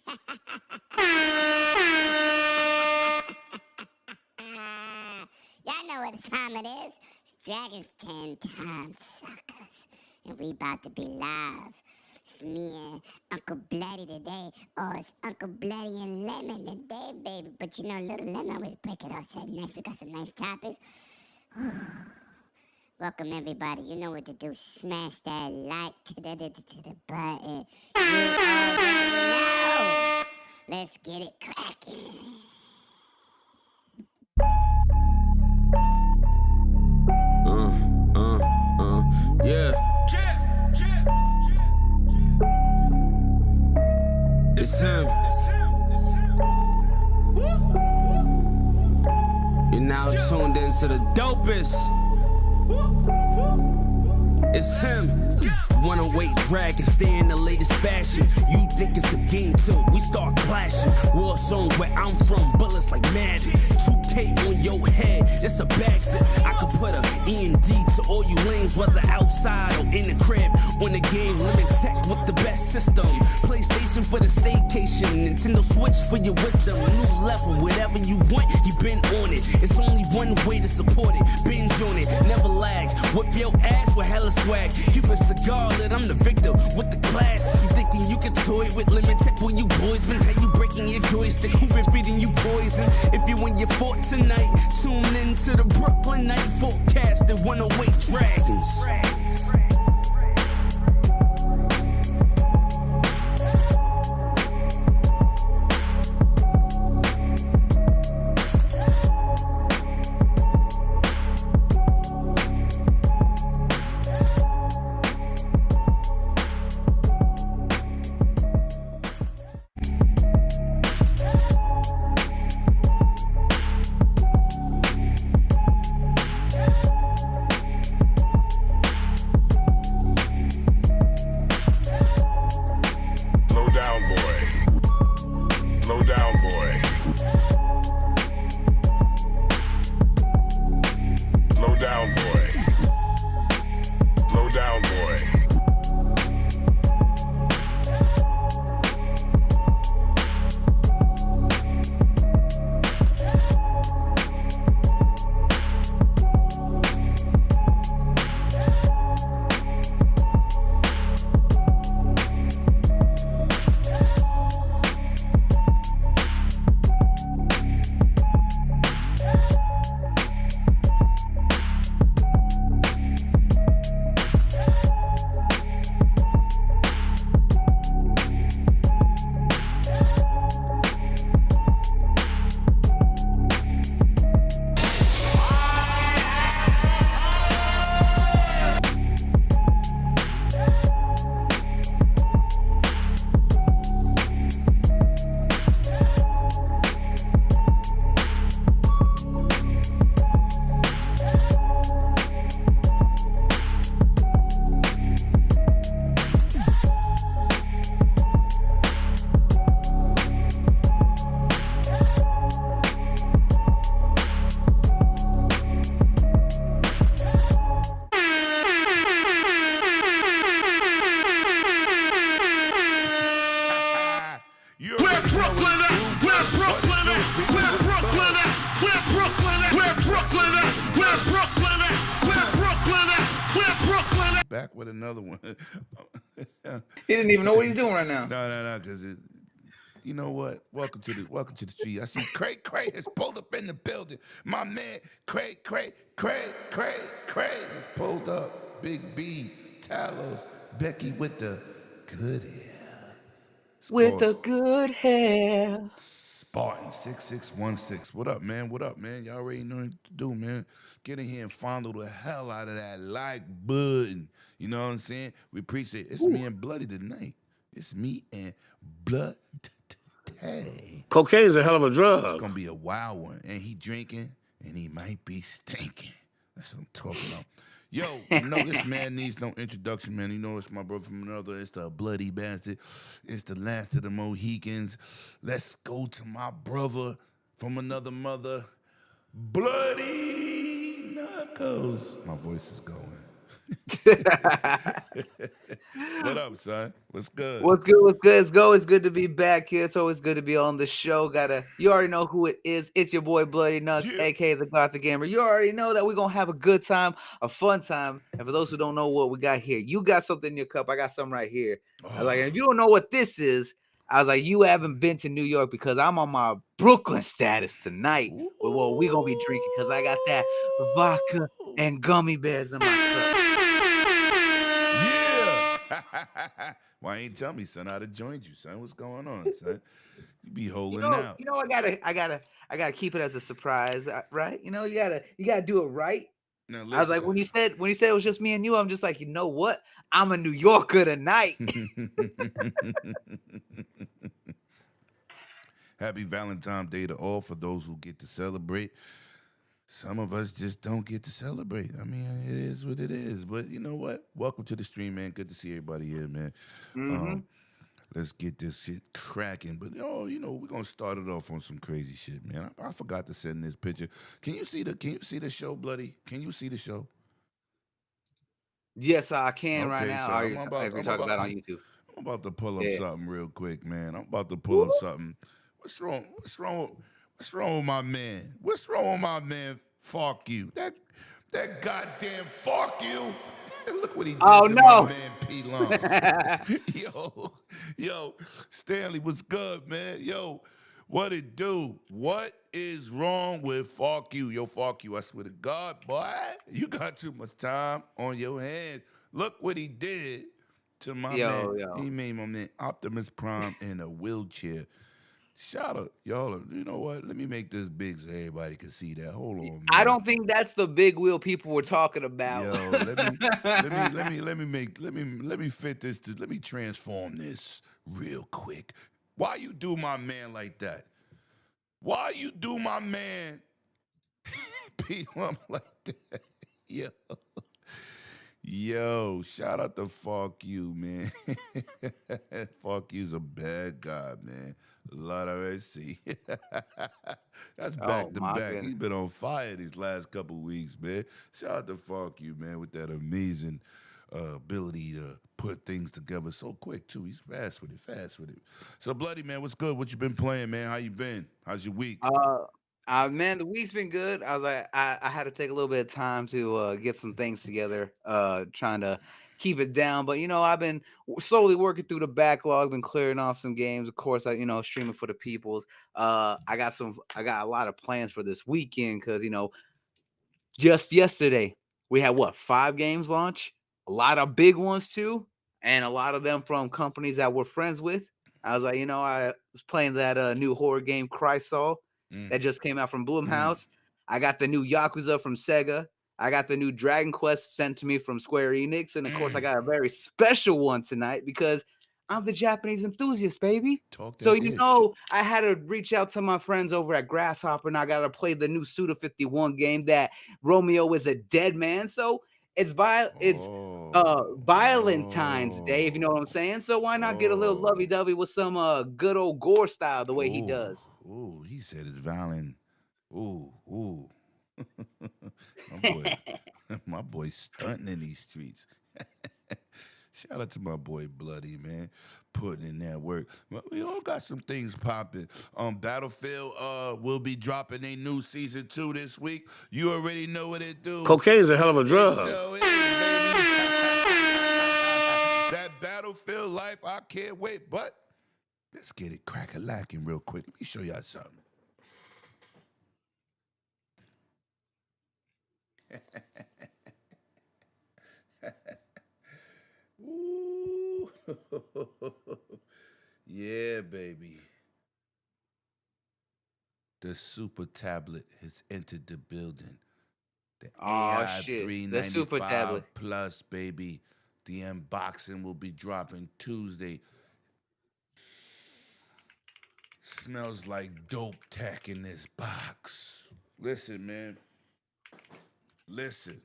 Y'all know what time it is. It's Dragon's 10 times suckers. And we about to be live. It's me and Uncle Bloody today. Oh, it's Uncle Bloody and Lemon today, baby. But you know, Little Lemon always break it all so nice. We got some nice topics. Welcome, everybody. You know what to do. Smash that like to the button. You already know. Let's get it cracking. Yeah. It's him. You're now tuned into the dopest. It's him. Wanna wait dragon, stay in the latest fashion. You think it's a game till we start clashing. War zone where I'm from, bullets like magic. 2K on your head, that's a backseat. I could put a END to all you lanes, whether outside or in the crib. On the game, limit tech with the best system. PlayStation for the staycation, Nintendo Switch for your wisdom. A new level, whatever you want, you been on it. It's only one way to support it, binge on it, never lag. Whip your ass with hella swag. Keep a cigar lit, I'm the victor with the class. You thinking you can toy with limit tech when you boys been? How you breaking your joystick? Who been feeding you poison? If you in your fort tonight, tune into the Brooklyn night forecast and 108 Dragons. Back with another one. He didn't even know what he's doing right now. No, because you know what? Welcome to the street. I see Craig has pulled up in the building. My man, Craig has pulled up. Big B, Talos, Becky with the good hair. With the good hair. Spartan 6616. What up, man? Y'all already know what to do, man. Get in here and fondle the hell out of that like button. You know what I'm saying? We appreciate it. It's me and Bloody tonight. It's me and Blood. Cocaine's a hell of a drug. It's gonna be a wild one. And he drinking and he might be stinking. That's what I'm talking about. Yo, I know this man needs no introduction, man. You know it's my brother from another. It's the bloody bastard. It's the last of the Mohicans. Let's go to my brother from another mother, Bloody Knuckles. My voice is going. What up, son? What's good? What's good? What's good? It's good to be back here. It's always good to be on the show. You already know who it is. It's your boy Bloody Nuts, Yeah. aka the Gothic Gamer. You already know that we're gonna have a good time, a fun time. And for those who don't know what we got here, you got something in your cup. I got something right here. I was like, if you don't know what this is, I was like, you haven't been to New York because I'm on my Brooklyn status tonight. Ooh. With what we gonna be drinking because I got that vodka and gummy bears in my cup. Yeah. Why ain't tell me, son? I'd have joined you, son. What's going on, son? You be holding out. I gotta keep it as a surprise, right? You gotta do it right. Now I was listen. like, when you said it was just me and you, I'm just like, you know what? I'm a New Yorker tonight. Happy Valentine's Day to all for those who get to celebrate. Some of us just don't get to celebrate. I mean, it is what it is. But you know what? Welcome to the stream, man. Good to see everybody here, man. Mm-hmm. Let's get this shit cracking. But we're gonna start it off on some crazy shit, man. I forgot to send this picture. Can you see the show, Bloody? Can you see the show? Yes, I can right Okay, now. so If you're talking about on YouTube, I'm about to pull up yeah. something real quick, man. I'm about to pull Woo! up something. What's wrong? What's wrong with my man? What's wrong with my man? Fuck you. That goddamn fuck you. Look what he Oh did to my no. man P Long. yo, Stanley, what's good, man? Yo, what it do? What is wrong with fuck you? Yo, fuck you. I swear to God, boy, you got too much time on your hands. Look what he did to my man. Yo. He made my man Optimus Prime in a wheelchair. Shout out, y'all. You know what? Let me make this big so everybody can see that. Hold on, I man. don't think that's the big wheel people were talking about. Yo, let me fit this to let me transform this real quick. Why you do my man like that? Why you do my man P Lump like that? Yo. Yo, shout out to Fuck You, man. Fuck You's a bad guy, man. A lot of AC. That's Oh back to my back. goodness. He's been on fire these last couple weeks, man. Shout out to Fuck You, man, with that amazing ability to put things together so quick too. He's fast with it. So Bloody, man, what's good? What you been playing, man? How you been? How's your week? Uh, man, the week's been good. I was like, I had to take a little bit of time to get some things together, trying to keep it down. But I've been slowly working through the backlog, been clearing off some games. Of course, streaming for the peoples. I got a lot of plans for this weekend because just yesterday we had 5 games launch, a lot of big ones too, and a lot of them from companies that we're friends with. I was like, I was playing that new horror game Chrysol Mm, that just came out from mm, Blumhouse. I got the new Yakuza from Sega. I got the new Dragon Quest sent to me from Square Enix, and of course I mm. got a very special one tonight because I'm the Japanese enthusiast, baby. Talk So that ish. I had to reach out to my friends over at Grasshopper, and I got to play the new Suda 51 game that Romeo is a dead man. So it's Oh, Valentine's Day, if you know what I'm oh, saying. So why not get a little oh. lovey-dovey with some good old gore style the way he Ooh, does. ooh, he said it's violent. Ooh, ooh. my boy, my boy stunting in these streets. Shout out to my boy Bloody, man, putting in that work. Well, we all got some things popping. Battlefield will be dropping a new season 2 this week. You already know what it do. Cocaine's a hell of a It drug. sure is, baby. That Battlefield life, I can't wait. But let's get it crack-a-lacking real quick. Let me show y'all something. Ooh. Yeah, baby. The super tablet has entered the building. The Oh AI shit, the super 395 tablet. Plus, baby. The unboxing will be dropping Tuesday. Smells like dope tech in this box. Listen, man. Listen.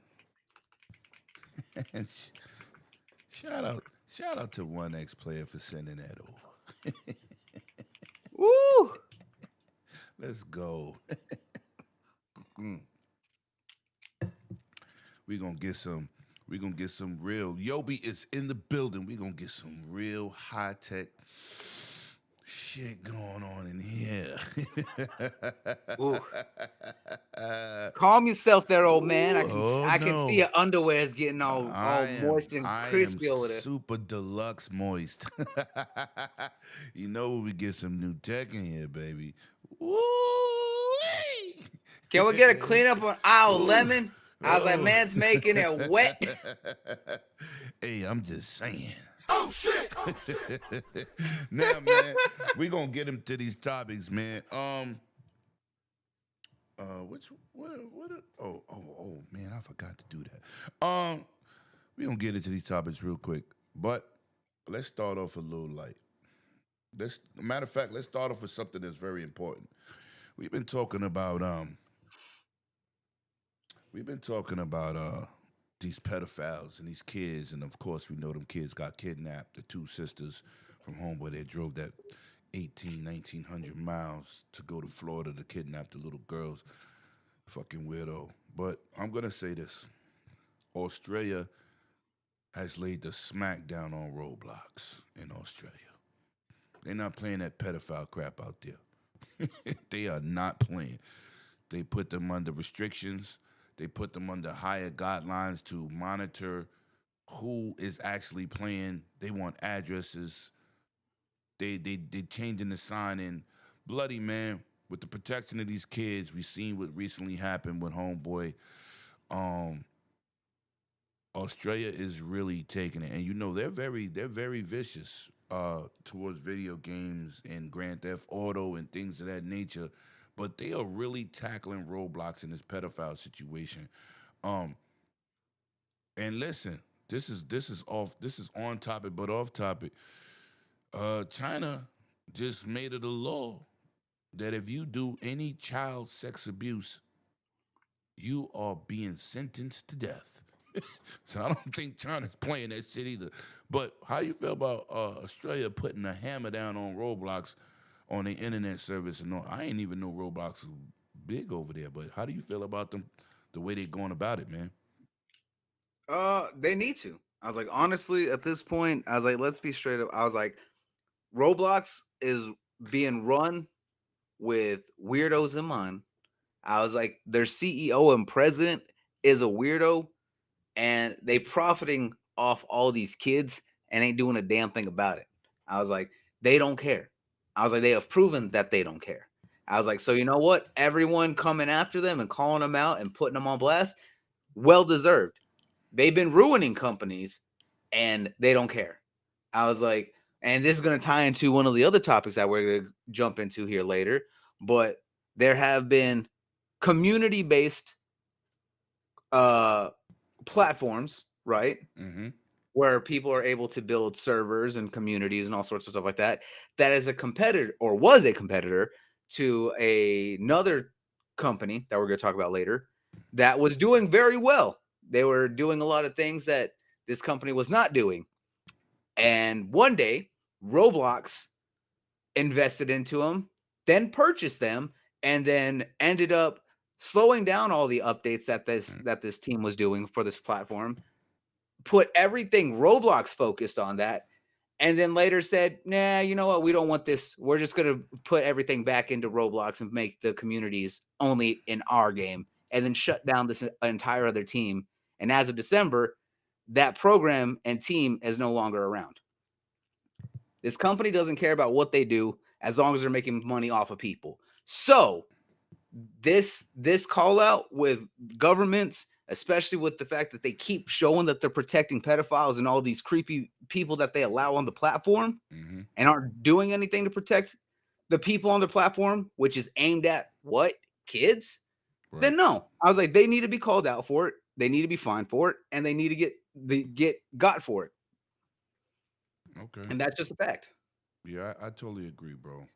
Shout out to 1X player for sending that over. Woo! Let's go. Mm. We're gonna get some real. Yobi is in the building. We're gonna get some real high tech shit going on in here. Ooh. Calm yourself there, old man. Ooh, oh I can see your no. underwear is getting all moist and I am crispy over there. super deluxe moist. You know when we get some new tech in here, baby. Woo! Can we get a cleanup on aisle Ooh. 11? I was like, Oh. man's making it wet. Hey, I'm just saying. Oh shit! Now, man, we gonna get him to these topics, man. Oh man, I forgot to do that. We gonna get into these topics real quick, but let's start off a little light. Matter of fact, let's start off with something that's very important. We've been talking about we've been talking about these pedophiles and these kids, and of course we know them kids got kidnapped. The two sisters from home where they drove that 1,900 miles to go to Florida to kidnap the little girls. Fucking weirdo. But I'm gonna say this: Australia has laid the smackdown on Roblox in Australia. They're not playing that pedophile crap out there. They are not playing. They put them under restrictions. They put them under higher guidelines to monitor who is actually playing. They want addresses. They changing the sign in. Bloody man, with the protection of these kids, we seen what recently happened with Homeboy. Um, Australia is really taking it, and you know they're very vicious towards video games and Grand Theft Auto and things of that nature. But they are really tackling Roblox in this pedophile situation. Um, and listen, this is on topic but off topic. China just made it a law that if you do any child sex abuse, you are being sentenced to death. So I don't think China's playing that shit either. But how you feel about Australia putting a hammer down on Roblox on the internet service? And all? I ain't even know Roblox was big over there. But how do you feel about them, the way they're going about it, man? They need to. I was like, honestly, at this point, I was like, let's be straight up. I was like, Roblox is being run with weirdos in mind. I was like, their CEO and president is a weirdo, and they profiting off all these kids and ain't doing a damn thing about it. I was like, they don't care. I was like, they have proven that they don't care. I was like, so you know what? Everyone coming after them and calling them out and putting them on blast, well deserved. They've been ruining companies and they don't care. I was like, and this is going to tie into one of the other topics that we're going to jump into here later, but there have been community based uh platforms, right? Mm-hmm. Where people are able to build servers and communities and all sorts of stuff like that. That is a competitor or was a competitor to another company that we're going to talk about later that was doing very well. They were doing a lot of things that this company was not doing. And one day, Roblox invested into them, then purchased them, and then ended up slowing down all the updates that this team was doing for this platform, put everything Roblox focused on that, and then later said, nah, you know what? We don't want this. We're just going to put everything back into Roblox and make the communities only in our game, and then shut down this entire other team. And as of December, that program and team is no longer around. This company doesn't care about what they do as long as they're making money off of people. So this call out with governments, especially with the fact that they keep showing that they're protecting pedophiles and all these creepy people that they allow on the platform Mm-hmm. and aren't doing anything to protect the people on the platform, which is aimed at what? Kids? Right. Then no. I was like, they need to be called out for it. They need to be fined for it, and they need to get got for it. Okay. And that's just a fact. Yeah, I totally agree, bro.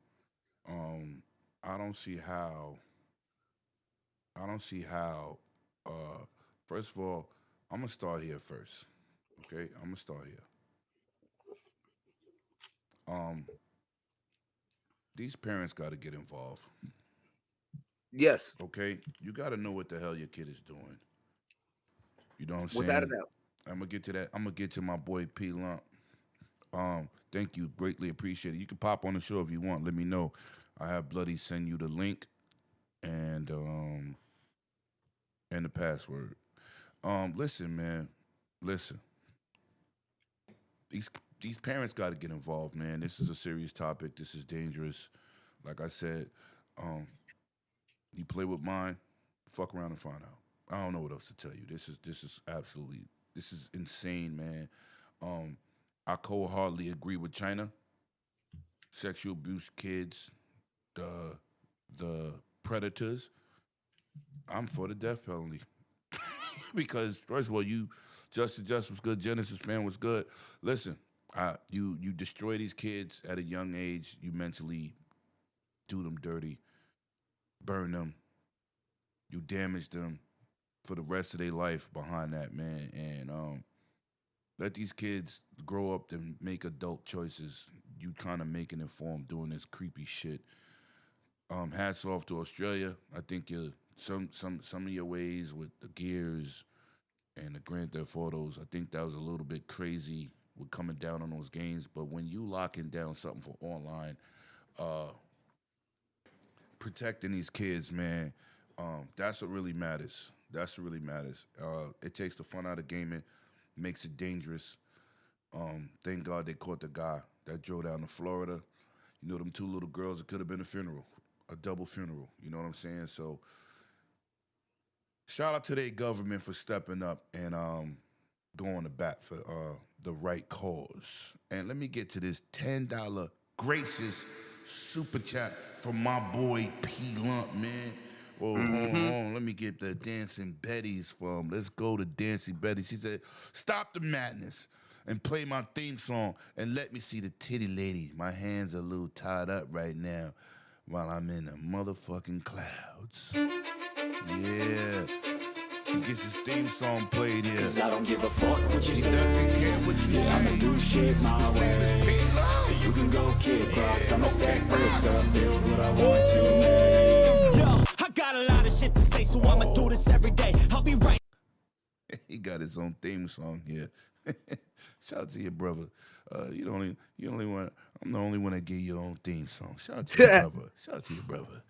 Um, I don't see how. I don't see how. Uh, First of all, I'm gonna start here first. Okay, I'm gonna start here. Um, these parents got to get involved. Yes, Okay, you got to know what the hell your kid is doing. You know what I'm without a saying? doubt. I'm gonna get to that. I'm gonna get to my boy P Lump. Thank you, greatly appreciate it. You can pop on the show if you want. Let me know. I have Bloody send you the link and the password. Listen, man. Listen. These these parents got to get involved, man. This is a serious topic. This is dangerous. Like I said, um, you play with mine, fuck around and find out. I don't know what else to tell you. This is absolutely this is insane, man. Um, I wholeheartedly agree with China. Sexual abuse kids, the the predators. I'm for the death penalty because first of all, you Just was good. Genesis fan was good. Listen, you destroy these kids at a young age. You mentally do them dirty, burn them. You damage them for the rest of their life behind that, man. And let these kids grow up and make adult choices. You kind of making informed doing this creepy shit. Hats off to Australia. I think some of your ways with the gears and the Grand Theft Autos, I think that was a little bit crazy with coming down on those games. But when you locking down something for online, uh, protecting these kids, man, that's what really matters. That's what really matters. It takes the fun out of gaming, makes it dangerous. Thank God they caught the guy that drove down to Florida. You know, them two little girls, it could have been a funeral, a double funeral. You know what I'm saying? So shout out to their government for stepping up and going to bat for the right cause. And let me get to this $10 gracious super chat from my boy P Lump, man. Oh, hold on, Mm-hmm. hold on. Let me get the Dancing Betty's from. Let's go to Dancing Betty. She said, "Stop the madness and play my theme song and let me see the titty lady. My hands are a little tied up right now while I'm in the motherfucking clouds." Yeah. He gets his theme song played here. Cause I don't give a fuck what you He say. doesn't care what you Yeah, I'ma say. do shit my His name is way. P. Love. So you can go kick rocks. I'ma stack okay, bricks rocks. up, build what I want to make. Yo, I got a lot of shit to say, so I'ma do this every day. I'll be right. He got his own theme song here. Shout out to your brother. You only want. I'm the only one that gave your own theme song. Shout out to your brother. Shout out to your brother.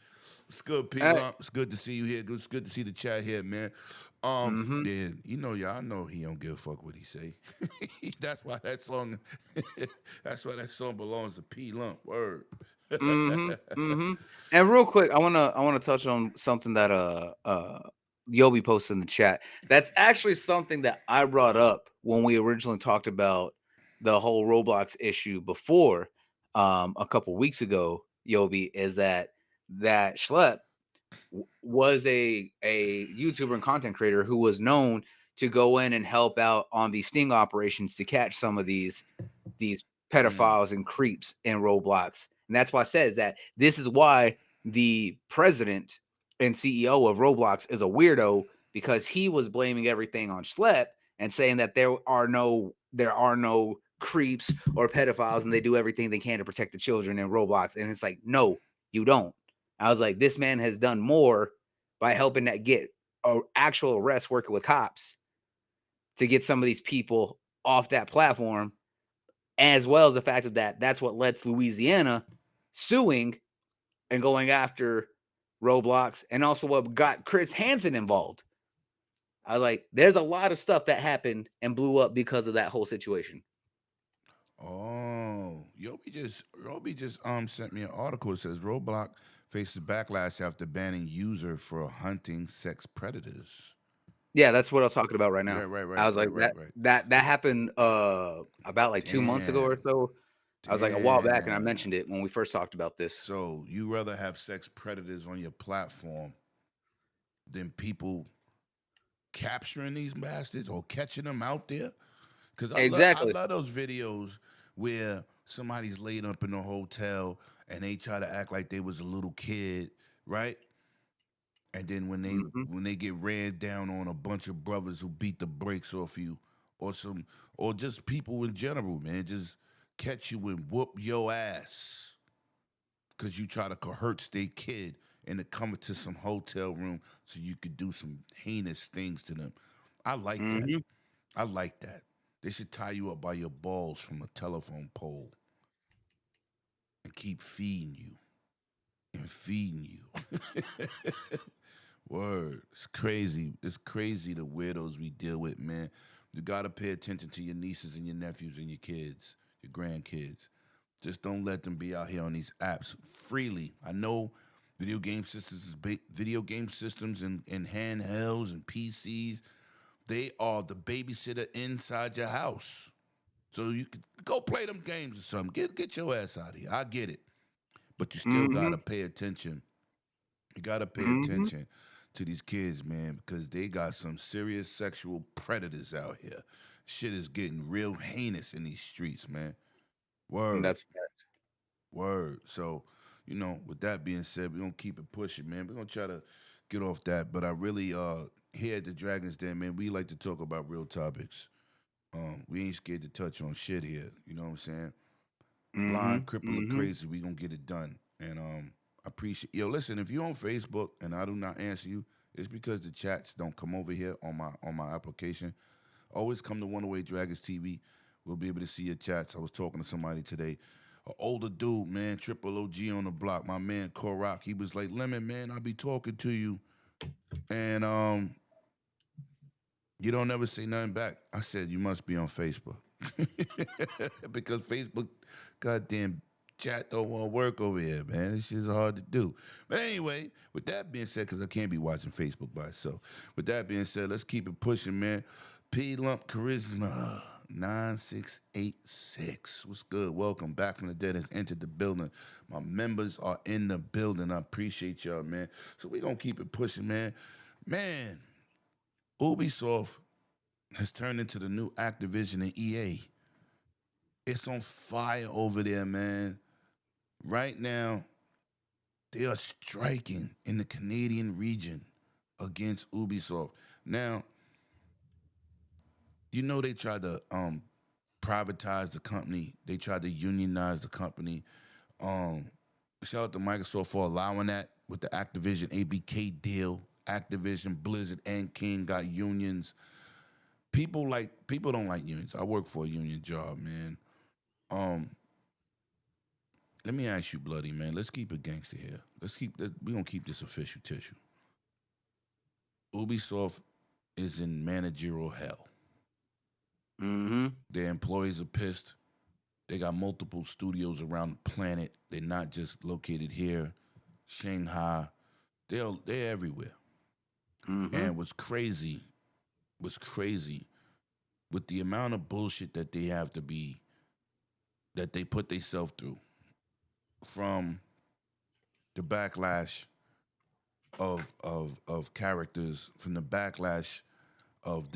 It's good, P. Hey, Lump. It's good to see you here. It's good to see the chat here, man. mm-hmm. Yeah, y'all know he don't give a fuck what he say. That's why that song. That's why that song belongs to P. Lump. Word. Mm-hmm. Mm-hmm. And real quick, I wanna touch on something that Yobi posted in the chat. That's actually something that I brought up when we originally talked about the whole Roblox issue before, a couple weeks ago. Yobi, is that Schlep was a YouTuber and content creator who was known to go in and help out on these sting operations to catch some of these Mm, pedophiles and creeps in Roblox. And that's why I says that this is why the president and CEO of Roblox is a weirdo, because he was blaming everything on Schlep and saying that there are no creeps or pedophiles and they do everything they can to protect the children in Roblox. And it's like, no, you don't. I was like, this man has done more by helping that get a actual arrest working with cops to get some of these people off that platform, as well as the fact of that that's what led to Louisiana suing and going after Roblox, and also what got Chris Hansen involved. I was like, there's a lot of stuff that happened and blew up because of that whole situation. oh, Yobi just sent me an article. It says Roblox faces backlash after banning user for hunting sex predators. Yeah, that's what I was talking about right Right, now. right, I right, was like, right, right, that right. that that happened about like 2 months ago or Damn, so. I was like a while back, and I damn. mentioned it when we first talked about this. So you rather have sex predators on your platform than people capturing these bastards or catching them out there? Because I Exactly. love those videos where somebody's laid up in a hotel and they try to act like they was a little kid, right? And then Hmm. when they get ran down on a bunch of brothers who beat the brakes off you, or some or just people in general, man, just catch you and whoop your ass because you try to coerce their kid into coming to some hotel room so you could do some heinous things to them. I like that. Hmm. I like that. They should tie you up by your balls from a telephone pole and keep feeding you and feeding you. Word. It's crazy. It's crazy the weirdos we deal with, man. You gotta pay attention to your nieces and your nephews and your kids, your grandkids. Just don't let them be out here on these apps freely. I know video game systems and handhelds and PCs. They are the babysitter inside your house. So you could go play them games or something. Get your ass out of here. I get it. But you still Mm-hmm. gotta pay attention. You gotta pay Mm-hmm. attention to these kids, man, because they got some serious sexual predators out here. Shit is getting real heinous in these streets, man. And Word, that's fact. word. So, with that being said, we're gonna keep it pushing, man. We're gonna try to get off that. But I really here at the Dragon's Den, man, we like to talk about real topics. We ain't scared to touch on shit here. You know what I'm saying? Mm-hmm. Blind, cripple, or Mm-hmm. crazy, we gonna get it done. And I appreciate listen, if you're on Facebook and I do not answer you, it's because the chats don't come over here on my application. Always come to One Away Dragons TV. We'll be able to see your chats. I was talking to somebody today. An older dude, man, triple OG on the block, my man Korak. He was like, Lemon, man, I'll be talking to you. And you don't ever say nothing back. I said, you must be on Facebook. Because Facebook, goddamn chat don't want to work over here, man. This shit's hard to do. But anyway, with that being said, because I can't be watching Facebook by itself. With that being said, let's keep it pushing, man. P Lump Charisma 9686. What's good? Welcome back from the dead has entered the building. My members are in the building. I appreciate y'all, man. So we gonna keep it pushing, man. Man, Ubisoft has turned into the new Activision and EA. It's on fire over there, man. Right now, they are striking in the Canadian region against Ubisoft. Now, they tried to privatize the company. They tried to unionize the company. Um, Shout out to Microsoft for allowing that with the Activision ABK deal. Activision, Blizzard, and King got unions. People don't like unions. I work for a union job, man. Um, Let me ask you, Bloody man. Let's keep it gangster here. We gonna keep this official tissue. Ubisoft is in managerial hell. Mm-hmm. Their employees are pissed. They got multiple studios around the planet. They're not just located here, Shanghai. They're everywhere. Mm-hmm. And what's crazy with the amount of bullshit that they put themselves through from the backlash of characters, from the backlash of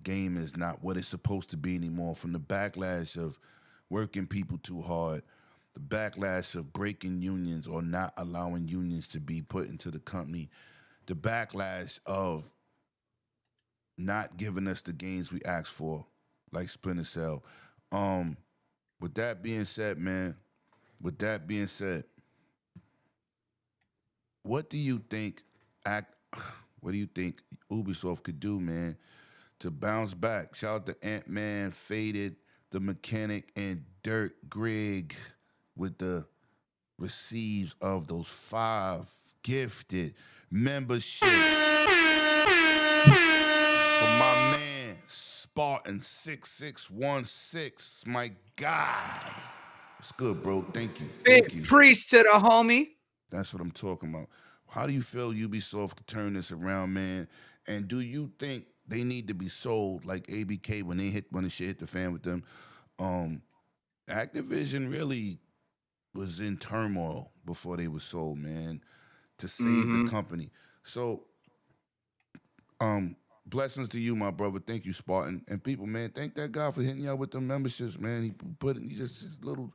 game is not what it's supposed to be anymore, from the backlash of working people too hard, the backlash of breaking unions or not allowing unions to be put into the company, the backlash of not giving us the games we asked for, like Splinter Cell. Um, with that being said, man, with that being said, what do you think act what do you think Ubisoft could do, man, to bounce back? Shout out to Ant Man, Faded, the Mechanic, and Dirt Greg with the receives of those 5 gifted memberships from my man Spartan 6616, my guy. It's good, bro. Thank you. Thank Big you. preach to the homie. That's what I'm talking about. How do you feel Ubisoft could turn this around, man? And do you think they need to be sold like ABK when the shit hit the fan with them? Um, Activision really was in turmoil before they were sold, man, to save the Mm-hmm. company. So, blessings to you, my brother. Thank you, Spartan. And people, man, thank that guy for hitting y'all with the memberships, man. He just little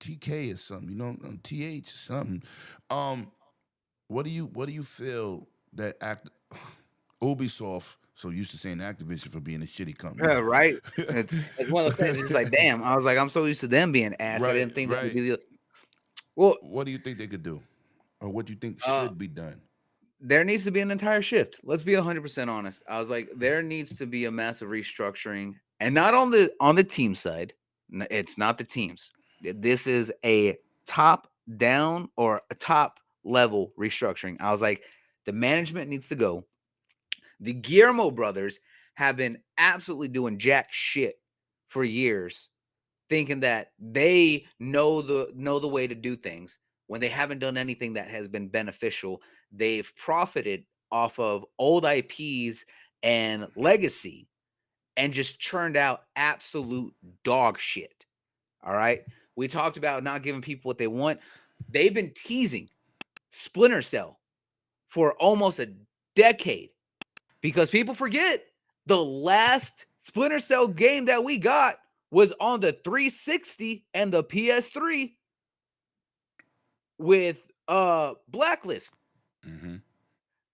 TK or something, TH or something. Um, what do you feel that Ubisoft so used to saying Activision for being a shitty company? Yeah, right. It's one of those things. It's just like, damn. I was like, I'm so used to them being ass. I Right, didn't think that would right. be the well. What do you think they could do, or what do you think Uh, should be done? there needs to be an entire shift. Let's be 100% honest. I was like, there needs to be a massive restructuring, and not on the team side. It's not the teams. This is a top down or a top level restructuring. I was like, the management needs to go. The Guillermo brothers have been absolutely doing jack shit for years, thinking that they know the way to do things when they haven't done anything that has been beneficial. They've profited off of old IPs and legacy and just churned out absolute dog shit. All right. We talked about not giving people what they want. They've been teasing Splinter Cell for almost a decade because people forget the last Splinter Cell game that we got was on the 360 and the PS3 with Blacklist. Mm-hmm.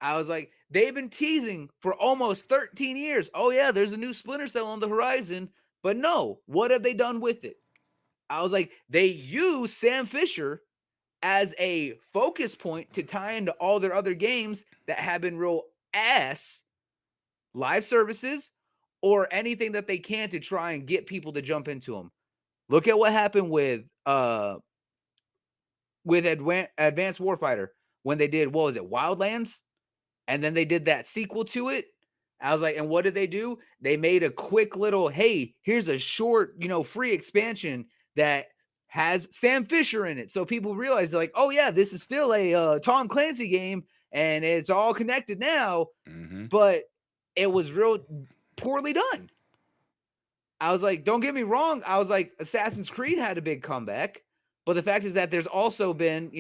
I was like, they've been teasing for almost 13 years. Oh yeah, there's a new Splinter Cell on the horizon, but no, what have they done with it? I was like, they use Sam Fisher as a focus point to tie into all their other games that have been real ass live services or anything that they can to try and get people to jump into them. Look at what happened with Advanced Warfighter when they did, what was it, Wildlands? And then they did that sequel to it. I was like, and what did they do? They made a quick little, hey, here's a short, free expansion that has Sam Fisher in it. So people realize like, oh yeah, this is still a Tom Clancy game and it's all connected now. Mm-hmm. But it was real poorly done. I was like, don't get me wrong. I was like, Assassin's Creed had a big comeback. But the fact is that there's also been,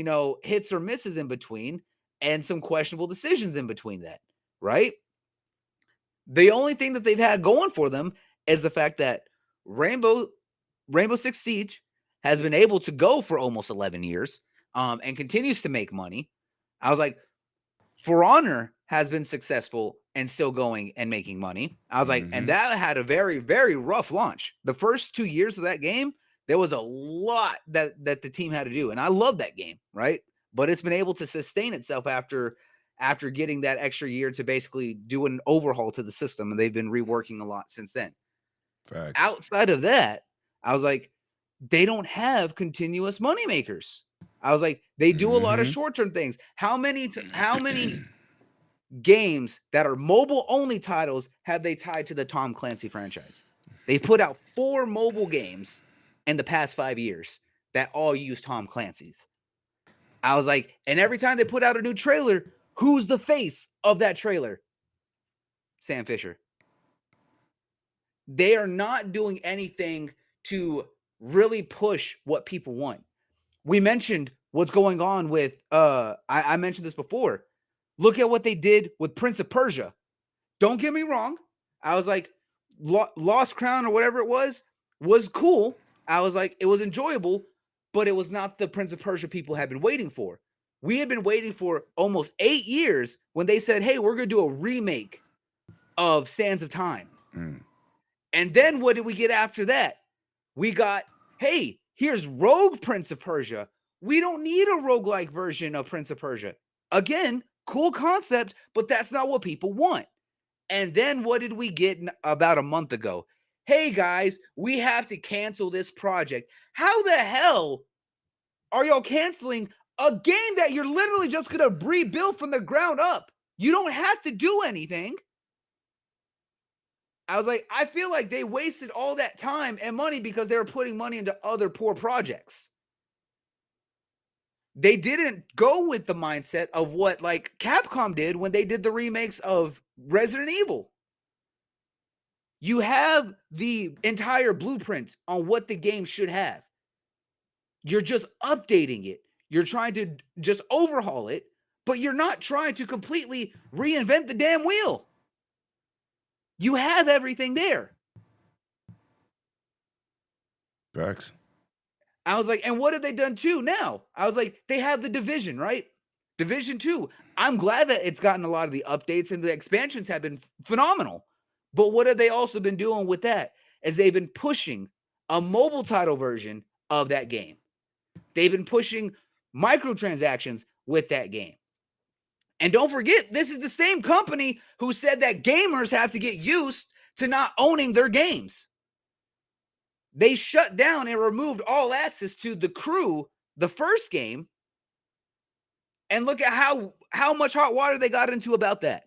hits or misses in between and some questionable decisions in between that, right? The only thing that they've had going for them is the fact that Rainbow Six Siege has been able to go for almost 11 years and continues to make money. I was like, For Honor has been successful and still going and making money. I was like, and that had a very, very rough launch. The first 2 years of that game, there was a lot that the team had to do. And I love that game, right? But it's been able to sustain itself after getting that extra year to basically do an overhaul to the system. And they've been reworking a lot since then. Facts. Outside of that, I was like, they don't have continuous money makers. I was like, they do a lot of short-term things. How many games that are mobile-only titles have they tied to the Tom Clancy franchise? They've put out 4 mobile games in the past 5 years that all use Tom Clancy's. I was like, and every time they put out a new trailer, who's the face of that trailer? Sam Fisher. They are not doing anything to really push what people want. We mentioned what's going on with, I mentioned this before. Look at what they did with Prince of Persia. Don't get me wrong. I was like, Lost Crown or whatever it was cool. I was like, it was enjoyable, but it was not the Prince of Persia people had been waiting for. We had been waiting for almost 8 years when they said, hey, we're going to do a remake of Sands of Time. And then what did we get after that? We got, hey, here's Rogue Prince of Persia. We don't need a roguelike version of Prince of Persia. Again, cool concept, but that's not what people want. And then what did we get about a month ago? Hey, guys, we have to cancel this project. How the hell are y'all canceling a game that you're literally just going to rebuild from the ground up? You don't have to do anything. I was like, I feel like they wasted all that time and money because they were putting money into other poor projects. They didn't go with the mindset of what like Capcom did when they did the remakes of Resident Evil. You have the entire blueprint on what the game should have. You're just updating it. You're trying to just overhaul it, but you're not trying to completely reinvent the damn wheel. You have everything there. Facts. I was like, and what have they done too now? I was like, they have the Division, right? Division 2. I'm glad that it's gotten a lot of the updates and the expansions have been phenomenal. But what have they also been doing with that? Is they've been pushing a mobile title version of that game. They've been pushing microtransactions with that game. And don't forget, this is the same company who said that gamers have to get used to not owning their games. They shut down and removed all access to The Crew, the first game. And look at how much hot water they got into about that.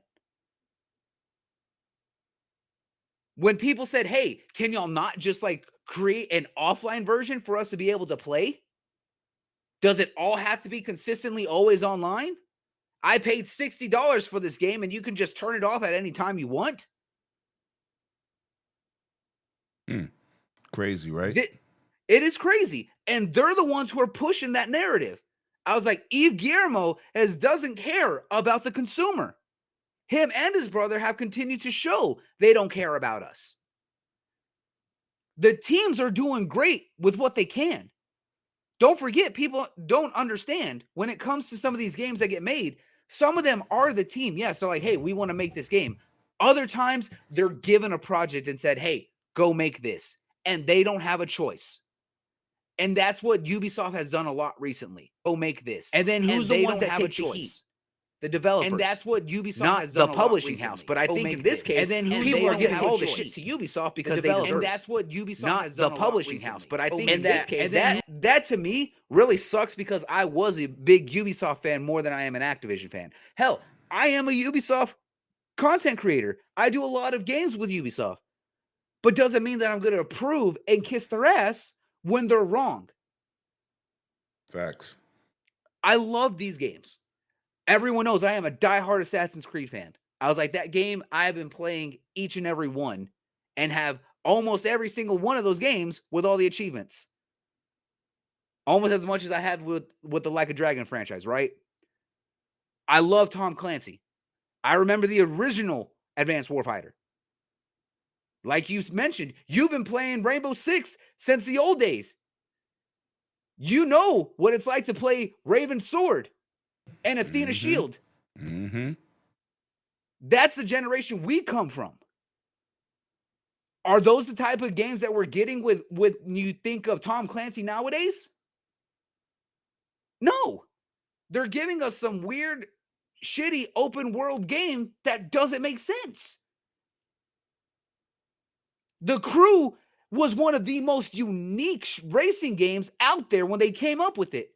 When people said, hey, can y'all not just like create an offline version for us to be able to play? Does it all have to be consistently always online? I paid $60 for this game and you can just turn it off at any time you want. Crazy, right? It is crazy. And they're the ones who are pushing that narrative. I was like, Yves Guillermo doesn't care about the consumer. Him and his brother have continued to show they don't care about us. The teams are doing great with what they can. Don't forget, people don't understand when it comes to some of these games that get made, some of them are the team. Yeah, so like, hey, we want to make this game. Other times, they're given a project and said, hey, go make this. And they don't have a choice. And that's what Ubisoft has done a lot recently. Go make this. And then who's the ones that take the heat? The developers. And that's what Ubisoft has done. Not the publishing house. But I think in this case, and then people are giving all the shit to Ubisoft because they deserve it. And that's what Ubisoft has done. Not the publishing house. But I think in this case, that to me really sucks because I was a big Ubisoft fan more than I am an Activision fan. Hell, I am a Ubisoft content creator. I do a lot of games with Ubisoft. But doesn't mean that I'm going to approve and kiss their ass when they're wrong. Facts. I love these games. Everyone knows I am a diehard Assassin's Creed fan. I was like, that game, I have been playing each and every one and have almost every single one of those games with all the achievements. Almost as much as I had with the Like a Dragon franchise, right? I love Tom Clancy. I remember the original Advanced Warfighter. Like you mentioned, you've been playing Rainbow Six since the old days. You know what it's like to play Raven Sword and Athena Shield. That's the generation we come from. Are those the type of games that we're getting with you think of Tom Clancy nowadays? No. They're giving us some weird, shitty open world game that doesn't make sense. The Crew was one of the most unique racing games out there when they came up with it.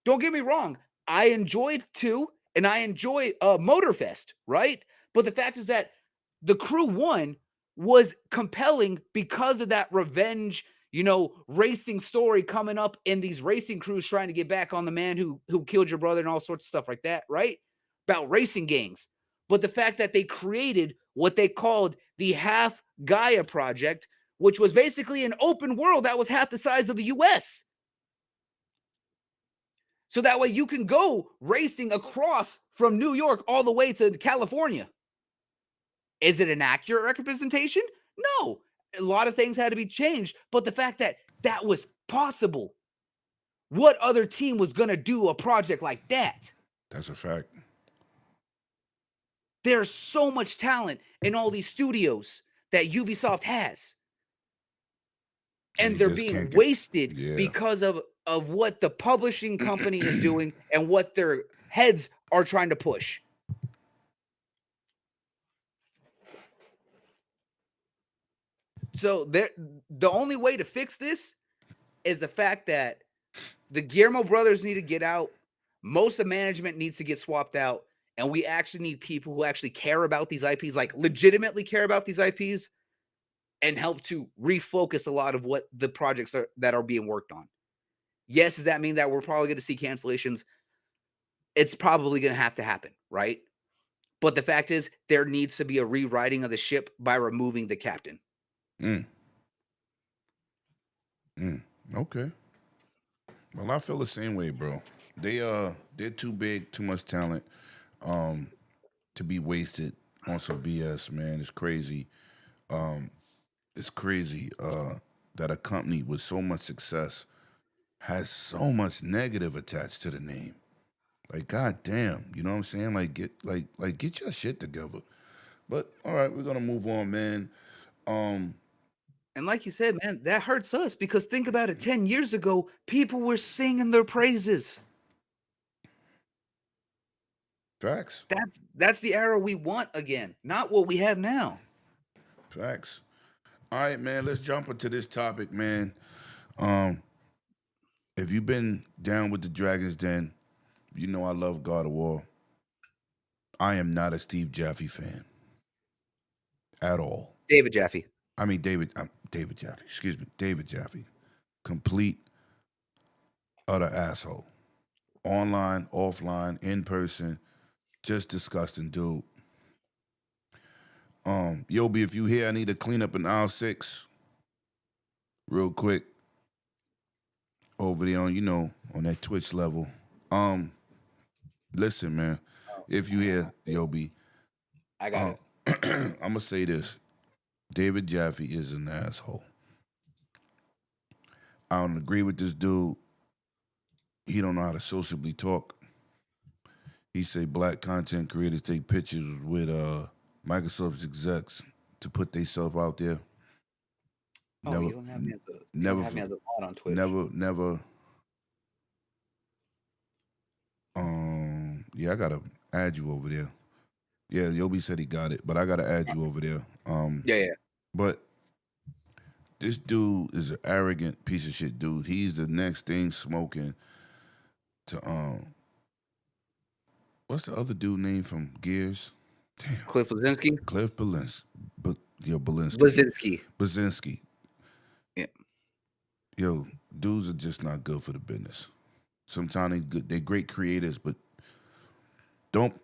Don't get me wrong. I enjoyed 2 and I enjoy Motorfest, right? But the fact is that The Crew 1 was compelling because of that revenge, racing story coming up in these racing crews trying to get back on the man who killed your brother and all sorts of stuff like that, right? About racing gangs. But the fact that they created what they called the Half Gaia Project, which was basically an open world that was half the size of the US. So that way you can go racing across from New York all the way to California. Is it an accurate representation? No. A lot of things had to be changed, but the fact that that was possible, what other team was going to do a project like that? That's a fact. There's so much talent in all these studios that Ubisoft has. And they're being wasted because of what the publishing company is doing and what their heads are trying to push. So the only way to fix this is the fact that the Guillermo brothers need to get out. Most of management needs to get swapped out. And we actually need people who actually care about these IPs, like legitimately care about these IPs, and help to refocus a lot of what the projects that are being worked on. Yes, does that mean that we're probably going to see cancellations? It's probably going to have to happen, right? But the fact is, there needs to be a rewriting of the ship by removing the captain. Okay. Well, I feel the same way, bro. They're too big, too much talent, to be wasted on some BS, man. It's crazy. It's crazy that a company with so much success has so much negative attached to the name. Like, goddamn, you know what I'm saying? Like, get your shit together. But all right, we're gonna move on, man. And like you said, man, that hurts us because think about it. 10 years ago, people were singing their praises. Facts. That's the era we want again, not what we have now. Facts. All right, man. Let's jump into this topic, man. Um, if you've been down with the Dragons Den, you know I love God of War. I am not a Steve Jaffe fan at all. David Jaffe. I mean David Jaffe. Excuse me, David Jaffe. Complete utter asshole. Online, offline, in person, just disgusting, dude. Yobi, if you here, I need to clean up in aisle 6 real quick over there on on that Twitch level. Listen, man, if you here, Yobi, I got it. I'm gonna say this: David Jaffe is an asshole. I don't agree with this dude. He don't know how to sociably talk. He say black content creators take pictures with Microsoft's execs to put themselves out there. Oh, Never, you don't have me as a never, mod on Twitch. never. Yeah, I gotta add you over there. Yeah, Yobi said he got it, but I gotta add you over there. Yeah. But this dude is an arrogant piece of shit dude. He's the next thing smoking to what's the other dude name from Gears? Damn. Cliff Blazinski. Cliff Belinsky. Blazinski. Blazinski. Yeah. Yo, dudes are just not good for the business. Sometimes they good, they're great creators, but don't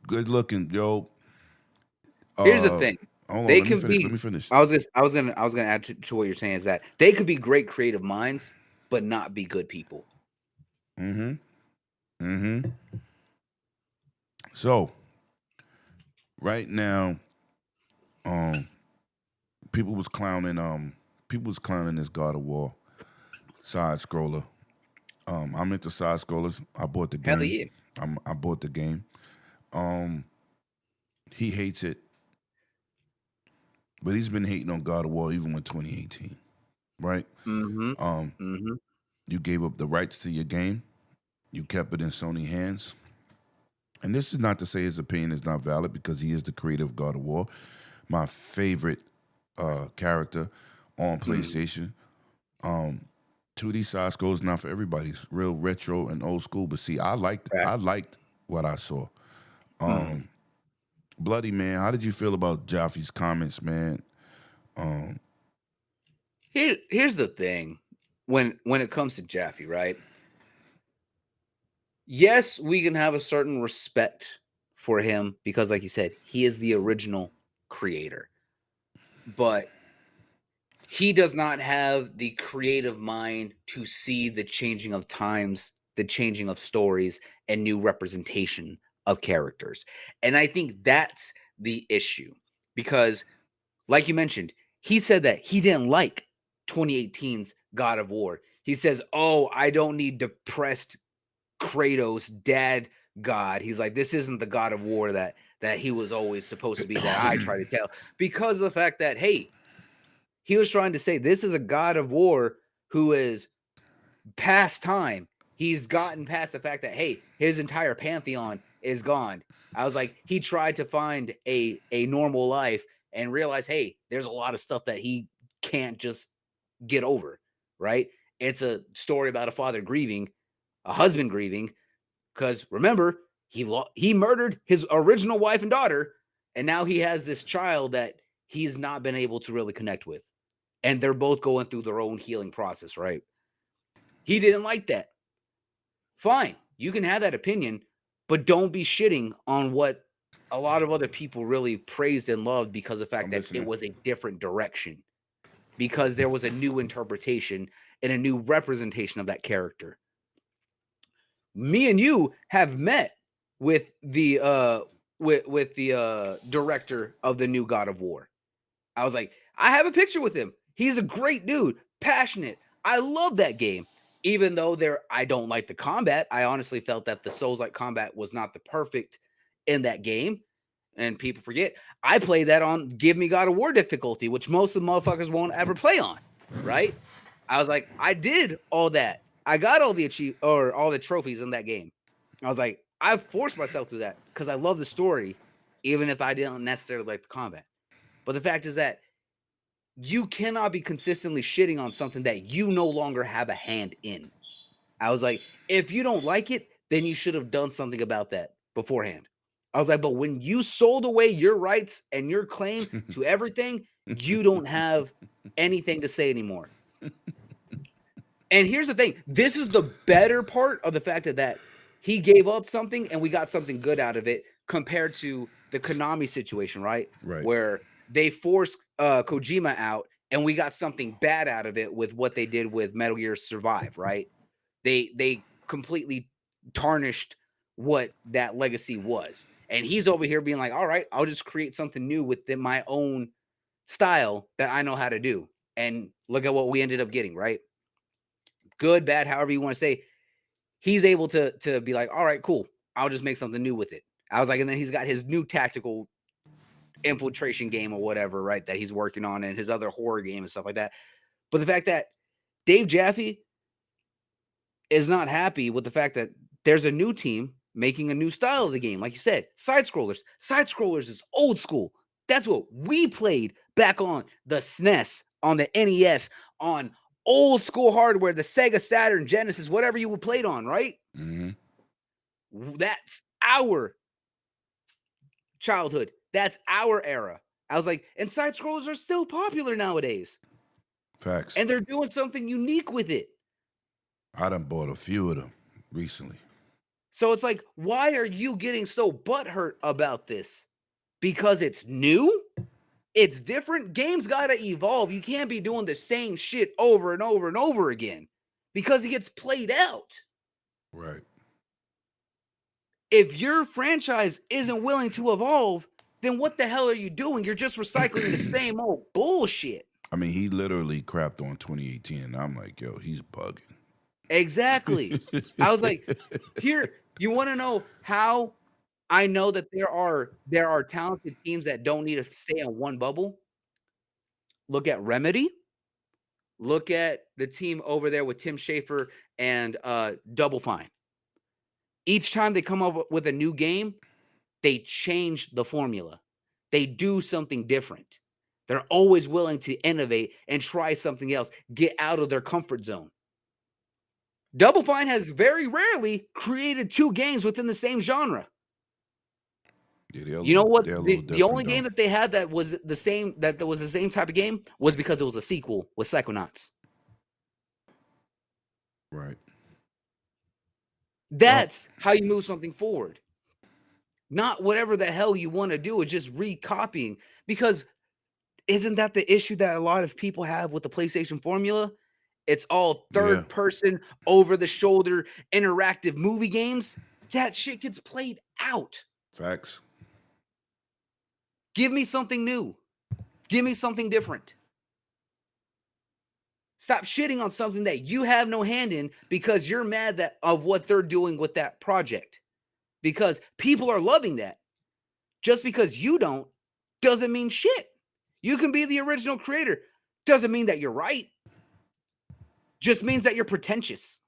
good looking, yo. Here's the thing. Hold on, They let me can finish. be. Let me finish. I was gonna add to what you're saying is that they could be great creative minds, but not be good people. So, right now, people was clowning this God of War side scroller. I'm into side scrollers. I bought the game. Hell yeah. I bought the game. He hates it, but he's been hating on God of War even with 2018, right? You gave up the rights to your game. You kept it in Sony hands. And this is not to say his opinion is not valid because he is the creator of God of War, my favorite character on PlayStation. 2D side scrolls not for everybody. It's real retro and old school. But see, I liked what I saw. Bloody man, how did you feel about Jaffe's comments, man? Here's the thing. When it comes to Jaffe, right? Yes, we can have a certain respect for him because, like you said, he is the original creator. But he does not have the creative mind to see the changing of times, the changing of stories, and new representation of characters. And I think that's the issue. Because, like you mentioned, he said that he didn't like 2018's God of War. He says, "Oh, I don't need depressed Kratos, dad God." He's like, "This isn't the God of War that he was always supposed to be, that I try to tell." Because of the fact that, hey, he was trying to say this is a God of War who is past time. He's gotten past the fact that, hey, his entire pantheon is gone. I was like, he tried to find a normal life and realize, hey, there's a lot of stuff that he can't just get over, right? It's a story about a father grieving, a husband grieving, because remember, he murdered his original wife and daughter, and now he has this child that he's not been able to really connect with. And they're both going through their own healing process, right? He didn't like that. Fine, you can have that opinion, but don't be shitting on what a lot of other people really praised and loved because of the fact that it was a different direction. Because there was a new interpretation and a new representation of that character. Me and you have met with the director of the new God of War. I was like, I have a picture with him. He's a great dude, passionate. I love that game. Even though I don't like the combat. I honestly felt that the Souls-like combat was not the perfect in that game. And people forget, I play that on Give Me God of War difficulty, which most of the motherfuckers won't ever play on, right? I was like, I did all that. I got all the all the trophies in that game. I was like, I forced myself through that because I love the story, even if I didn't necessarily like the combat. But the fact is that you cannot be consistently shitting on something that you no longer have a hand in. I was like, if you don't like it, then you should have done something about that beforehand. I was like, but when you sold away your rights and your claim to everything, you don't have anything to say anymore. And here's the thing, this is the better part of the fact that he gave up something and we got something good out of it compared to the Konami situation, right? Right. Where they forced Kojima out and we got something bad out of it with what they did with Metal Gear Survive, right? They completely tarnished what that legacy was. And he's over here being like, all right, I'll just create something new within my own style that I know how to do. And look at what we ended up getting, right? Good, bad, however you want to say, he's able to be like, all right, cool. I'll just make something new with it. I was like, and then he's got his new tactical infiltration game or whatever, right? That he's working on and his other horror game and stuff like that. But the fact that Dave Jaffe is not happy with the fact that there's a new team making a new style of the game. Like you said, side scrollers. Side scrollers is old school. That's what we played back on the SNES, on the NES, on old school hardware, the Sega Saturn, Genesis, whatever you played on, right? Mm-hmm. That's our childhood. That's our era. I was like, and side scrollers are still popular nowadays. Facts. And they're doing something unique with it. I done bought a few of them recently. So it's like, why are you getting so butthurt about this? Because it's new? It's different? Games got to evolve. You can't be doing the same shit over and over and over again because it gets played out. Right. If your franchise isn't willing to evolve, then what the hell are you doing? You're just recycling the same old bullshit. I mean, he literally crapped on 2018, and I'm like, yo, he's bugging. Exactly. I was like, here, you want to know how I know that there are talented teams that don't need to stay in one bubble? Look at Remedy. Look at the team over there with Tim Schafer and Double Fine. Each time they come up with a new game, they change the formula. They do something different. They're always willing to innovate and try something else, get out of their comfort zone. Double Fine has very rarely created two games within the same genre. Yeah, You know what? The only game that they had that was the same type of game was because it was a sequel with Psychonauts. Right. That's how you move something forward. Not whatever the hell you want to do, is just recopying. Because isn't that the issue that a lot of people have with the PlayStation formula? It's all third person, over the shoulder, interactive movie games. That shit gets played out. Facts. Give me something new. Give me something different. Stop shitting on something that you have no hand in because you're mad of what they're doing with that project. Because people are loving that. Just because you don't doesn't mean shit. You can be the original creator. Doesn't mean that you're right. Just means that you're pretentious.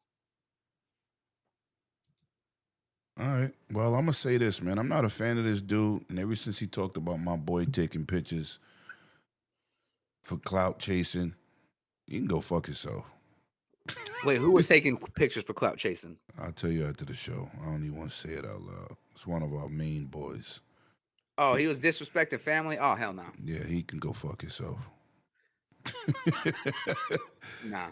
All right. Well, I'm going to say this, man. I'm not a fan of this dude. And ever since he talked about my boy taking pictures for clout chasing, you can go fuck yourself. Wait, who was taking pictures for clout chasing? I'll tell you after the show. I don't even want to say it out loud. It's one of our main boys. Oh, he was disrespecting family? Oh, hell no. Yeah, he can go fuck himself. Nah.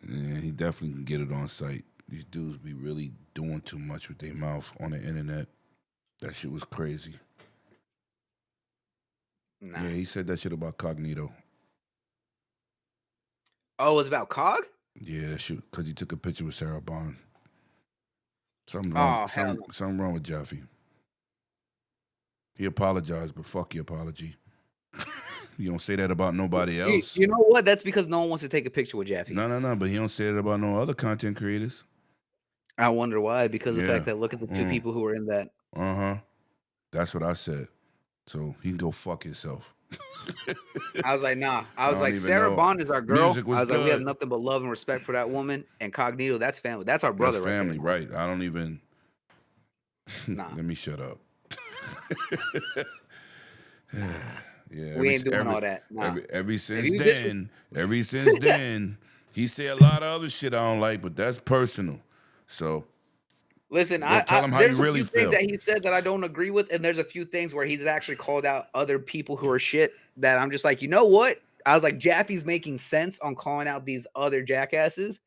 Yeah, he definitely can get it on site. These dudes be really doing too much with their mouth on the internet. That shit was crazy. Nah. Yeah, he said that shit about Cognito. Oh, it was about Cog? Yeah, that shit, because he took a picture with Sarah Bond. Something wrong, something wrong with Jaffe. He apologized, but fuck your apology. You don't say that about nobody else. You know what? That's because no one wants to take a picture with Jaffe. No, but he don't say that about no other content creators. I wonder why. Because of the fact that look at the two people who were in that. That's what I said. So he can go fuck himself. I was like, nah. I was like, Sarah Bond is our girl. I was like, we have nothing but love and respect for that woman. And Cognito, that's family. That's our brother, that's family, right? I don't even. Nah. Let me shut up. Yeah, We ain't doing all that. Nah. every If since you then, he said a lot of other shit I don't like, but that's personal. So Listen, go tell him how you there's a really few things feel. that he said that I don't agree with, and there's a few things where he's actually called out other people who are shit that I'm just like, you know what? I was like, Jaffe's making sense on calling out these other jackasses,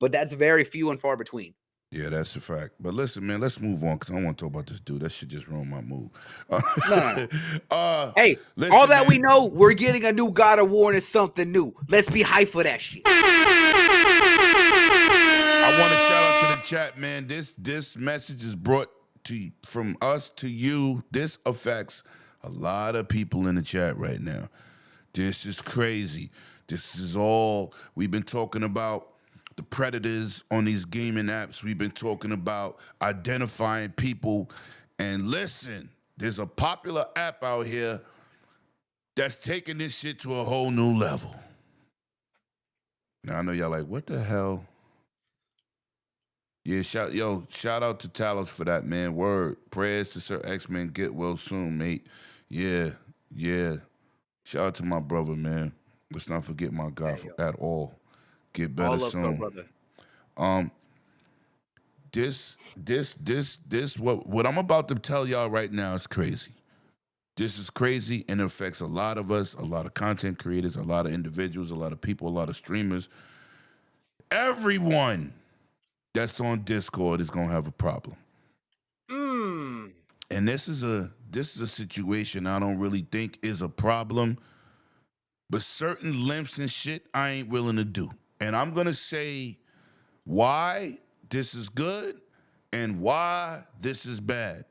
but that's very few and far between. Yeah, that's a fact. But listen, man, let's move on because I don't want to talk about this dude. That shit just ruined my mood. No. uh, Hey, all listen, that we man. know, we're getting a new God of War and it's something new. Let's be hyped for that shit. I want to shout out to the chat, man. This message is brought to from us to you. This affects a lot of people in the chat right now. This is crazy. This is all we've been talking about. The predators on these gaming apps. We've been talking about identifying people. And listen, there's a popular app out here that's taking this shit to a whole new level. Now I know y'all like, what the hell? Yeah, shout out to Talos for that, man. Word. Prayers to Sir X-Men. Get well soon, mate. Yeah. Shout out to my brother, man. Let's not forget my guy at all. Get better All love to our soon. brother. What I'm about to tell y'all right now is crazy. This is crazy and it affects a lot of us, a lot of content creators, a lot of individuals, a lot of people, a lot of streamers. Everyone that's on Discord is gonna have a problem. And this is a situation I don't really think is a problem, but certain limps and shit I ain't willing to do. And I'm gonna say why this is good and why this is bad.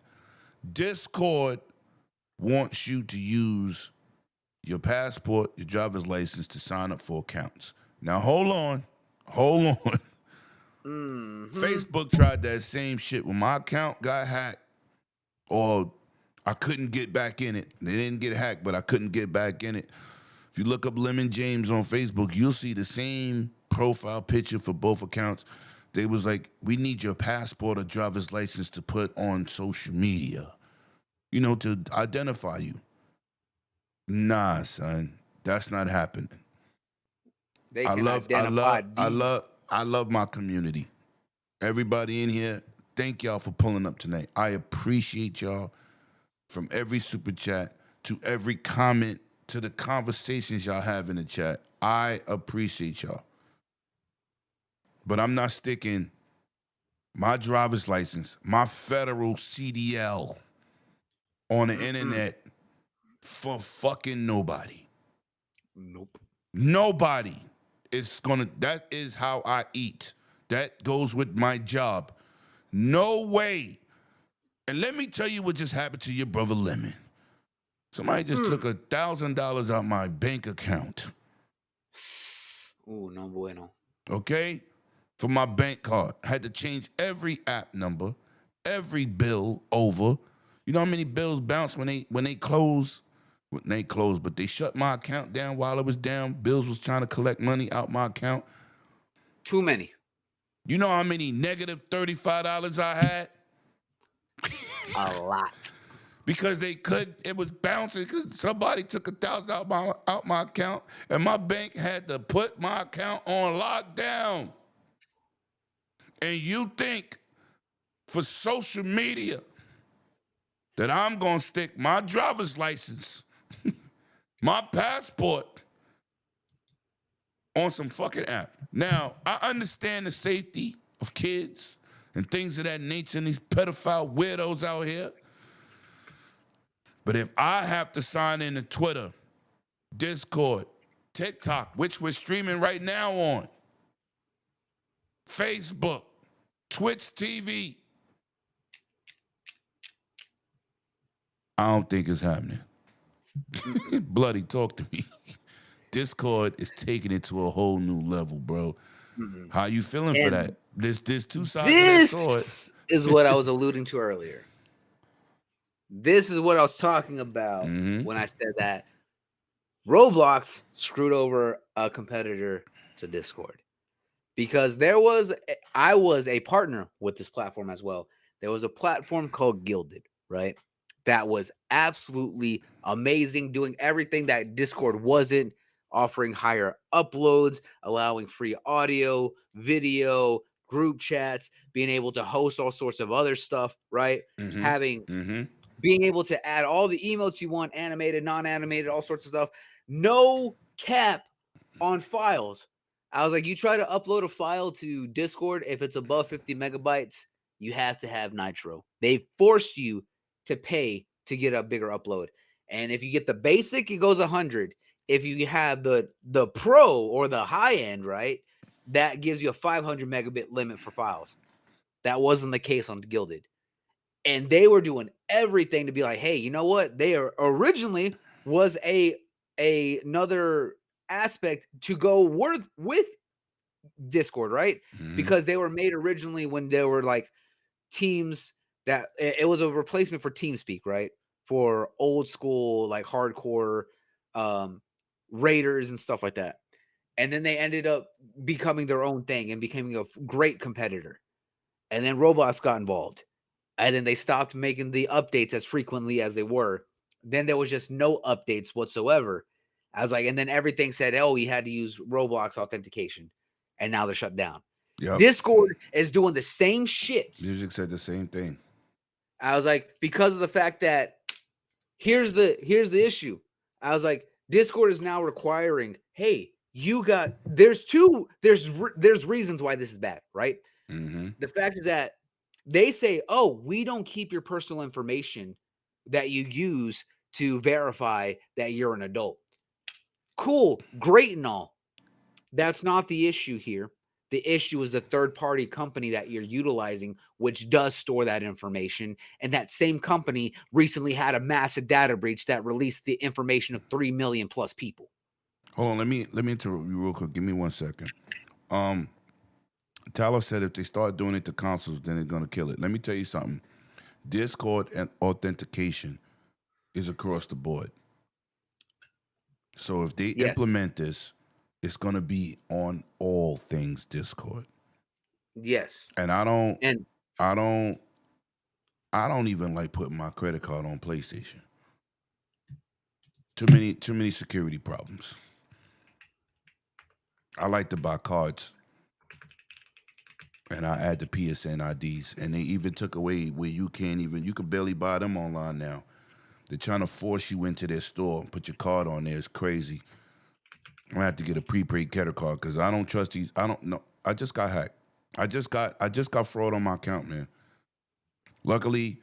Discord wants you to use your passport, your driver's license to sign up for accounts. Now hold on. Facebook tried that same shit when my account got hacked, or I couldn't get back in it. They didn't get hacked, but I couldn't get back in it. If you look up Lemon James on Facebook, you'll see the same profile picture for both accounts. They was like, we need your passport or driver's license to put on social media, to identify you. Nah, son, that's not happening. They can identify I love my community. Everybody in here, thank y'all for pulling up tonight. I appreciate y'all. From every super chat to every comment to the conversations y'all have in the chat. I appreciate y'all. But I'm not sticking my driver's license, my federal CDL on the internet for fucking nobody. Nope. Nobody is that is how I eat. That goes with my job. No way. And let me tell you what just happened to your brother Lemon. Somebody just took $1,000 out my bank account. Ooh, no bueno. Okay? For my bank card. I had to change every app number, every bill over. You know how many bills bounce when they close? When they closed, but they shut my account down while it was down. Bills was trying to collect money out my account. Too many. You know how many negative $35 I had? A lot. Because it was bouncing because somebody took $1,000 out my account and my bank had to put my account on lockdown. And you think for social media that I'm going to stick my driver's license, my passport on some fucking app. Now, I understand the safety of kids and things of that nature and these pedophile weirdos out here. But if I have to sign into Twitter, Discord, TikTok, which we're streaming right now on, Facebook, Twitch TV, I don't think it's happening. Bloody, talk to me. Discord is taking it to a whole new level, bro. How you feeling for that? There's two sides to that sword. This is what I was alluding to earlier. This is what I was talking about when I said that Roblox screwed over a competitor to Discord. because I was a partner with this platform as well. There was a platform called Gilded, right? That was absolutely amazing, doing everything that Discord wasn't, offering higher uploads, allowing free audio, video, group chats, being able to host all sorts of other stuff, right? Mm-hmm. Having Mm-hmm. being able to add all the emotes you want, animated, non-animated, all sorts of stuff. No cap on files. I was like, you try to upload a file to Discord, if it's above 50 megabytes, you have to have Nitro. They force you to pay to get a bigger upload. And if you get the basic, it goes 100. If you have the pro or the high end, right, that gives you a 500 megabit limit for files. That wasn't the case on Gilded. And they were doing everything to be like, hey, you know what? They are originally was another aspect to go with Discord, right? Mm-hmm. Because they were made originally when they were like teams that it was a replacement for TeamSpeak, right? For old school, like hardcore um raiders and stuff like that. And then they ended up becoming their own thing and becoming a great competitor. And then Roblox got involved. And then they stopped making the updates as frequently as they were. Then there was just no updates whatsoever. I was like, and then everything said, oh, you had to use Roblox authentication. And now they're shut down. Yep. Discord is doing the same shit. Music said the same thing. I was like, because of the fact that here's the issue. I was like, Discord is now requiring, hey, there's reasons why this is bad, right? Mm-hmm. The fact is that they say, oh, we don't keep your personal information that you use to verify that you're an adult. Cool, great and all. That's not the issue here. The issue is the third-party company that you're utilizing, which does store that information. And that same company recently had a massive data breach that released the information of 3 million plus people. Hold on, let me interrupt you real quick. Give me 1 second. Tyler said if they start doing it to consoles, then they're gonna kill it. Let me tell you something. Discord and authentication is across the board. So if they Yes. implement this, it's gonna be on all things Discord. Yes. And I don't And even like putting my credit card on PlayStation. Too many security problems. I like to buy cards. And I add the PSN IDs. And they even took away where you can barely buy them online now. They're trying to force you into their store and put your card on there. It's crazy. I'm gonna have to get a prepaid credit card because I don't trust these. I don't know. I just got hacked. I just got fraud on my account, man. Luckily,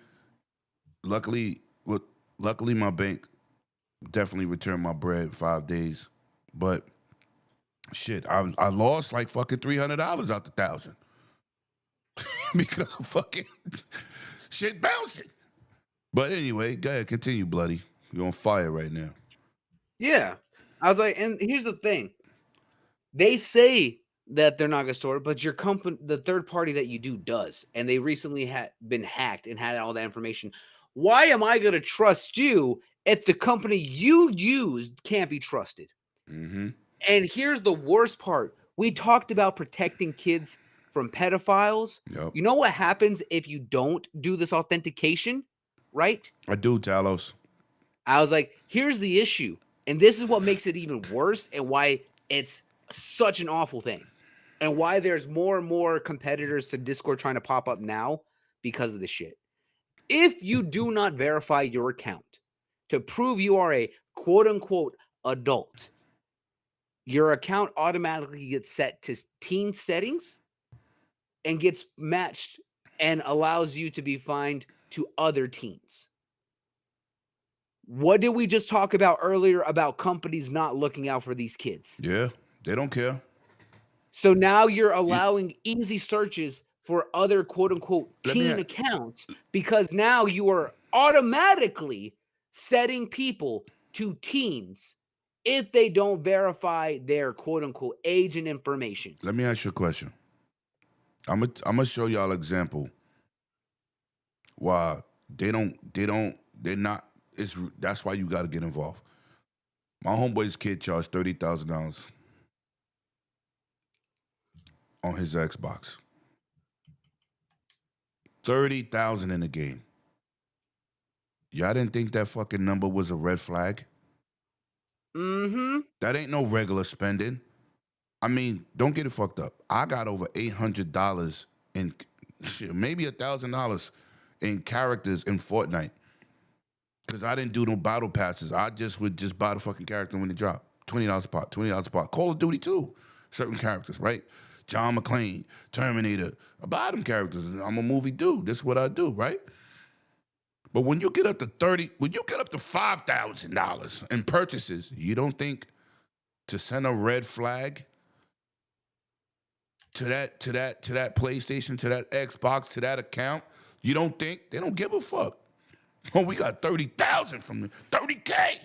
my bank definitely returned my bread 5 days. But shit, I lost like fucking $300 out the 1,000 because of fucking shit bouncing. But anyway, go ahead, continue, bloody. You're on fire right now. yeah, I was like, and here's the thing. They say that they're not going to store it, but your company, the third party that you do does. And they recently had been hacked and had all that information. Why am I going to trust you if the company you used can't be trusted? Mm-hmm. And here's the worst part. We talked about protecting kids from pedophiles. Yep. You know what happens if you don't do this authentication, right? I do, Talos. I was like, here's the issue. And this is what makes it even worse and why it's such an awful thing. And why there's more and more competitors to Discord trying to pop up now because of this shit. If you do not verify your account to prove you are a quote unquote adult, your account automatically gets set to teen settings and gets matched and allows you to be fined to other teens. What did we just talk about earlier about companies not looking out for these kids? Yeah, they don't care. So now you're allowing easy searches for other quote unquote teen accounts because now you are automatically setting people to teens if they don't verify their quote unquote age and information. Let me ask you a question. I'm gonna show y'all an example why they're not. That's why you got to get involved. My homeboy's kid charged $30,000 on his Xbox. 30,000 in the game. Y'all didn't think that fucking number was a red flag? Mm-hmm. That ain't no regular spending. I mean, don't get it fucked up. I got over $800 in, shit, maybe $1,000 in characters in Fortnite. Because I didn't do no battle passes. I would just buy the fucking character when they drop. $20 a pop, $20 a pop. Call of Duty too. Certain characters, right? John McClane, Terminator. I buy them characters. I'm a movie dude. This is what I do, right? But when you get up to $5,000 in purchases, you don't think to send a red flag to that PlayStation, to that Xbox, to that account, you don't think they don't give a fuck? Oh, we got 30,000 from them. 30K.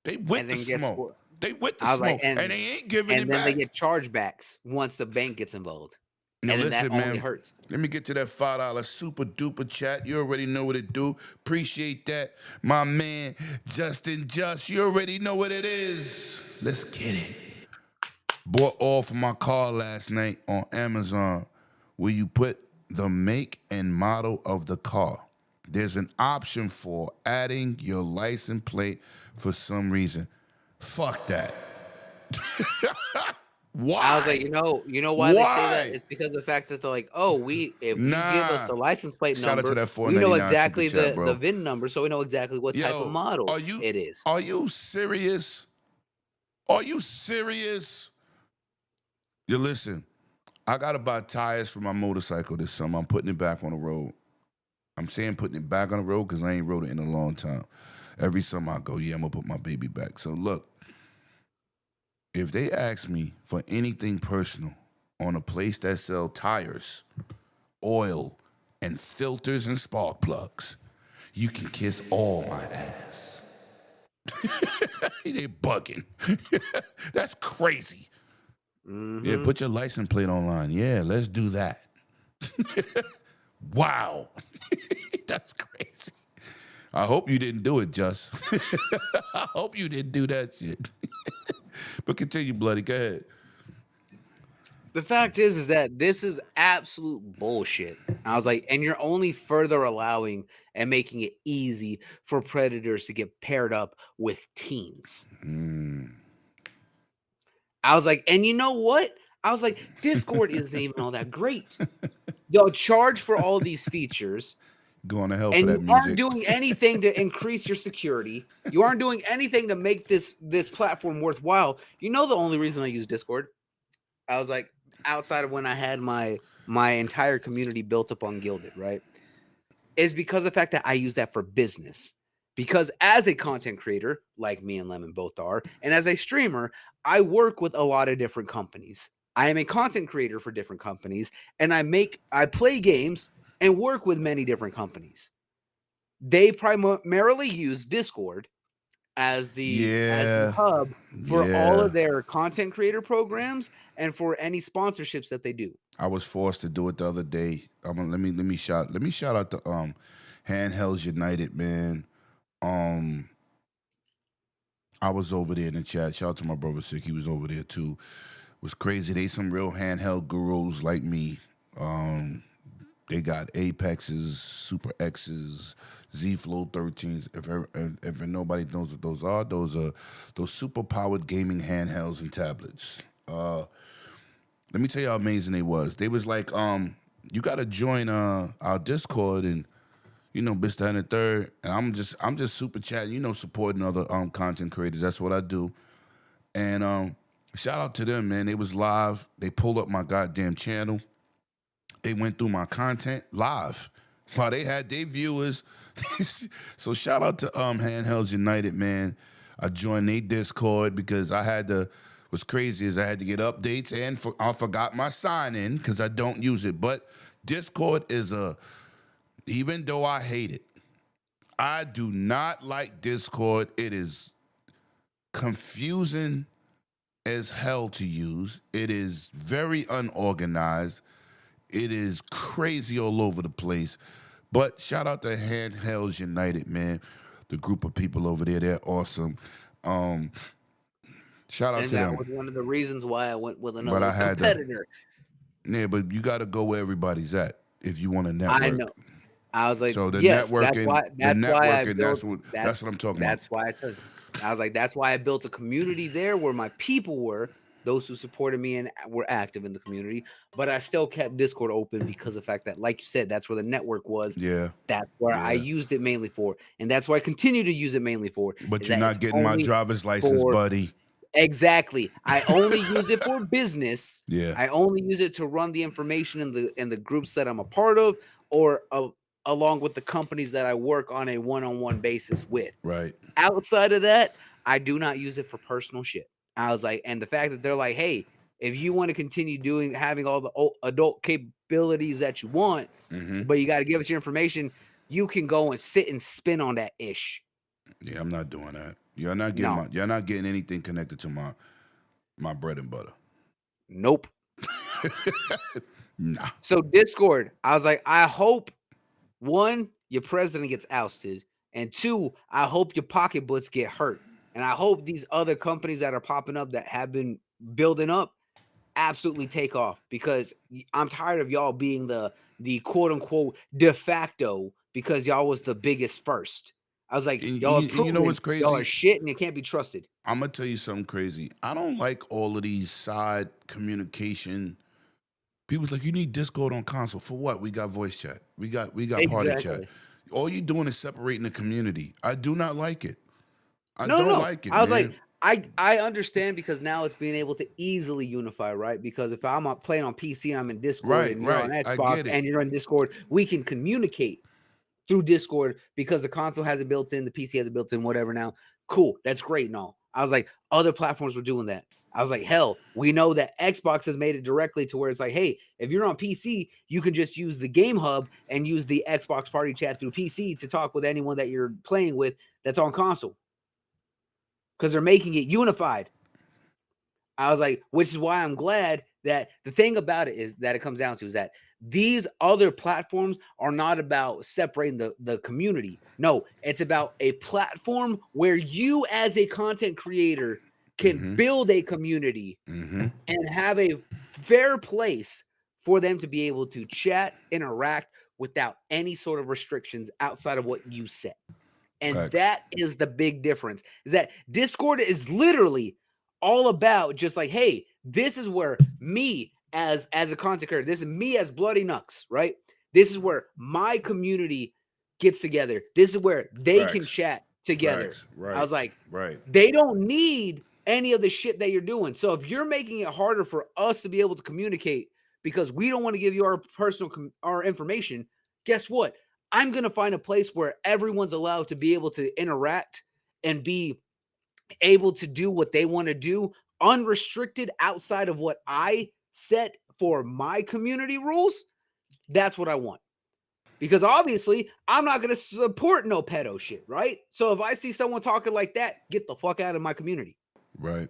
They with the smoke. They with the smoke, and they ain't giving it back. And then they get chargebacks once the bank gets involved. Now, and listen, then that man, only hurts. Let me get to that $5 super duper chat. You already know what it do. Appreciate that. My man, Justin Just, you already know what it is. Let's get it. Bought all for my car last night on Amazon, where you put the make and model of the car. There's an option for adding your license plate for some reason. Fuck that. Why? I was like, you know why they say that? It's because of the fact that they're like, oh, if you give us the license plate Shout number, out to that we know $4.99 exactly super chat, the VIN number, so we know exactly what type of model it is. Are you serious? Are you serious? You listen, I gotta buy tires for my motorcycle this summer. I'm putting it back on the road. I'm saying putting it back on the road because I ain't rode it in a long time. Every summer I go, yeah, I'm gonna put my baby back. So look, if they ask me for anything personal on a place that sell tires, oil, and filters and spark plugs, you can kiss all my ass. They bugging. That's crazy. Mm-hmm. Yeah, put your license plate online. Yeah, let's do that. Wow. That's crazy. I hope you didn't do it, Just. I hope you didn't do that shit. But continue, Bloody. Go ahead. The fact is that this is absolute bullshit. I was like, and you're only further allowing and making it easy for predators to get paired up with teens. I was like, and you know what? I was like, Discord isn't even all that great. Y'all charge for all these features. Going to hell and for that you music. aren't doing anything to increase your security. You aren't doing anything to make this platform worthwhile. You know the only reason I use Discord? I was like, outside of when I had my entire community built up on Gilded, right? Is because of the fact that I use that for business. Because as a content creator, like me and Lemon both are, and as a streamer, I work with a lot of different companies. I am a content creator for different companies, and I play games and work with many different companies. They primarily use Discord as the hub for all of their content creator programs and for any sponsorships that they do. I was forced to do it the other day. Let me shout out to Handhelds United, man. I was over there in the chat. Shout out to my brother Sick. He was over there too. It was crazy. They some real handheld gurus like me. They got Apexes, Super X's, Z Flow 13s. If nobody knows what those are those super powered gaming handhelds and tablets. Let me tell you how amazing they was. They was like, you gotta join our Discord and bitch that and the third. And I'm just super chatting, supporting other content creators. That's what I do. And shout out to them, man. They was live. They pulled up my goddamn channel. They went through my content live while they had their viewers. So shout out to Handhelds United, man. I joined their Discord because what's crazy is I had to get updates and I forgot my sign in because I don't use it. But Discord is even though I hate it, I do not like Discord. It is confusing as hell to use. It is very unorganized. It is crazy all over the place. But shout out to Handhelds United, man. The group of people over there, they're awesome. Shout out And to that them. was one of the reasons why I went with But another I had to. competitor. Yeah, but you got to go where everybody's at if you want to I network. know. I was like, So yes, the that's why I networking, built that's what I'm talking about. that's why I took I was like, that's why I built a community there where my people were, those who supported me and were active in the community. But I still kept Discord open because of the fact that, like you said, that's where the network was. Yeah, That's where I yeah. used it mainly for. And that's where I continue to use it mainly for, But is you're that it's not getting my only driver's license, for buddy. exactly. I only use it for business. Yeah, I only use it to run the information in the groups that I'm a part of, or along with the companies that I work on a one-on-one basis with. right. Outside of that, I do not use it for personal shit. I was like, and the fact that they're like, hey, if you want to continue having all the adult capabilities that you want, Mm-hmm. but you got to give us your information, you can go and sit and spin on that ish. Yeah, I'm not doing that. No, You're not getting anything connected to my bread and butter. nope. Nah. So Discord, I was like, I hope one, your president gets ousted, and two, I hope your pocketbooks get hurt. And I hope these other companies that are popping up that have been building up absolutely take off, because I'm tired of y'all being the quote unquote de facto because y'all was the biggest first. I was like, y'all have And you know proven what's y'all are crazy? shit and you can't be trusted. I'm gonna tell you something crazy. I don't like all of these side communication. People's like, you need Discord on console for what? We got voice chat. We got party chat. Exactly. All you doing is separating the community. I do not like it. I No, no, don't no. like it, I was like, man. I understand, because now it's being able to easily unify, right? Because if I'm playing on PC and I'm in Discord Right, and you're on right. I Xbox get it. and you're on Discord, we can communicate through Discord because the console has it built in, the PC has it built in, whatever now. Cool. That's great and all. I was like, other platforms were doing that. I was like, hell, we know that Xbox has made it directly to where it's like, hey, if you're on PC, you can just use the Game Hub and use the Xbox Party Chat through PC to talk with anyone that you're playing with that's on console, because they're making it unified. I was like, which is why I'm glad that the thing about it is that it comes down to is that these other platforms are not about separating the community. No, it's about a platform where you as a content creator can Mm-hmm. build a community Mm-hmm. and have a fair place for them to be able to chat, interact without any sort of restrictions outside of what you set. And Facts. that is the big difference, is that Discord is literally all about just like, hey, this is where me as a content creator, this is me as Bloody Nux, right? This is where my community gets together. This is where they can Facts. chat together. Facts. I Right. was like, Right. they don't need any of the shit that you're doing. So if you're making it harder for us to be able to communicate because we don't want to give you our personal our information, guess what? I'm going to find a place where everyone's allowed to be able to interact and be able to do what they want to do unrestricted outside of what I set for my community rules. That's what I want. Because obviously, I'm not going to support no pedo shit, right? So if I see someone talking like that, get the fuck out of my community. Right.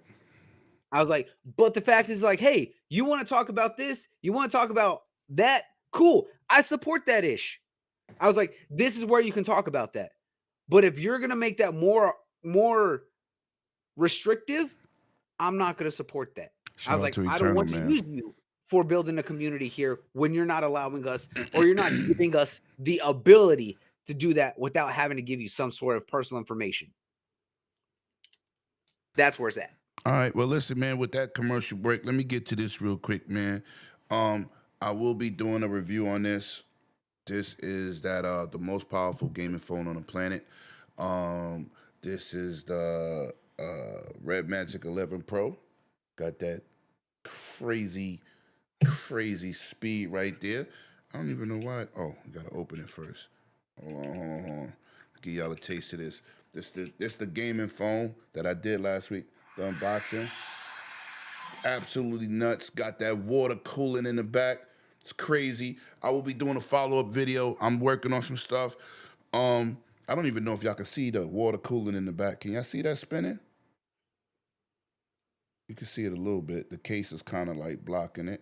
I was like, but the fact is, like, hey, you want to talk about this? You want to talk about that? Cool. I support that ish. I was like, this is where you can talk about that. But if you're gonna make that more restrictive, I'm not gonna support that. I Shout was out like, to I don't Eternal, want to man. use you for building a community here when you're not allowing us, or you're not giving us the ability to do that without having to give you some sort of personal information. That's where it's at. All right. Well, listen, man. With that commercial break, let me get to this real quick, man. I will be doing a review on this. This is the most powerful gaming phone on the planet. This is the Red Magic 11 Pro. Got that crazy, crazy speed right there. I don't even know why. Oh, you gotta open it first. Hold on. Give y'all a taste of this. This the gaming phone that I did last week. The unboxing. Absolutely nuts. Got that water cooling in the back. It's crazy. I will be doing a follow-up video. I'm working on some stuff. I don't even know if y'all can see the water cooling in the back. Can y'all see that spinning? You can see it a little bit. The case is kind of like blocking it.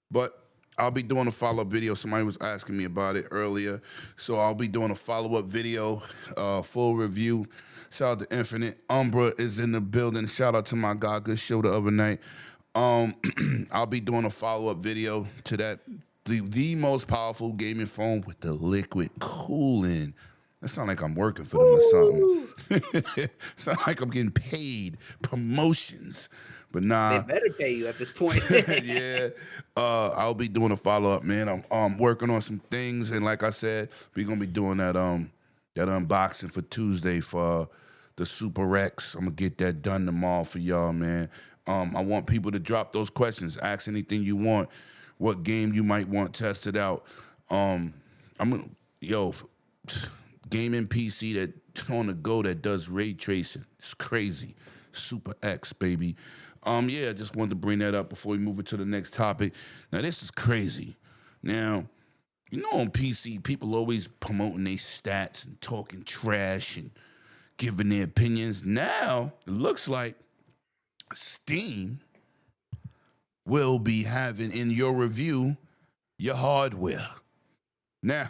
But I'll be doing a follow-up video. Somebody was asking me about it earlier. So I'll be doing a follow-up video, full review. Shout out to Infinite. Umbra is in the building. Shout out to my God Good show the other night. I'll be doing a follow-up video to that. The most powerful gaming phone with the liquid cooling. That sound like I'm working for them or something. Sound like I'm getting paid promotions. But They nah, better pay you at this point. yeah. I'll be doing a follow-up, man. I'm working on some things, and like I said, we're gonna be doing that unboxing for Tuesday for the Super X. I'm gonna get that done tomorrow for y'all, man. I want people to drop those questions. Ask anything you want. What game you might want tested out. I'm gonna gaming PC that on the go that does ray tracing. It's crazy. Super X, baby. Yeah, I just wanted to bring that up before we move it to the next topic. Now, this is crazy. Now, you know, on PC, people always promoting their stats and talking trash and giving their opinions. Now, it looks like Steam will be having in your review your hardware. Now,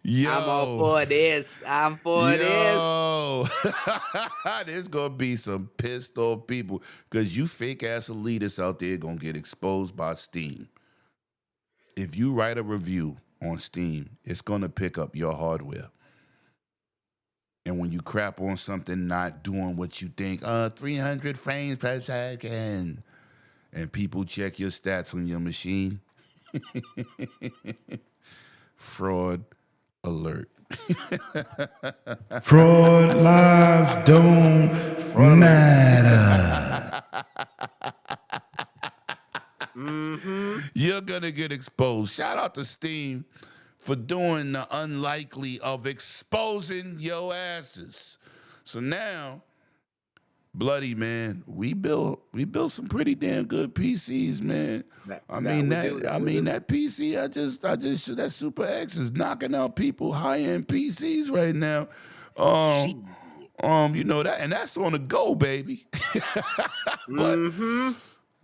yo, I'm all for this. I'm for this. yo, there's gonna be some pissed off people because you fake ass elitists out there gonna get exposed by Steam. If you write a review on Steam, it's gonna pick up your hardware. And when you crap on something not doing what you think, 300 frames per second, and people check your stats on your machine, fraud alert. Fraud lives don't matter. You're gonna get exposed. Shout out to Steam for doing the unlikely of exposing your asses. So now, Bloody man, we built some pretty damn good PCs, man. That PC that Super X is knocking out people high end PCs right now. You know that, and that's on the go, baby. But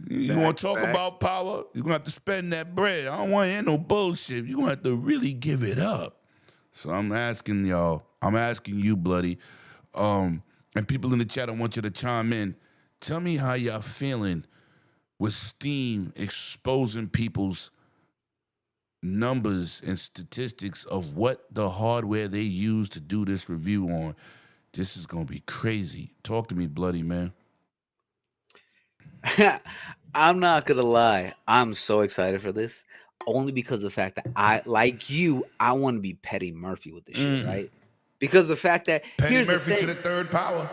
you want to talk about power? You're gonna have to spend that bread. I don't want to hear no bullshit. You're gonna have to really give it up. So I'm asking y'all. I'm asking you, Bloody. And people in the chat, I want you to chime in. Tell me how y'all feeling with Steam exposing people's numbers and statistics of what the hardware they use to do this review on. This is going to be crazy. Talk to me, Bloody, man. I'm not gonna lie. I'm so excited for this, only because of the fact that I want to be Petty Murphy with this shit, right? Because the fact that Petty Murphy to the third power.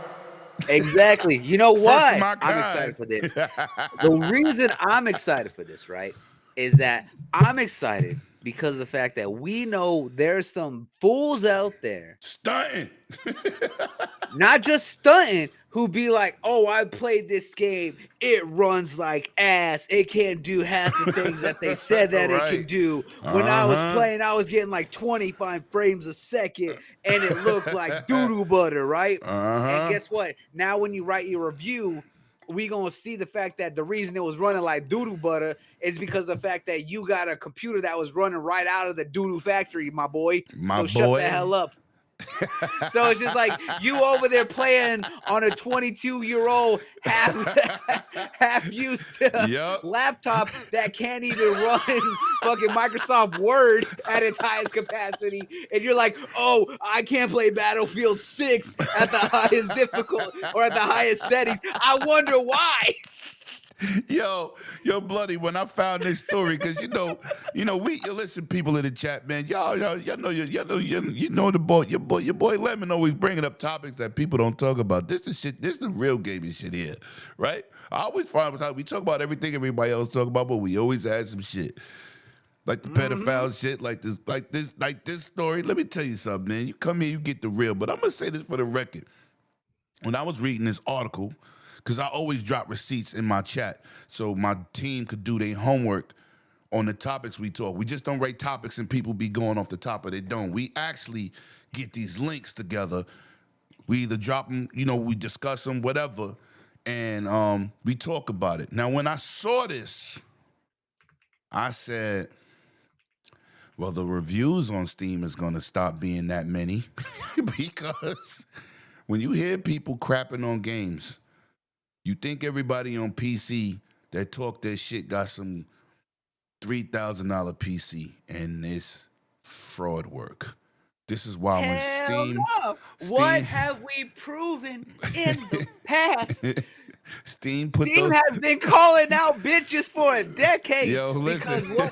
Exactly. You know why my I'm excited for this? The reason I'm excited for this, right, is that I'm excited because of the fact that we know there's some fools out there Stunting. not just stunting, who be like, oh, I played this game, it runs like ass, it can't do half the things that they said that it can do. When I was playing, I was getting like 25 frames a second, and it looked like doo-doo butter, right? And guess what? Now when you write your review, we gonna see the fact that the reason it was running like doo-doo butter is because of the fact that you got a computer that was running right out of the doo-doo factory, my boy. Shut the hell up. So it's just like you over there playing on a 22-year-old half used laptop that can't even run fucking Microsoft Word at its highest capacity, and you're like, oh, I can't play Battlefield 6 at the highest difficult or at the highest settings. I wonder why. Yo, Bloody, when I found this story, because you listen, people in the chat, man, y'all know the boy, your boy Lemon always bringing up topics that people don't talk about. This is the real gaming shit here, right? I always find we talk about everything everybody else talk about, but we always add some shit. Like the pedophile shit, like this story. Let me tell you something, man. You come here, you get the real, but I'm gonna say this for the record. When I was reading this article, because I always drop receipts in my chat so my team could do their homework on the topics we talk. We just don't write topics and people be going off the top of their dome. We actually get these links together. We either drop them, we discuss them, whatever, and we talk about it. Now, when I saw this, I said, Well, the reviews on Steam is going to stop being that many because when you hear people crapping on games, you think everybody on PC that talk that shit got some $3,000 PC, and it's fraud work. This is why when Hell no. What Steam, have we proven in the past? Steam put Steam those. has been calling out bitches for a decade Yo, listen. because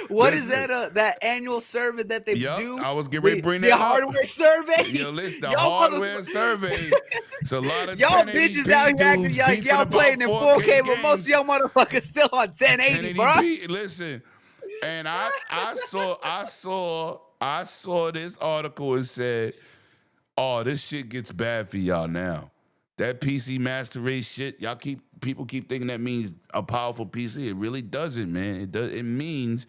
what is Listen. that annual survey that they Yup, do? I was getting ready to bring The that up. hardware survey. Yo, listen, the Y'all hardware survey. It's a lot of y'all bitches 1080p out here acting dudes like beefing y'all about playing in 4K, 4K but most of games. y'all motherfuckers still on 1080, bro. 1080p. Listen, and I saw this article and said, "Oh, this shit gets bad for y'all now. That PC master race shit, people keep thinking that means a powerful PC. It really doesn't, man. It means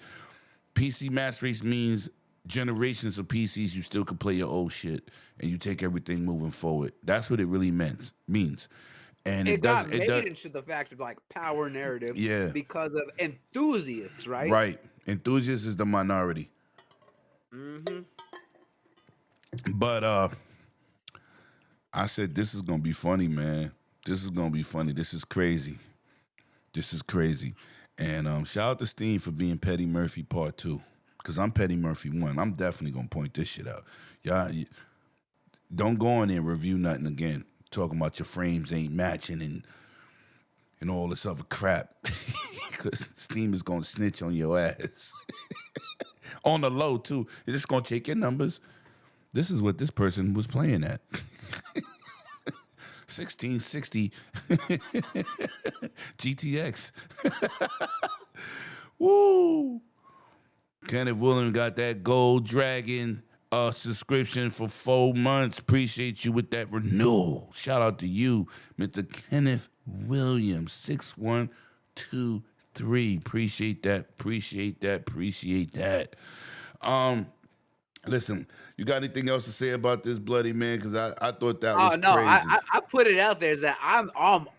PC master race means generations of PCs you still can play your old shit and you take everything moving forward. That's what it really means. And It got it made does into the fact of like power narrative yeah, because of enthusiasts, right? right. Enthusiast is the minority. Mm-hmm. But I said this is gonna be funny, man. This is gonna be funny. This is crazy. And shout out to Steam for being Petty Murphy Part 2. Because I'm Petty Murphy 1. I'm definitely gonna point this shit out. Y'all don't go on there and review nothing again. Talking about your frames ain't matching and all this other crap. Because Steam is gonna snitch on your ass. On the low, too. It's just gonna take your numbers. This is what this person was playing at. 1660 GTX. Woo! Kenneth Williams got that Gold Dragon subscription for 4 months. Appreciate you with that renewal. Shout out to you, Mr. Kenneth Williams, 6123. Appreciate that. Listen, you got anything else to say about this, bloody man? Because I thought that was Oh no, crazy. I put it out there is that I'm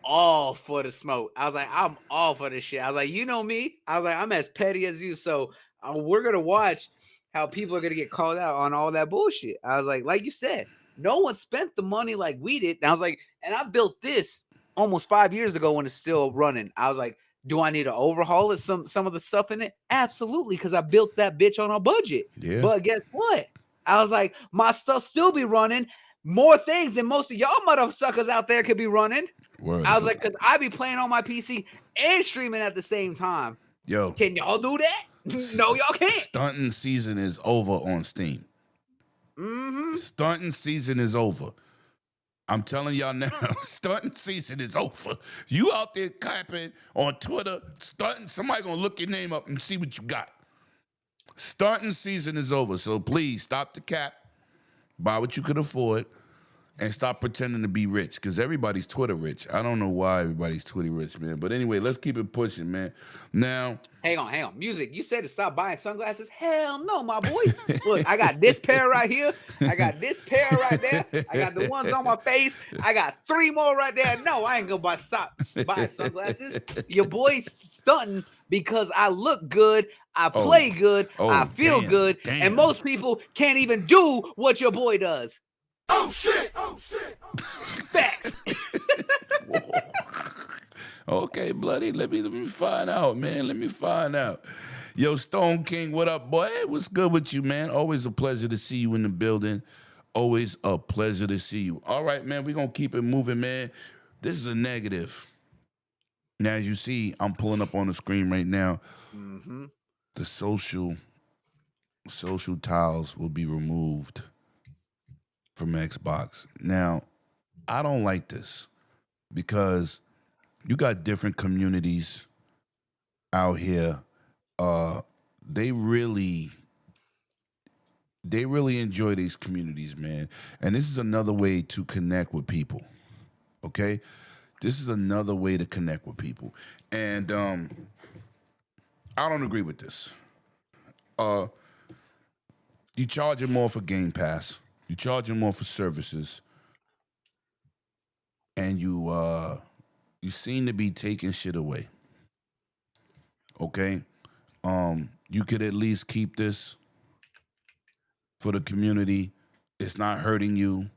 all for the smoke. I was like, I'm all for this shit. I was like, you know me. I was like, I'm as petty as you. So we're gonna watch how people are gonna get called out on all that bullshit. I was like you said, no one spent the money like we did. And I was like, and I built this almost 5 years ago when it's still running. I was like, do I need to overhaul it? Some of the stuff in it? Absolutely, because I built that bitch on a budget. Yeah. But guess what? I was like, my stuff still be running more things than most of y'all motherfuckers out there could be running. Word. I was like, because I be playing on my PC and streaming at the same time. Yo. Can y'all do that? No, y'all can't. Stunting season is over on Steam. Mm-hmm. Stunting season is over. I'm telling y'all now, stunting season is over. You out there clapping on Twitter, stunting, somebody gonna look your name up and see what you got. Stunting season is over, so please stop the cap, buy what you could afford, and stop pretending to be rich, because everybody's Twitter rich. I don't know why everybody's Twitter rich, man. But anyway, let's keep it pushing, man. Now, hang on. Music, you said to stop buying sunglasses? Hell no, my boy. Look, I got this pair right here. I got this pair right there. I got the ones on my face. I got 3 more right there. No, I ain't gonna stop buying sunglasses. Your boy's stunting because I look good, I play good, I feel good, and most people can't even do what your boy does. Oh shit! Facts. Okay, bloody. Let me find out, man. Let me find out. Yo, Stone King, what up, boy? What's good with you, man? Always a pleasure to see you in the building. Always a pleasure to see you. All right, man. We're gonna keep it moving, man. This is a negative. Now, as you see, I'm pulling up on the screen right now. Mm-hmm. The social tiles will be removed from Xbox. Now, I don't like this because you got different communities out here. They really enjoy these communities, man. And this is another way to connect with people. Okay? This is another way to connect with people. And I don't agree with this. You charging more for Game Pass. You charging more for services. And you seem to be taking shit away. Okay? you could at least keep this for the community. It's not hurting you.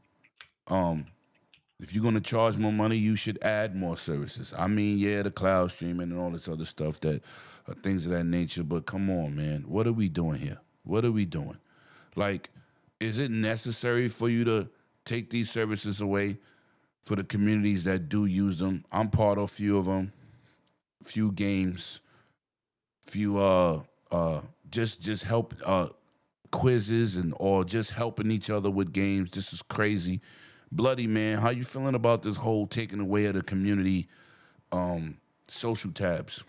Um, if you're gonna charge more money, you should add more services. I mean, yeah, the cloud streaming and all this other stuff that things of that nature. But come on, man, what are we doing here? What are we doing? Like, is it necessary for you to take these services away for the communities that do use them? I'm part of a few of them, few games, few just help quizzes and or just helping each other with games. This is crazy. Bloody man, how you feeling about this whole taking away of the community social tabs?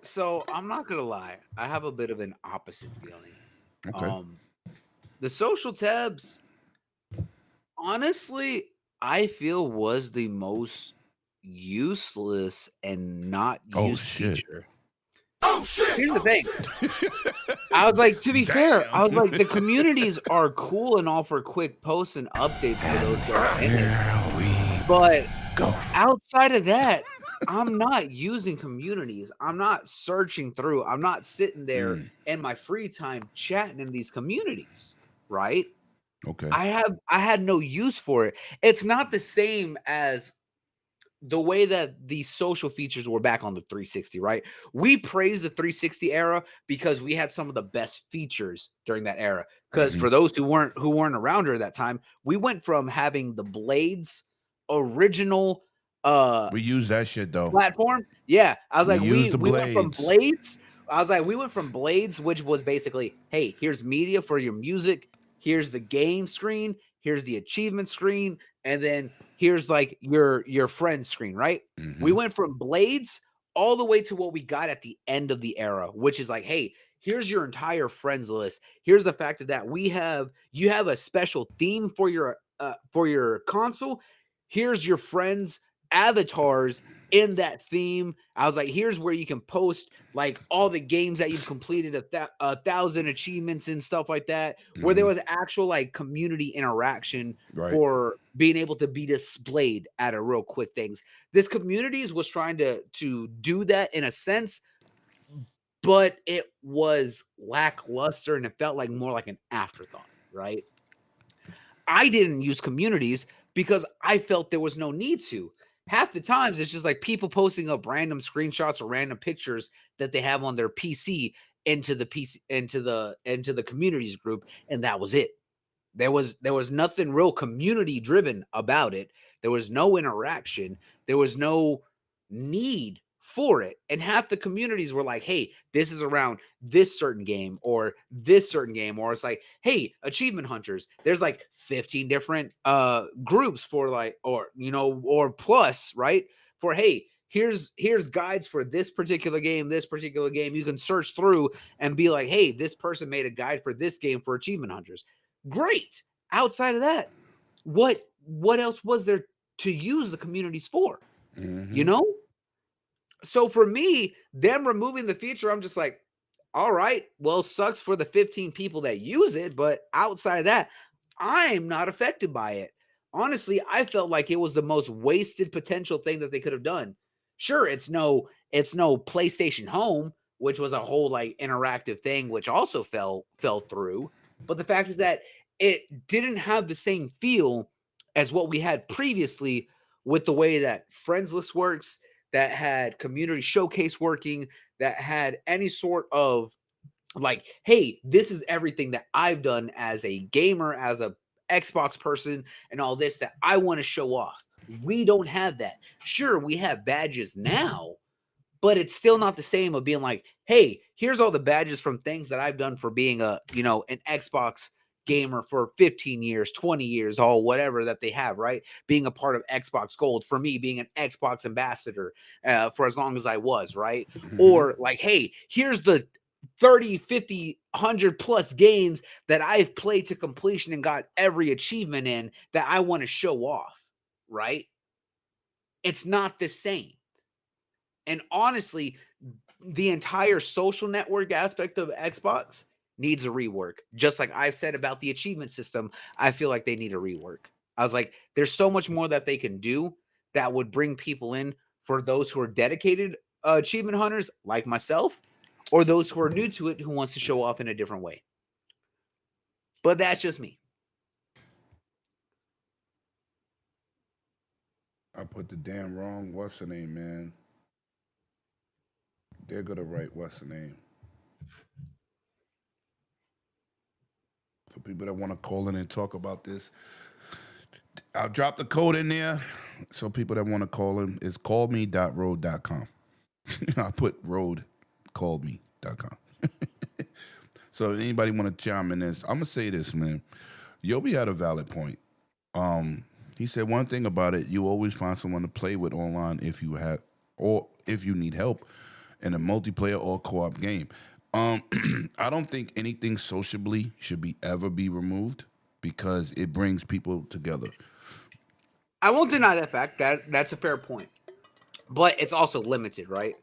So I'm not gonna lie, I have a bit of an opposite feeling. Okay. Um, the social tabs, honestly, I feel was the most useless and not Oh used shit. feature. Here's the thing. I was like, to be fair, I was like, the communities are cool and all for quick posts and updates for those that are in it. But outside of that, I'm not using communities. I'm not searching through. I'm not sitting there in my free time chatting in these communities, right? Okay. I had no use for it. It's not the same as the way that these social features were back on the 360, right? We praise the 360 era because we had some of the best features during that era. Because for those who weren't around during that time, we went from having the Blades original We use that shit though. platform. Yeah, I was We like, use the we went from Blades. Blades. I was like, we went from Blades, which was basically, hey, here's media for your music, here's the game screen, here's the achievement screen, and then here's like your friend screen, right? We went from Blades all the way to what we got at the end of the era, which is like, hey, here's your entire friends list. Here's the fact that you have a special theme for your console. Here's your friends avatars in that theme. I was like, here's where you can post like all the games that you've completed, a thousand achievements and stuff like that, where there was actual like community interaction Right. for being able to be displayed at a real quick things. This communities was trying to do that in a sense, but it was lackluster and it felt like more like an afterthought, right? I didn't use communities because I felt there was no need to. Half the times it's just like people posting up random screenshots or random pictures that they have on their PC into the communities group, and that was it. There was nothing real community driven about it. There was no interaction. There was no need for it. And half the communities were like, hey, this is around this certain game or this certain game. Or it's like, hey, achievement hunters. There's like 15 different groups for like, or plus, right? For hey, here's guides for this particular game, this particular game. You can search through and be like, hey, this person made a guide for this game for achievement hunters. Great. Outside of that, what else was there to use the communities for? You know? So for me, them removing the feature, I'm just like, all right, well, sucks for the 15 people that use it, but outside of that, I'm not affected by it. Honestly, I felt like it was the most wasted potential thing that they could have done. Sure, it's no PlayStation Home, which was a whole like interactive thing, which also fell through. But the fact is that it didn't have the same feel as what we had previously with the way that Friends List works, that had community showcase working, that had any sort of like, hey, this is everything that I've done as a gamer, as a Xbox person, and all this that I want to show off. We don't have that. Sure, we have badges now, but it's still not the same of being like, hey, here's all the badges from things that I've done for being an Xbox gamer for 15 years, 20 years, all whatever that they have, right? Being a part of Xbox Gold, for me, being an Xbox ambassador for as long as I was, right? Or like, hey, here's the 30, 50, 100 plus games that I've played to completion and got every achievement in that I want to show off, right? It's not the same. And honestly, the entire social network aspect of Xbox needs a rework. Just like I've said about the achievement system, I feel like they need a rework. I was like, there's so much more that they can do that would bring people in for those who are dedicated achievement hunters like myself. or those who are new to it who wants to show off in a different way. But that's just me. I put the damn wrong what's the name, man. They're gonna write what's the name. For people that want to call in and talk about this, I'll drop the code in there. So people that want to call in, it's callme.road.com. I put road, callme.com. So if anybody want to chime in this, I'm gonna say this, man. Yobi had a valid point. He said one thing about it: you always find someone to play with online if you have, or if you need help in a multiplayer or co-op game. I don't think anything sociably should ever be removed because it brings people together. I won't deny that fact. That's a fair point. But it's also limited, right?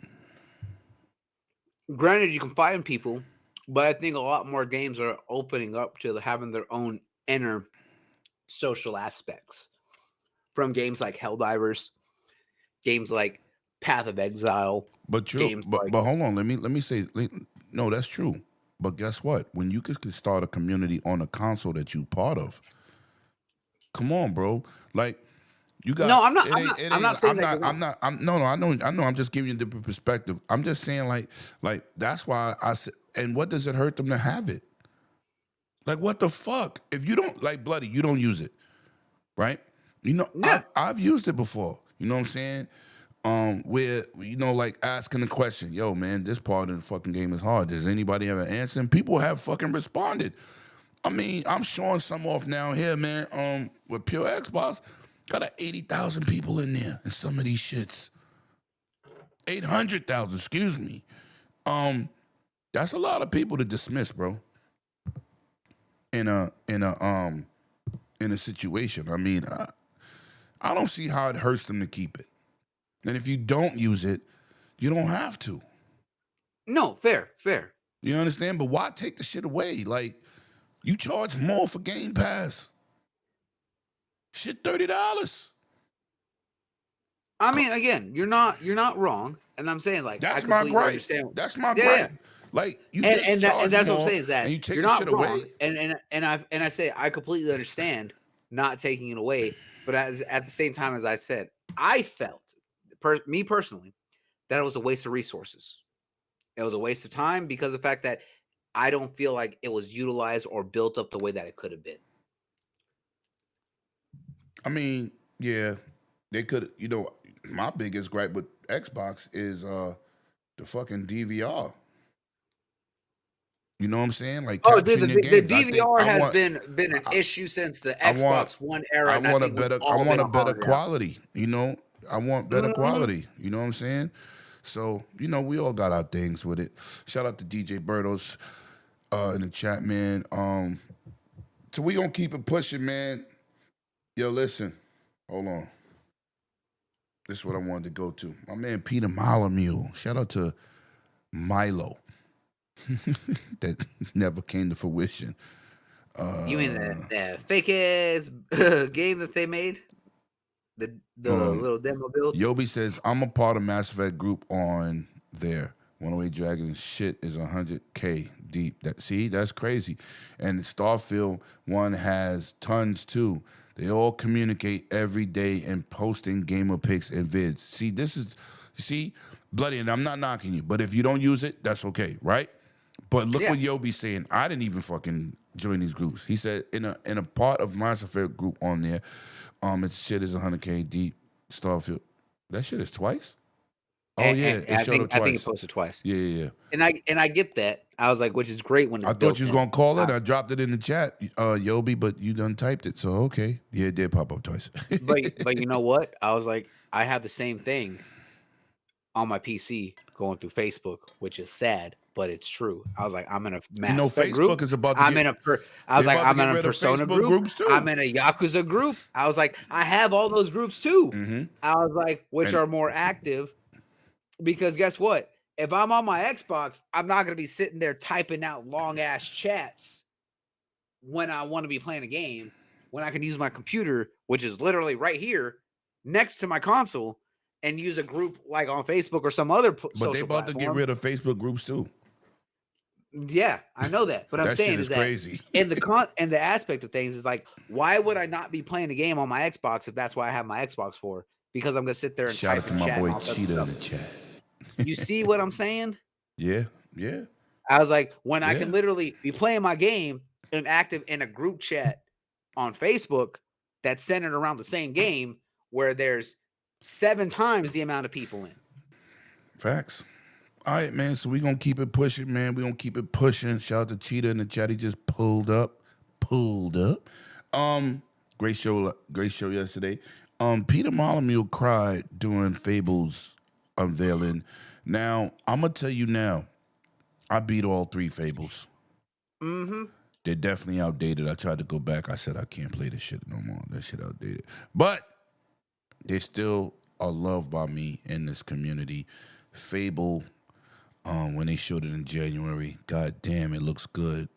Granted, you can find people, but I think a lot more games are opening up to having their own inner social aspects. From games like Helldivers, games like Path of Exile. But true, but hold on. Let me say, no, that's true. But guess what? When you could start a community on a console that you part of, come on, bro. Like you got. No, I'm not. I'm not saying that. No. I know. I'm just giving you a different perspective. I'm just saying, like that's why I said. And what does it hurt them to have it? Like what the fuck? If you don't like Bloody, you don't use it, right? You know, yeah. I've used it before. You know what I'm saying? Where, you know, like asking the question, yo, man, this part of the fucking game is hard. Does anybody ever answer? And people have fucking responded. I mean, I'm showing some off now here, man, with Pure Xbox. Got 80,000 people in there in some of these shits. 800,000, excuse me. That's a lot of people to dismiss, bro. In a situation. I mean, I don't see how it hurts them to keep it. And if you don't use it, you don't have to. No, fair. You understand? But why take the shit away? Like, you charge more for Game Pass. Shit, $30. I mean, again, you're not wrong. And I'm saying, like, that's my gripe. That's my gripe. Yeah. Like, you and that's what I'm saying is that and you take you're the not shit wrong. away. And I say I completely understand not taking it away, but at the same time, as I said, I felt, me personally, that it was a waste of resources. It was a waste of time because of the fact that I don't feel like it was utilized or built up the way that it could have been. I mean, yeah, they could. You know, my biggest gripe with Xbox is the fucking DVR. You know what I'm saying? Like, the DVR has been an issue since the Xbox One era. I want a better quality. You know, I want better quality. You know what I'm saying? So, you know, we all got our things with it. Shout out to DJ Bertos in the chat, man. So we gonna keep it pushing, man. Yo, listen, hold on. This is what I wanted to go to. My man Peter Molyneux. Shout out to Milo. That never came to fruition. You mean the fake ass game that they made? The little demo build? Yobi says, I'm a part of Mass Effect group on there. 108 Dragons shit is 100K deep. That's crazy. And Starfield 1 has tons too. They all communicate every day and posting gamer pics and vids. See, Bloody, and I'm not knocking you, but if you don't use it, that's okay, right? But look what Yobi's saying. I didn't even fucking join these groups. He said in a part of Mass Effect group on there, its shit is 100K deep. Starfield. That shit is twice? Oh, yeah. I think it posted twice. Yeah. And I get that. I was like, which is great when it's I thought you was going to call it. I dropped it in the chat, Yobi, but you done typed it. So, okay. Yeah, it did pop up twice. but you know what? I was like, I have the same thing on my PC going through Facebook, which is sad, but it's true. I was like, I'm in a Mass Effect Facebook group. Is about to I'm in a Persona group. I'm in a Yakuza group. I was like, I have all those groups too. Mm-hmm. I was like, which are more active? Because guess what? If I'm on my Xbox, I'm not going to be sitting there typing out long ass chats when I want to be playing a game, when I can use my computer, which is literally right here next to my console, and use a group like on Facebook or some other But they about to get rid of Facebook groups too. Yeah, I know that. But I'm That shit saying is is that crazy. in the aspect of things is like, why would I not be playing a game on my Xbox if that's what I have my Xbox for? Because I'm gonna sit there and Shout out type to and my chat and boy all sorts of Cheetah in stuff. the chat. You see what I'm saying? Yeah, yeah, I was like, when I yeah. can literally be playing my game and active in a group chat on Facebook that's centered around the same game where there's 7 times the amount of people in. Facts. All right, man. So we gonna keep it pushing, man. We gonna keep it pushing. Shout out to Cheetah in the chat. He just pulled up. Pulled up. Great show yesterday. Peter Molyneux cried during Fable's unveiling. Now, I'm gonna tell you now, I beat all 3 Fables. Mm-hmm. They're definitely outdated. I tried to go back. I said I can't play this shit no more. That shit outdated. But they still are loved by me in this community. Fable, when they showed it in January, god damn, it looks good.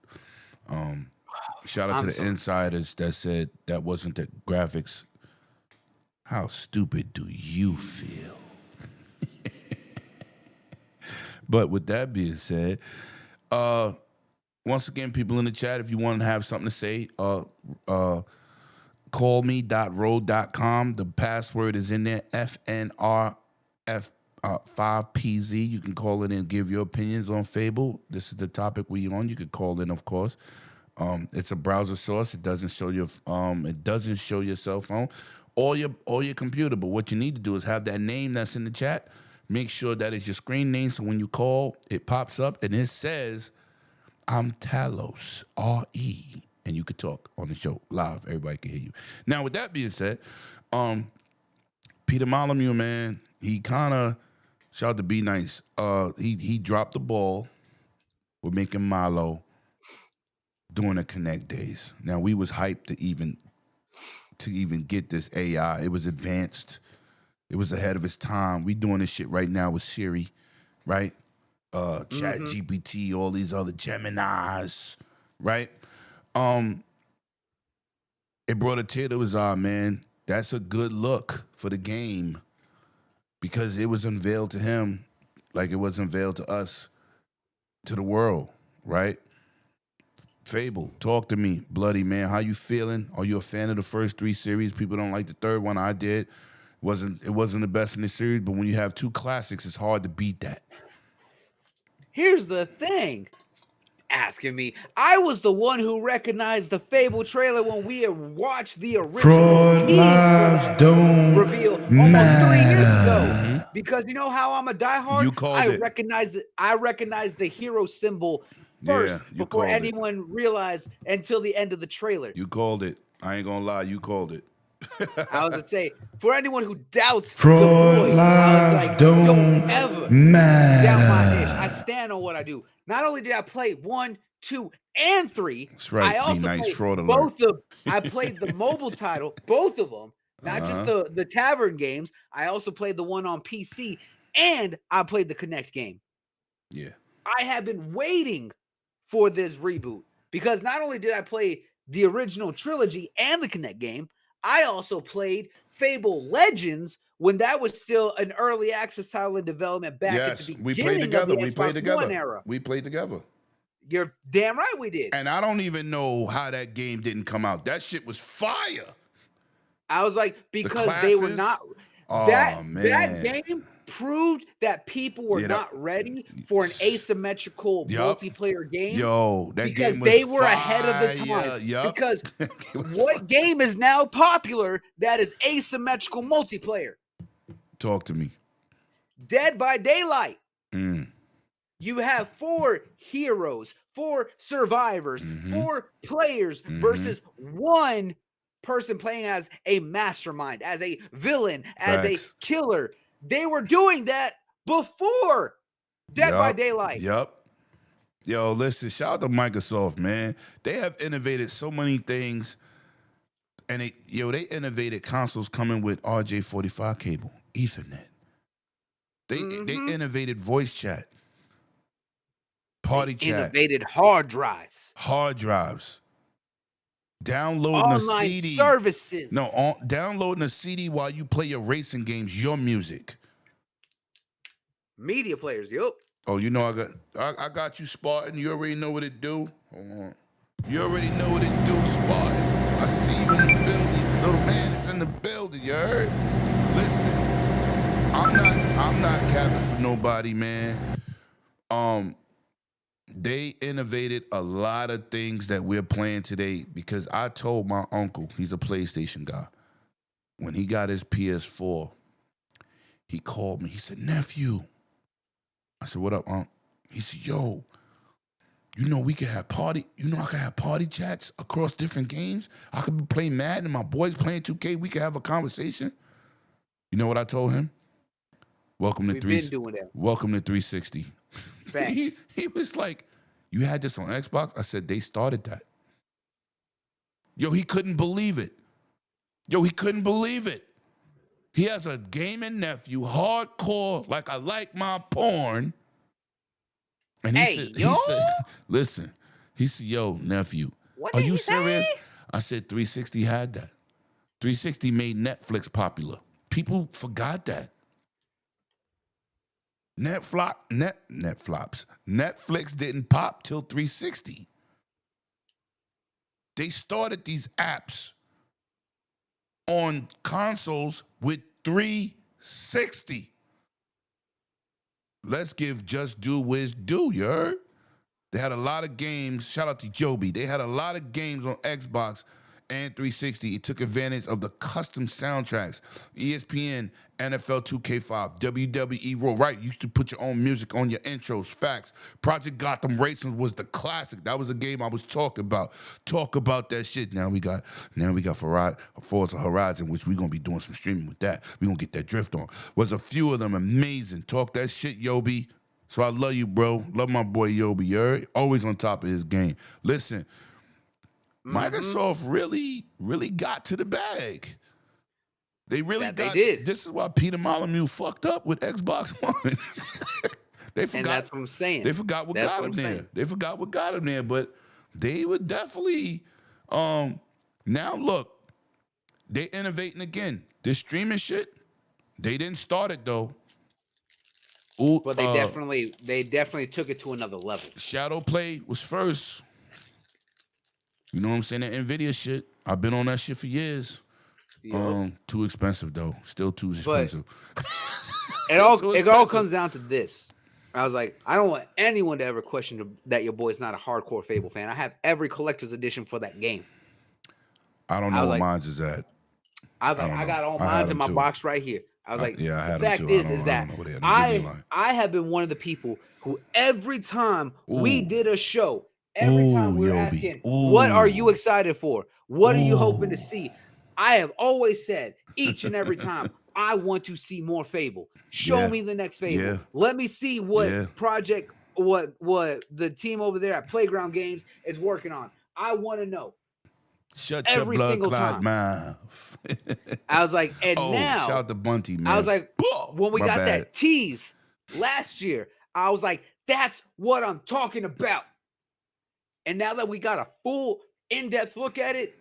Shout out to I'm the so insiders that said that wasn't the graphics. How stupid do you feel? But with that being said, once again, people in the chat, if you want to have something to say, callme.road.com. The password is in there, FNRF5PZ. You can call in and give your opinions on Fable. This is the topic we're on. You could call in, of course. It's a browser source. It doesn't show your cell phone or your computer. But what you need to do is have that name that's in the chat. Make sure that is your screen name. So when you call, it pops up and it says, "I'm Talos, RE," and you could talk on the show live. Everybody can hear you. Now, with that being said, Peter Molyneux, man, he kind of shout out to Be Nice. He dropped the ball with making Milo during the Connect days. Now we was hyped to even get this AI. It was advanced. It was ahead of its time. We doing this shit right now with Siri, right? Chat GPT, all these other Geminis, right? It brought a tear to his eye, man. That's a good look for the game because it was unveiled to him like it was unveiled to us, to the world, right? Fable, talk to me, Bloody man. How you feeling? Are you a fan of the first 3 series? People don't like the third one. I did. It wasn't the best in the series, but when you have 2 classics, it's hard to beat that. Here's the thing. Asking me, I was the one who recognized the Fable trailer when we had watched the original Fraud lives don't reveal almost 3 years ago. Because you know how I'm a diehard. You called it. I recognized the hero symbol Yeah, first you before called it. anyone realized until the end of the trailer. You called it. I ain't gonna lie, you called it. I was gonna say, for anyone who doubts Fraud the voice, I was lives like, don't don't ever doubt my ish. I stand on what I do. Not only did I play 1, 2, and 3, That's right. I also Be Nice, played fraud alert. both of. I played the mobile title, both of them, not just the tavern games. I also played the one on PC, and I played the Connect game. Yeah. I have been waiting for this reboot because not only did I play the original trilogy and the Connect game, I also played Fable Legends when that was still an early access title in development back at the beginning we played together. of the Xbox One era. We played together. You're damn right we did. And I don't even know how that game didn't come out. That shit was fire. I was like, because they were not that game proved that people were not ready for an asymmetrical multiplayer game. Yo, that because game was they were ahead of the time. Yep. Because what game is now popular that is asymmetrical multiplayer? Talk to me. Dead by Daylight. You have 4 heroes, 4 survivors, 4 players versus 1 person playing as a mastermind, as a villain, as a killer. They were doing that before Dead by Daylight. Yep. Yo, listen, shout out to Microsoft, man. They have innovated so many things. And they innovated consoles coming with RJ45 cable, Ethernet. They innovated voice chat. Party chat. Innovated hard drives. Downloading online a CD. Services. No, downloading a CD while you play your racing games, your music. Media players, yup. Oh, you know I got you, Spartan. You already know what it do. Hold on. You already know what it do, Spartan. I see you in the building. Little man is in the building. You heard? Listen, I'm not capping for nobody, man. They innovated a lot of things that we're playing today because I told my uncle, he's a PlayStation guy, when he got his PS4, he called me. He said, nephew. I said, what up, Unc? He said, yo, we could have I could have party chats across different games. I could be playing Madden and my boys playing 2K. We could have a conversation. You know what I told him? Welcome to We've been doing that. Welcome to 360. Facts. He was like, you had this on Xbox? I said, they started that. Yo, he couldn't believe it. He has a gaming nephew, hardcore, like I like my porn. And he said, listen, he said, yo, nephew, What are did you he serious? say? I said, 360 had that. 360 made Netflix popular. People forgot that. Netflix didn't pop till 360. They started these apps on consoles with 360. Let's give Just Do Wiz due, you heard? They had a lot of games. Shout out to Joby. They had a lot of games on Xbox and 360. It took advantage of the custom soundtracks. ESPN, NFL 2K5, WWE Raw. Right, you used to put your own music on your intros. Facts. Project Gotham Racing was the classic. That was a game I was talking about. Talk about that shit. Now we got Forza Horizon, which we're gonna be doing some streaming with that. We're gonna get that drift on. Was a few of them amazing. Talk that shit, Yobi. So I love you, bro. Love my boy Yobi. You're always on top of his game. Listen, Microsoft really got to the bag. They did. This is why Peter Molyneux fucked up with Xbox One. They forgot. And that's what I'm saying. They forgot what got him there. They forgot what got him there, but they were definitely. Now look, they innovating again. This streaming shit, they didn't start it though. But they definitely took it to another level. Shadow Play was first. You know what I'm saying? That NVIDIA shit. I've been on that shit for years. Yep. Too expensive though. Still too expensive. It all comes down to this. I was like, I don't want anyone to ever question that your boy's not a hardcore Fable fan. I have every collector's edition for that game. I don't know where mine's is at. I was like, I got all mine's in my box right here. I was like, yeah, I had the fact is that I have been one of the people who every time we did a show, every time we were asking, what are you excited for? What are you hoping to see? I have always said each and every time, I want to see more Fable. Show me the next Fable. Yeah. Let me see what project, what the team over there at Playground Games is working on. I want to know. Shut every your blood clot mouth. I was like, and now shout out to Bunty, man. I was like, when we got that tease last year, I was like, that's what I'm talking about. And now that we got a full in-depth look at it,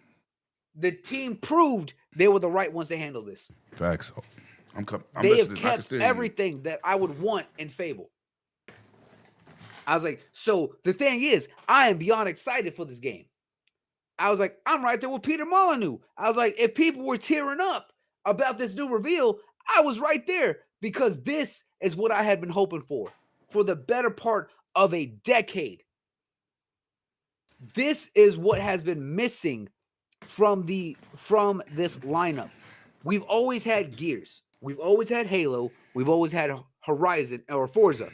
the team proved they were the right ones to handle this. Facts. I'm they have kept everything that I would want in Fable. I was like, so the thing is, I am beyond excited for this game. I was like, I'm right there with Peter Molyneux. I was like, if people were tearing up about this new reveal, I was right there because this is what I had been hoping for the better part of a decade. This is what has been missing from this lineup. We've always had Gears. We've always had Halo. We've always had Horizon or Forza.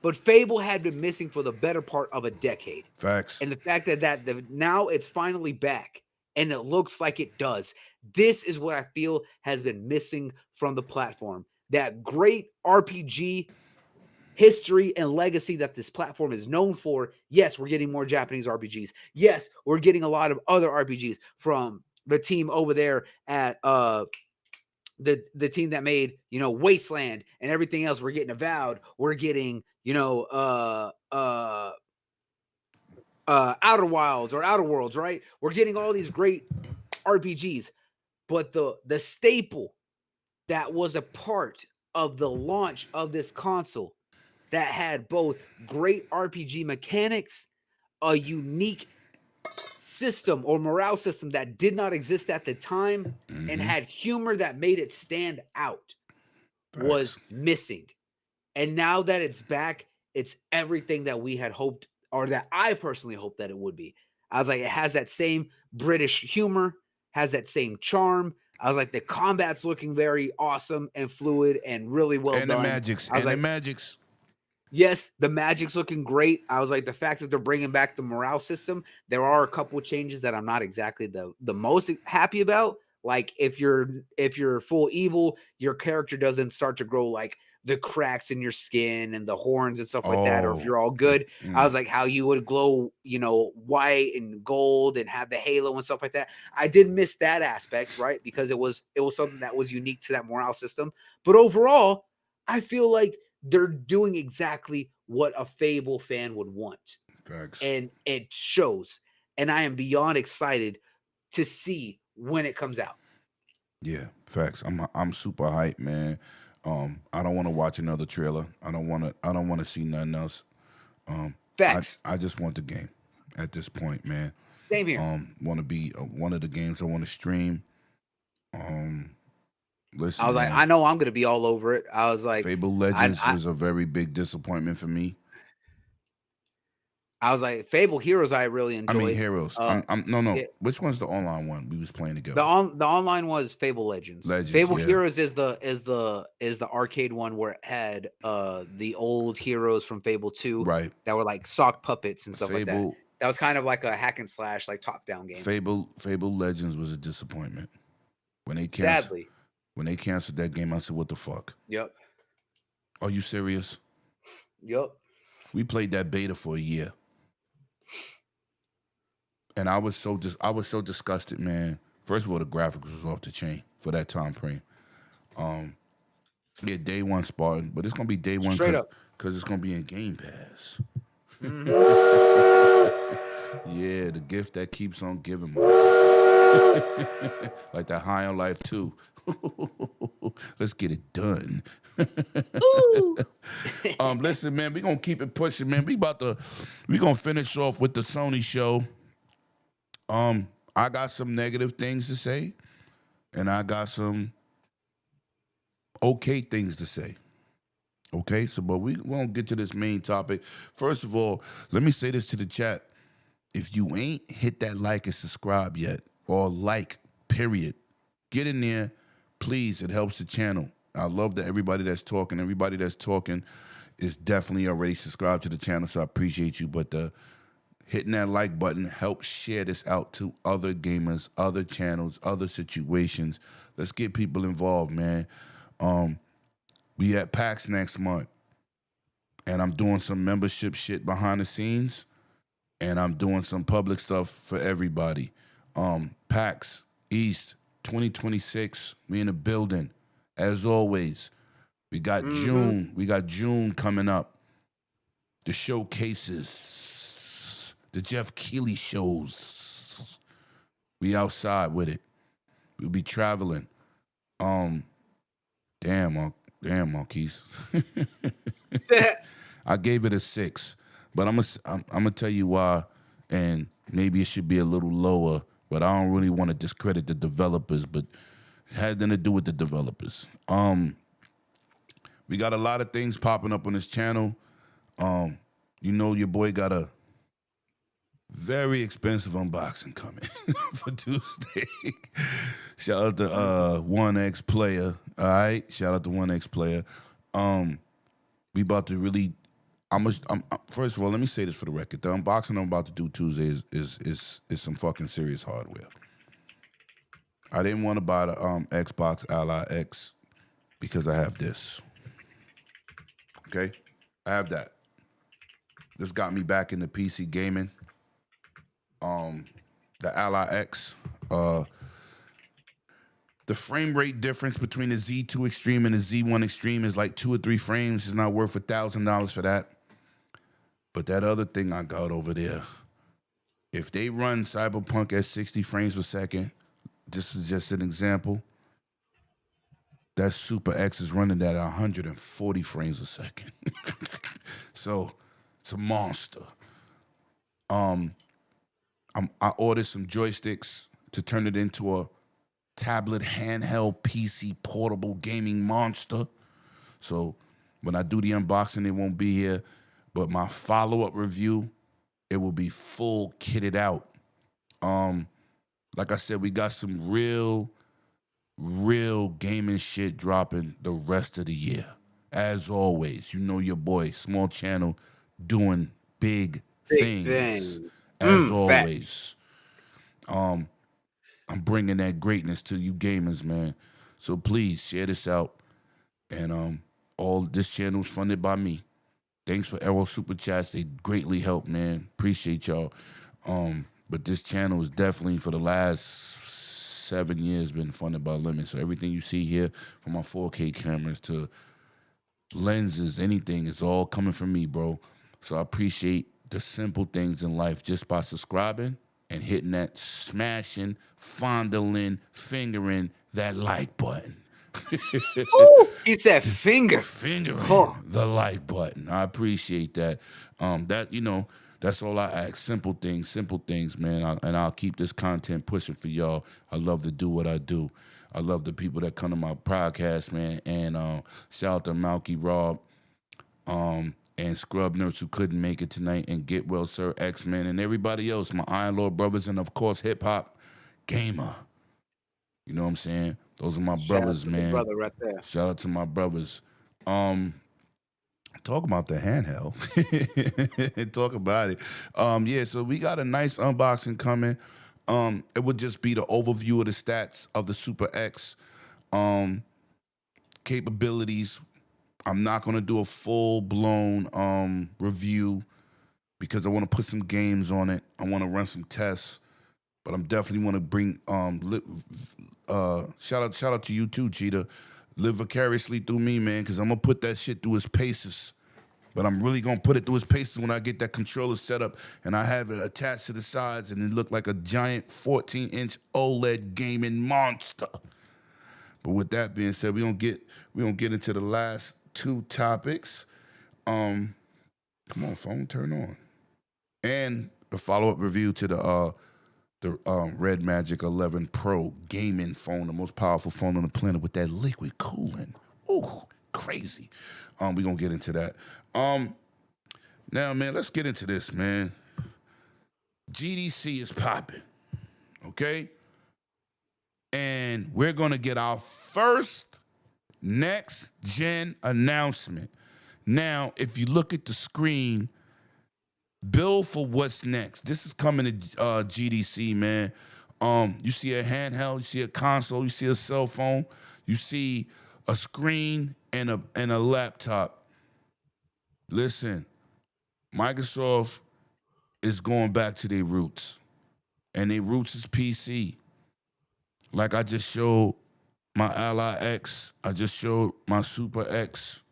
But Fable had been missing for the better part of a decade. Facts. And the fact that now it's finally back and it looks like it does. This is what I feel has been missing from the platform. That great RPG history and legacy that this platform is known for. Yes, we're getting more Japanese RPGs. Yes, we're getting a lot of other RPGs from the team over there at the team that made, Wasteland and everything else. We're getting Avowed. We're getting, Outer Wilds or Outer Worlds, right? We're getting all these great RPGs. But the staple that was a part of the launch of this console that had both great RPG mechanics, a unique system or morale system that did not exist at the time, and had humor that made it stand out, was Facts. missing. And now that it's back, it's everything that we had hoped, or that I personally hoped that it would be. I was like, it has that same British humor, has that same charm. I was like, the combat's looking very awesome and fluid and really well And the done. Magics. I was And the like, Magics. yes, the magic's looking great. I was like, the fact that they're bringing back the morale system, there are a couple of changes that I'm not exactly the most happy about. Like if you're full evil, your character doesn't start to grow like the cracks in your skin and the horns and stuff like that. Or if Oh. you're all good, I was like, how you would glow, white and gold and have the halo and stuff like that. I did miss that aspect, right? Because it was something that was unique to that morale system. But overall, I feel like they're doing exactly what a Fable fan would want. Facts. And it shows. And I am beyond excited to see when it comes out. Yeah, facts. I'm super hyped, man. I don't want to watch another trailer. I don't want to see nothing else. Facts. I just want the game at this point, man. Same here. Want to be one of the games I want to stream. Listen, I was like, man, I know I'm going to be all over it. I was like, Fable Legends was a very big disappointment for me. I was like, Fable Heroes, I really I enjoyed. mean, Heroes. No. it- Which one's the online one we was playing The together? online was Fable Legends. Legends, Fable yeah. Heroes is the arcade one where it had the old heroes from Fable 2 Right. that were like sock puppets and stuff like that. Fable That was kind of like a hack and slash, like top down game. Fable Legends was a disappointment. When they canceled, Sadly. when they canceled that game, I said, "What the fuck? Yep. Are you serious?" Yep. We played that beta for a year, and I was so disgusted, man. First of all, the graphics was off the chain for that time frame. Yeah, day one Spartan, but it's gonna be day one Straight up. because it's gonna be in Game Pass. Mhm. Yeah, the gift that keeps on giving, like that High on Life 2. Let's get it done. Listen, man, we gonna keep it pushing, man. We gonna finish off with the Sony show. I got some negative things to say, and I got some okay things to say. Okay, so but we won't get to this main topic. First of all, let me say this to the chat. If you ain't hit that like and subscribe yet, or like, period, get in there, please. It helps the channel. I love that everybody that's talking is definitely already subscribed to the channel, so I appreciate you. But hitting that like button helps share this out to other gamers, other channels, other situations. Let's get people involved, man. We at PAX next month, and I'm doing some membership shit behind the scenes, and I'm doing some public stuff for everybody. PAX East 2026, we in the building. As always, we got June. We got June coming up. The showcases, the Jeff Keighley shows. We outside with it. We'll be traveling. Damn, Marquise. I gave it a 6, but I'm gonna tell you why, and maybe it should be a little lower. But I don't really want to discredit the developers, but it had nothing to do with the developers. We got a lot of things popping up on this channel. Your boy got a very expensive unboxing coming for Tuesday. Shout out to 1X Player. All right, shout out to 1X Player. We about to really. First of all, let me say this for the record: the unboxing I'm about to do Tuesday is some fucking serious hardware. I didn't want to buy the Xbox Ally X because I have this. Okay, I have that. This got me back into PC gaming. The Ally X. The frame rate difference between the Z2 Extreme and the Z1 Extreme is like 2 or 3 frames. It's not worth $1,000 for that. But that other thing I got over there, if they run Cyberpunk at 60 frames per second, this is just an example, that Super X is running at 140 frames a second. So it's a monster. I ordered some joysticks to turn it into a tablet handheld PC portable gaming monster. So when I do the unboxing, it won't be here. But my follow-up review, it will be full kitted out. Like I said, we got some real gaming shit dropping the rest of the year. As always, you know your boy, small channel, doing big Big things. things. As Facts. always, I'm bringing that greatness to you gamers, man. So please share this out. And all this channel is funded by me. Thanks for Arrow Super Chats. They greatly help, man. Appreciate y'all. But this channel is definitely for the last 7 years been funded by Limit. So everything you see here, from my 4K cameras to lenses, anything, it's all coming from me, bro. So I appreciate the simple things in life just by subscribing and hitting that smashing, fondling, fingering that like button. He said finger. Fingering the like button. I appreciate that. That's all I ask. Simple things, man. And I'll keep this content pushing for y'all. I love to do what I do. I love the people that come to my podcast, man. And shout out to Malky Rob, and Scrub Nurse who couldn't make it tonight, and Get Well Sir X-Men, and everybody else, my Iron Lord brothers, and of course Hip Hop Gamer. You know what I'm saying? Those are my brothers, man. Brother right there. Shout out to my brothers. Talk about the handheld. Talk about it. Yeah, so we got a nice unboxing coming. It would just be the overview of the stats of the Super X capabilities. I'm not gonna do a full-blown review because I want to put some games on it. I want to run some tests, but I'm definitely want to bring shout out to you too, Cheetah. Live vicariously through me, man, because I'm gonna put that shit through his paces. But I'm really gonna put it through his paces when I get that controller set up and I have it attached to the sides and it look like a giant 14-inch OLED gaming monster. But with that being said, we don't get into the last two topics. Come on, phone, turn on. And the follow-up review to the Red Magic 11 Pro gaming phone, the most powerful phone on the planet with that liquid cooling. Ooh, crazy. We're gonna get into that. Now, man, let's get into this, man. GDC is popping, okay? And we're gonna get our first next gen announcement. Now, if you look at the screen, build for what's next. This is coming to GDC, man. You see a handheld, you see a console, you see a cell phone, you see a screen and a laptop. Listen, Microsoft is going back to their roots, and their roots is PC. Like I just showed my Ally X, I just showed my Super X.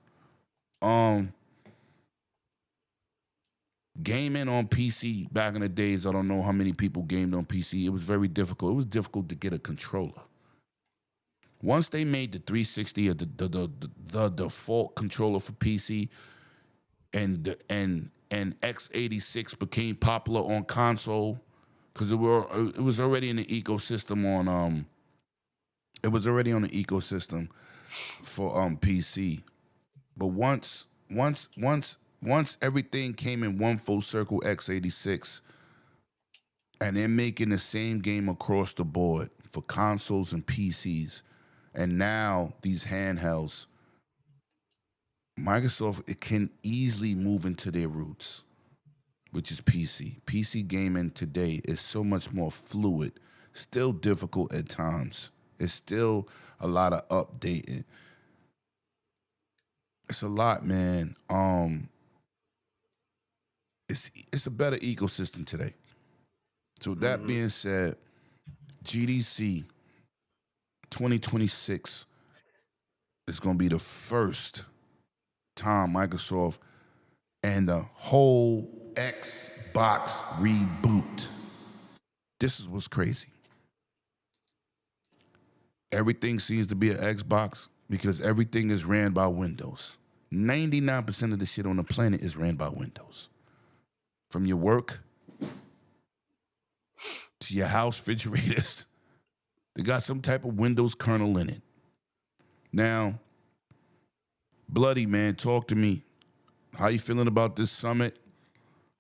Gaming on PC back in the days, I don't know how many people gamed on PC. It was very difficult. It was difficult to get a controller. Once they made the 360 the default controller for PC, and x86 became popular on console, because it was already in the ecosystem on it was already on the ecosystem for PC. But once everything came in one full circle, x86, and they're making the same game across the board for consoles and PCs, and now these handhelds, Microsoft, it can easily move into their roots, which is PC. PC gaming today is so much more fluid, still difficult at times. It's still a lot of updating. It's a lot, man. It's a better ecosystem today. So that being said, GDC 2026 is going to be the first time Microsoft and the whole Xbox reboot. This is what's crazy. Everything seems to be an Xbox because everything is ran by Windows. 99% of the shit on the planet is ran by Windows. From your work to your house refrigerators, they got some type of Windows kernel in it. Now, Bloody, man, talk to me. How you feeling about this summit?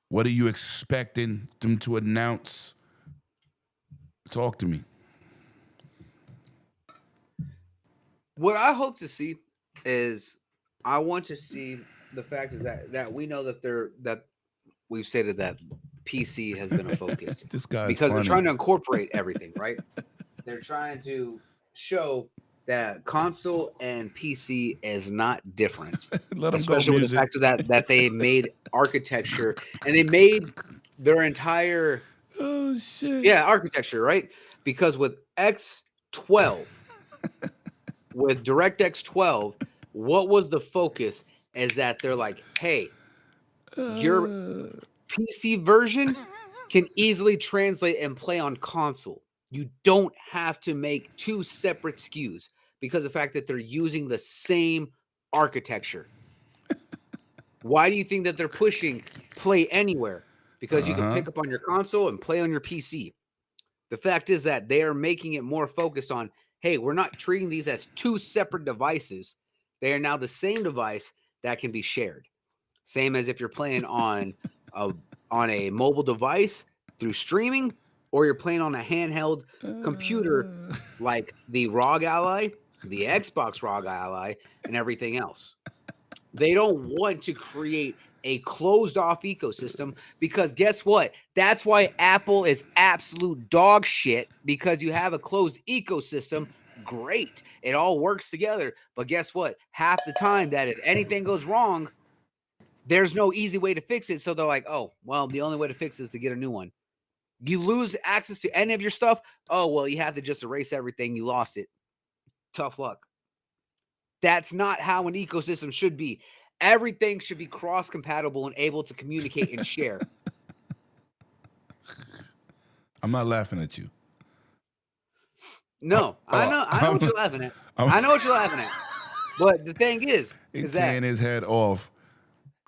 What are you expecting them to announce? Talk to me. What I hope to see is I want to see the fact is that we know that we've stated that PC has been a focus This guy's because funny. they're trying to incorporate everything, right? They're trying to show that console and PC is not different. Let him Especially go, with music. the fact of that they made architecture and they made their entire Oh, shit. architecture, right? Because with X12, with DirectX 12, what was the focus is that they're like, hey, your PC version can easily translate and play on console. You don't have to make two separate SKUs because of the fact that they're using the same architecture. Why do you think that they're pushing play anywhere? Because you can pick up on your console and play on your PC. The fact is that they are making it more focused on, hey, we're not treating these as two separate devices. They are now the same device that can be shared. Same as if you're playing on a mobile device through streaming, or you're playing on a handheld computer like the ROG Ally, the Xbox ROG Ally, and everything else. They don't want to create a closed off ecosystem because guess what? That's why Apple is absolute dog shit, because you have a closed ecosystem. Great. It all works together. But guess what? Half the time that if anything goes wrong, there's no easy way to fix it. So they're like, oh, well, the only way to fix it is to get a new one. You lose access to any of your stuff. Oh, well, you have to just erase everything. You lost it. Tough luck. That's not how an ecosystem should be. Everything should be cross-compatible and able to communicate and share. I'm not laughing at you. No, I know what you're laughing at. I know what you're laughing at. But the thing is He's that tearing his head off.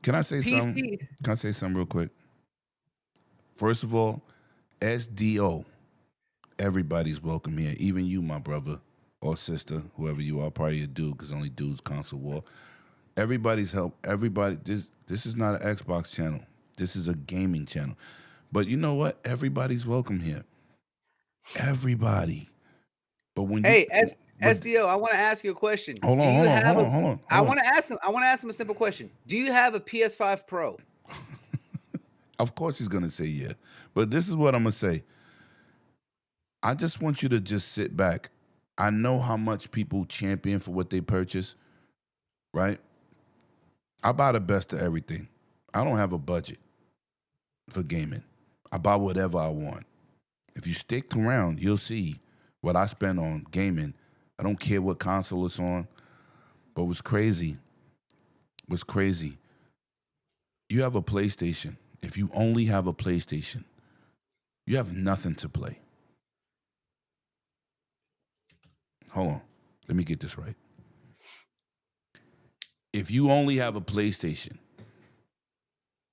Can I say PC something? Can I say something real quick? First of all, SDO. Everybody's welcome here. Even you, my brother or sister, whoever you are, probably a dude, because only dudes console war. Everybody's help. Everybody. This is not an Xbox channel. This is a gaming channel. But you know what? Everybody's welcome here. Everybody. But when hey, you SDO, I want to ask you a question. hold on, hold on. I want to ask him a simple question. Do you have a PS5 Pro? Of course he's gonna say yeah. But this is what I'm gonna say. I just want you to just sit back. I know how much people champion for what they purchase, right? I buy the best of everything. I don't have a budget for gaming. I buy whatever I want. If you stick around, you'll see what I spend on gaming. I don't care what console it's on. But what's crazy, you have a PlayStation. If you only have a PlayStation, you have nothing to play. Hold on. Let me get this right. If you only have a PlayStation,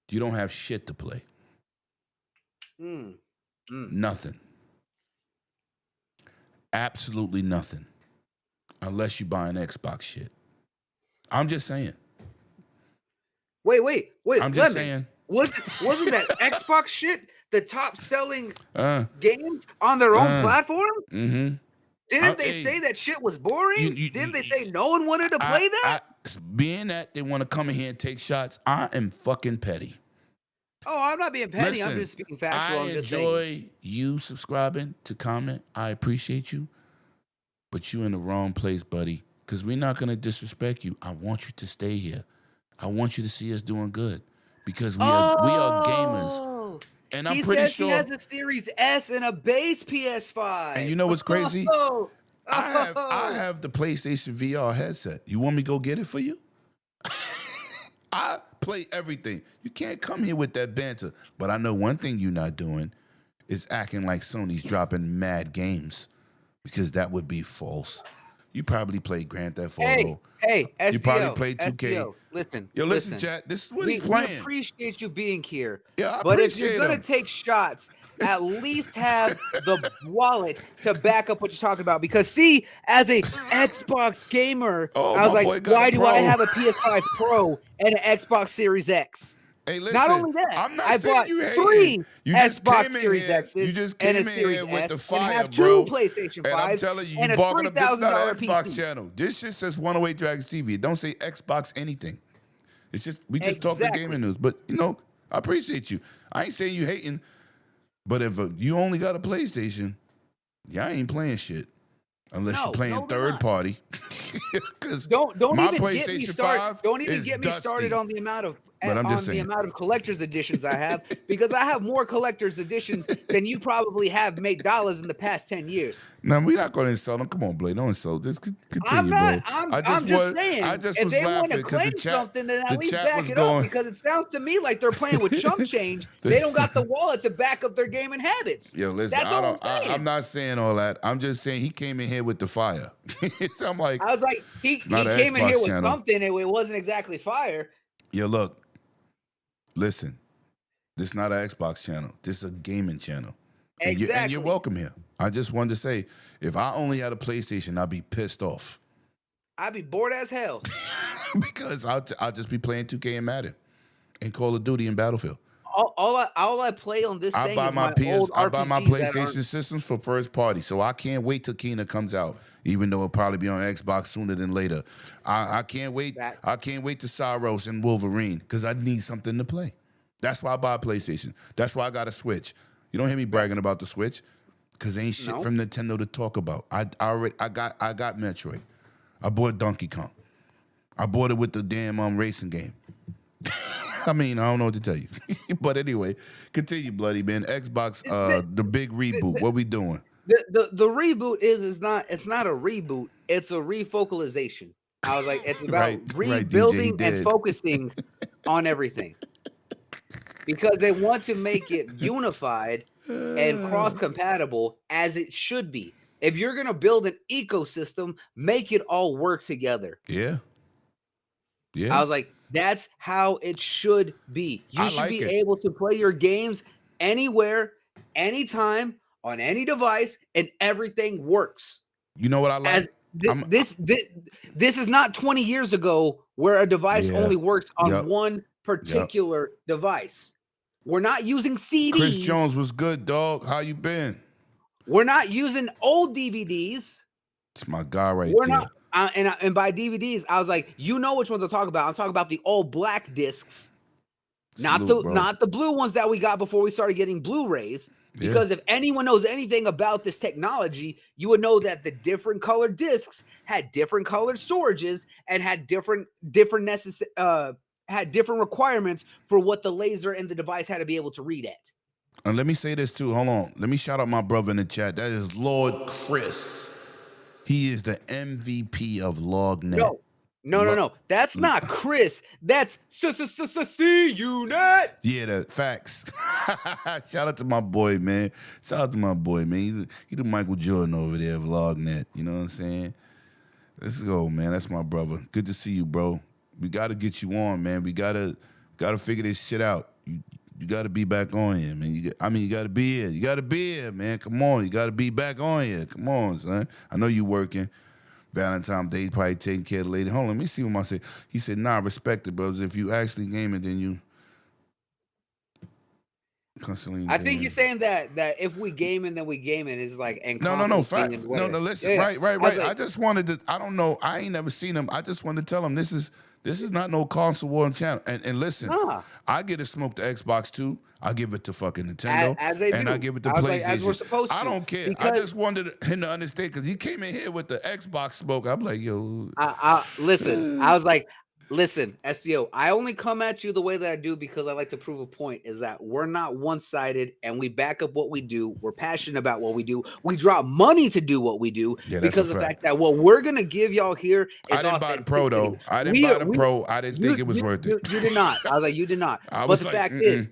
you don't have shit to play. Nothing. Absolutely nothing. Unless you buy an Xbox shit. I'm just saying. Wait. I'm just saying. Wasn't that Xbox shit the top selling games on their own platform? Mm-hmm. Didn't they say that shit was boring? Didn't they say no one wanted to play that? Being that they want to come in here and take shots, I am fucking petty. Oh, I'm not being petty. Listen, I'm just speaking factual. I enjoy you subscribing to comment. I appreciate you. But you in the wrong place, buddy. Because we're not going to disrespect you. I want you to stay here. I want you to see us doing good. Because we are gamers. And I'm pretty sure he has a Series S and a base PS5. And you know what's crazy? I have the PlayStation VR headset. You want me to go get it for you? I play everything. You can't come here with that banter. But I know one thing you're not doing is acting like Sony's dropping mad games, because that would be false. You probably played Grand Theft Hey, Auto. hey, You probably SDO, played 2K. SDO. Listen, Yo, listen, listen. chat. This is what We he's we playing. appreciate you being here. Yeah, I But if you're appreciate gonna him. take shots, at least have the wallet to back up what you're talking about. Because see, as a Xbox gamer, Oh, I was my like, boy got why a do I Pro. have a PS5 Pro and an Xbox Series X? Hey, listen. Not only that, I'm not I saying bought you hating. 3 You just Xbox came in Series here. You X's just and a came in Series here with S the and fire, have 2 bro. PlayStation And I'm 5s telling you, and you a barking up. This is not an $3,000 Xbox PC. channel. This shit says 108 Dragons TV. It don't say Xbox anything. It's just we just talk the Exactly. gaming news. But you know, I appreciate you. I ain't saying you hating, but if you only got a PlayStation, y'all ain't playing shit unless you're playing they're third not. party. Because Don't my even get me PlayStation started. 5 Don't even is get me started dusty. on the amount of But I'm just saying. collector's editions I have, because I have more collector's editions than you probably have made dollars in the past 10 years. No, we're not going to insult them. Come on, Blade. Don't insult. Just I'm continue, not. bro. I'm just saying. I just If was they want laughing to because claim the chat, something, then the at least chat back was it up, going. because it sounds to me like they're playing with chump change. They don't got the wallet to back up their gaming habits. Yo, listen, That's all I'm saying. I'm not saying all that. I'm just saying he came in here with the fire. So I'm like, I was like, he not an came in here Xbox with channel. something, and it wasn't exactly fire. yo, look, listen. This is not an Xbox channel. This is a gaming channel. And Exactly. you're welcome here. I just wanted to say, if I only had a PlayStation, I'd be pissed off. I'd be bored as hell. Because I'll just be playing 2K and Madden and Call of Duty and Battlefield. All I play on this thing is my old I buy my RPGs that PlayStation aren't. systems for first party, so I can't wait till Kena comes out. Even though it'll probably be on Xbox sooner than later, I can't wait. That- I can't wait to Saros and Wolverine because I need something to play. That's why I buy a PlayStation. That's why I got a Switch. You don't hear me bragging about the Switch because ain't shit No. from Nintendo to talk about. I got Metroid. I bought Donkey Kong. I bought it with the damn racing game. I mean, I don't know what to tell you. But anyway, continue, bloody man. Xbox, the big reboot. What we doing? The reboot is not. It's not a reboot. It's a refocalization. I was like, it's about Right, DJ, rebuilding you and did. focusing on everything, because they want to make it unified and cross compatible as it should be. If you're gonna build an ecosystem, make it all work together. Yeah. I Yeah. was like, that's how it should be. You I should like be it. able to play your games anywhere, anytime, on any device, and everything works. You know what I like? As this is not 20 years ago where a device Yeah. only works on Yep. one particular device. We're not using CDs. Chris Jones was good, dog. How you been? We're not using old DVDs. It's my guy right We're there. not. And by DVDs, I was like, you know which ones I'm talking about. I'm talking about the old black discs, Salute, bro. not the blue ones that we got before we started getting Blu-rays. Yeah. Because if anyone knows anything about this technology, you would know that the different colored discs had different colored storages and had different requirements for what the laser and the device had to be able to read at. And let me say this too. Hold on. Let me shout out my brother in the chat. That is Lord Chris. He is the MVP of LogNet. No. That's not Chris. That's C-Unit. Yeah, that facts. Shout out to my boy, man. Shout out to my boy, man. He the Michael Jordan over there of LogNet. You know what I'm saying? Let's go, man. That's my brother. Good to see you, bro. We gotta get you on, man. We gotta figure this shit out. You gotta be back on here, man. You gotta be here. You gotta be here, man. Come on, you gotta be back on here. Come on, son. I know you working. Valentine's Day, probably taking care of the lady. Hold on, let me see what I say. He said, nah, respect it, brothers. If you actually gaming, then you constantly. I think he's saying that if we gaming, then we gaming is like No, facts. No, listen, Yeah. right. I was like- I just wanted to. I don't know. I ain't never seen him. I just wanted to tell him this is not no console war channel. And listen, Nah. I get to smoke the Xbox too. I give it to fucking Nintendo, As they and do. I give it to I was PlayStation. like, as we're supposed I to, don't care. I because- just wanted him to understand because he came in here with the Xbox smoke. I'm like, yo, Listen, I was like, listen, SEO, I only come at you the way that I do because I like to prove a point, is that we're not one-sided and we back up what we do. We're passionate about what we do. We drop money to do what we do Yeah, that's because a of the fact. fact that what we're going to give y'all here is I didn't buy the Pro though. I didn't buy the Pro. I didn't think it was worth it. You did not. I was like, you did not. I But was the like, fact is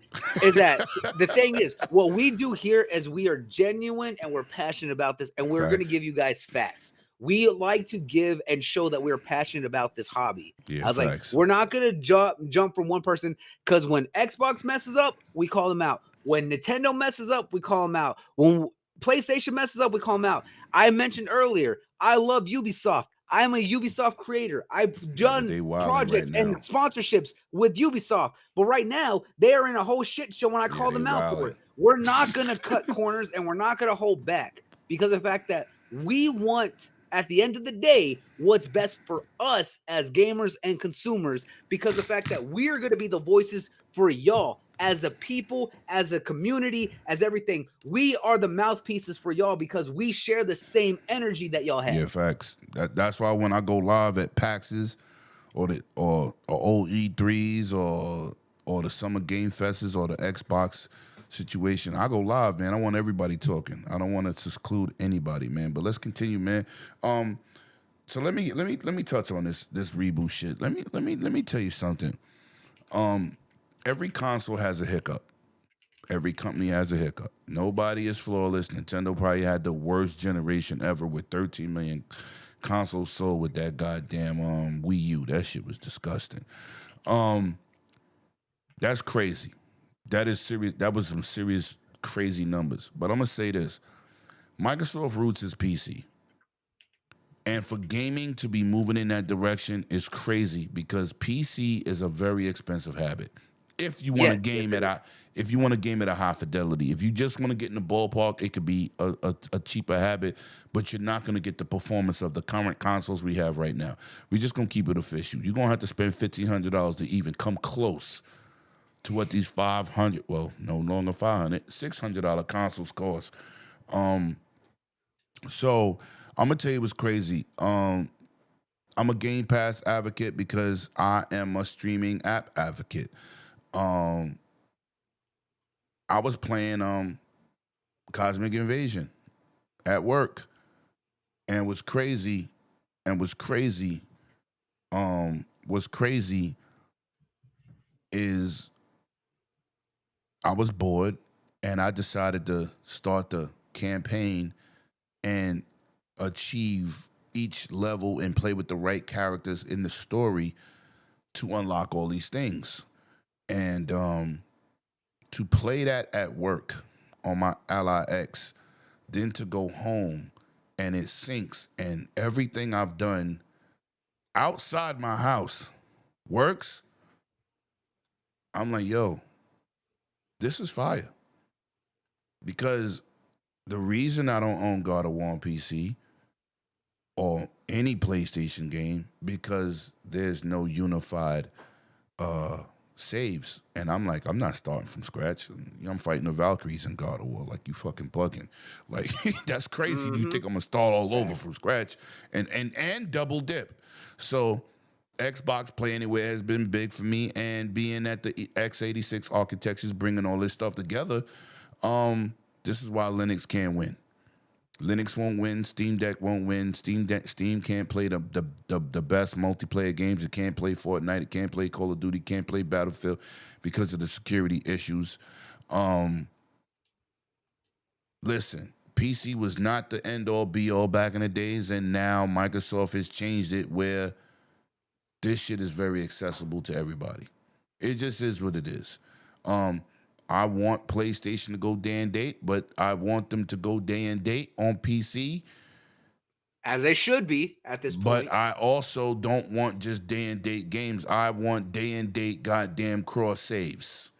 that the thing is, what we do here is we are genuine and we're passionate about this, and we're going to Facts. give you guys facts. we like to give and show that we're passionate about this hobby. Yeah, I was like, facts. we're not gonna jump from one person, because when Xbox messes up, we call them out. When Nintendo messes up, we call them out. When PlayStation messes up, we call them out. I mentioned earlier, I love Ubisoft. I'm a Ubisoft creator. I've done they wildin' projects right and now. sponsorships with Ubisoft, but right now they are in a whole shit show when I call they them out for wildin'. it. We're not gonna cut corners, and we're not gonna hold back, because of the fact that we want, at the end of the day, what's best for us as gamers and consumers, because the fact that we're going to be the voices for y'all as the people, as the community, as everything. We are the mouthpieces for y'all because we share the same energy that y'all have. Yeah, facts. That's why when I go live at PAXs or old E3s or the Summer Game Fests or the Xbox situation, I go live, man. I want everybody talking. I don't want to exclude anybody, man. But let's continue, man. So let me touch on this reboot shit. Let me tell you something. Every console has a hiccup. Every company has a hiccup. Nobody is flawless. Nintendo probably had the worst generation ever with 13 million consoles sold with that goddamn Wii U. That shit was disgusting. That's crazy. That is serious. That was some serious crazy numbers. But I'm gonna say this: Microsoft roots is PC. And for gaming to be moving in that direction is crazy because PC is a very expensive habit. If you want to game at a high fidelity, if you just want to get in the ballpark, it could be a cheaper habit, but you're not going to get the performance of the current consoles we have right now. We're just going to keep it official. You're going to have to spend $1,500 to even come close to what these $500, well, no longer $500, $600 consoles cost. So I'm gonna tell you what's crazy. I'm a Game Pass advocate because I am a streaming app advocate. I was playing Cosmic Invasion at work, and what's crazy is I was bored and I decided to start the campaign and achieve each level and play with the right characters in the story to unlock all these things. And to play that at work on my Ally X, then to go home and it syncs and everything I've done outside my house works, I'm like, yo, this is fire. Because the reason I don't own God of War on PC or any PlayStation game, because there's no unified saves. And I'm like, I'm not starting from scratch. I'm fighting the Valkyries in God of War, like you fucking plugin. Like, that's crazy. You think I'm gonna start all over from scratch and double dip. So Xbox Play Anywhere has been big for me, and being at the x86 architectures, bringing all this stuff together, this is why Linux can't win. Linux won't win. Steam Deck won't win. Steam can't play the best multiplayer games. It can't play Fortnite. It can't play Call of Duty. Can't play Battlefield because of the security issues. Listen, PC was not the end all be all back in the days, and now Microsoft has changed it where this shit is very accessible to everybody. It just is what it is. I want PlayStation to go day and date, but I want them to go day and date on PC. As they should be at this point. But I also don't want just day and date games. I want day and date goddamn cross saves.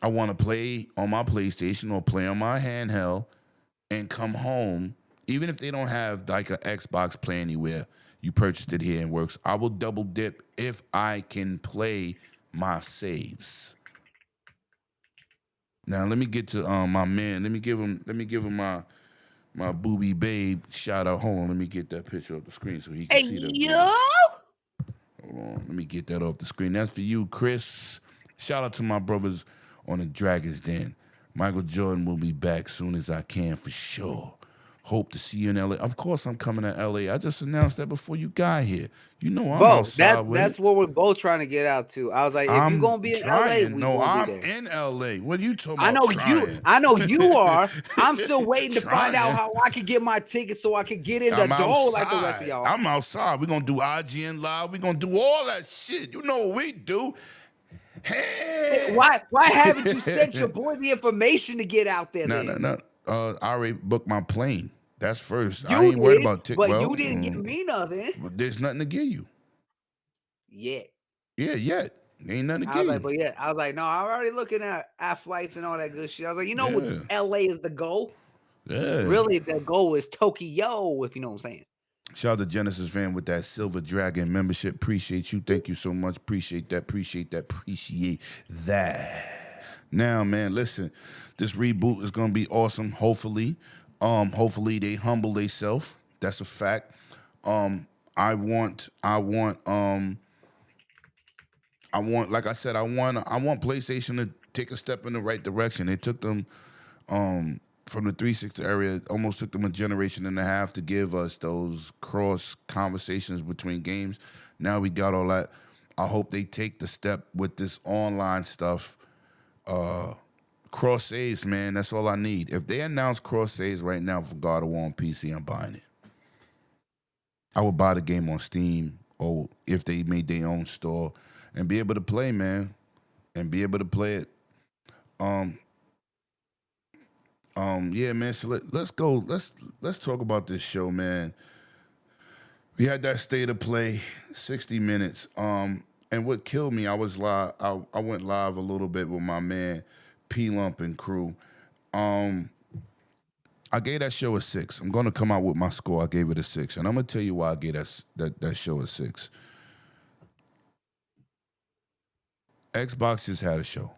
I want to play on my PlayStation or play on my handheld and come home. Even if they don't have like an Xbox Play Anywhere, you purchased it here and works. I will double dip if I can play my saves. Now let me get to my man. Let me give him my booby babe shout out. Hold on, let me get that picture off the screen so he can see that. Hold on, let me get that off the screen. That's for you, Chris. Shout out to my brothers on the Dragon's Den. Michael Jordan will be back soon as I can for sure. Hope to see you in LA. Of course, I'm coming to LA. I just announced that before you got here. You know I'm Bo, outside with that's it. what we're both trying to get out to. I was like, if you I'm gonna be in LA, trying. we No, gonna be I'm there. in LA. What are you talking I about know you. trying? I know you are. I'm still waiting to find out Trying. how I can get my tickets so I can get in the I'm door like the rest of outside. y'all. I'm outside. We're gonna do IGN live. We're gonna do all that shit. You know what we do. Hey. Why haven't you sent your boy the information to get out there? No, Then no, no. I already booked my plane. That's first. I you ain't worried did, about ticket. but Well, you didn't give me nothing there's nothing to give you. yet. Yeah, yet. Ain't nothing to I was give like, you. but yeah, I was like, no, I'm already looking at flights and all that good shit. I was like, you know what, Yeah. LA is the goal. Yeah. Really, the goal is Tokyo, if you know what I'm saying. Shout out to Genesis fan with that Silver Dragon membership. Appreciate you. Thank you so much. Appreciate that. Appreciate that. Appreciate that. Now, man, listen. This reboot is gonna be awesome. Hopefully, they humble themselves. That's a fact. I want, like I said, I want PlayStation to take a step in the right direction. It took them from the 360 area, it almost took them a generation and a half to give us those cross conversations between games. Now we got all that. I hope they take the step with this online stuff. Cross saves, man, that's all I need. If they announce cross saves right now for God of War on PC, I'm buying it. I would buy the game on Steam or if they made their own store and be able to play, man, and be able to play it. Yeah, man. So let's go. Let's talk about this show, man. We had that state of play, 60 minutes. And what killed me, I was live. I went live a little bit with my man P Lump and crew. I gave that show a 6. I'm gonna come out with my score. I gave it a 6, and I'm gonna tell you why I gave that show a 6. Xbox just had a show.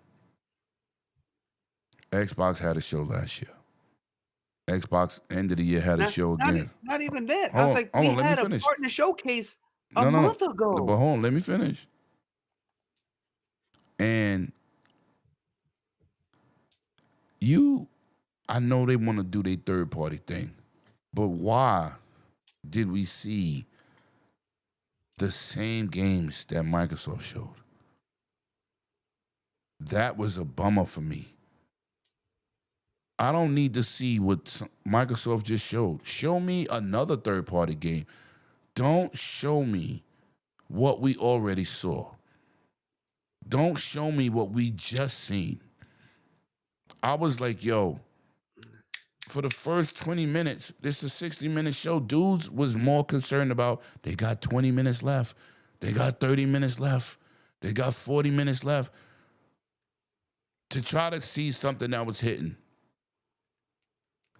Xbox had a show last year. Xbox end of the year had a show again. Not even that. I Hold was on, like, hold we on, let me had a finish. partner showcase a No, month But ago. hold on, let me finish. And I know they want to do their third party thing, but why did we see the same games that Microsoft showed? That was a bummer for me. I don't need to see what Microsoft just showed. Show me another third party game. Don't show me what we already saw. Don't show me what we just seen. I was like, yo, for the first 20 minutes, this is a 60-minute show. Dudes was more concerned about they got 20 minutes left. They got 30 minutes left. They got 40 minutes left. To try to see something that was hitting.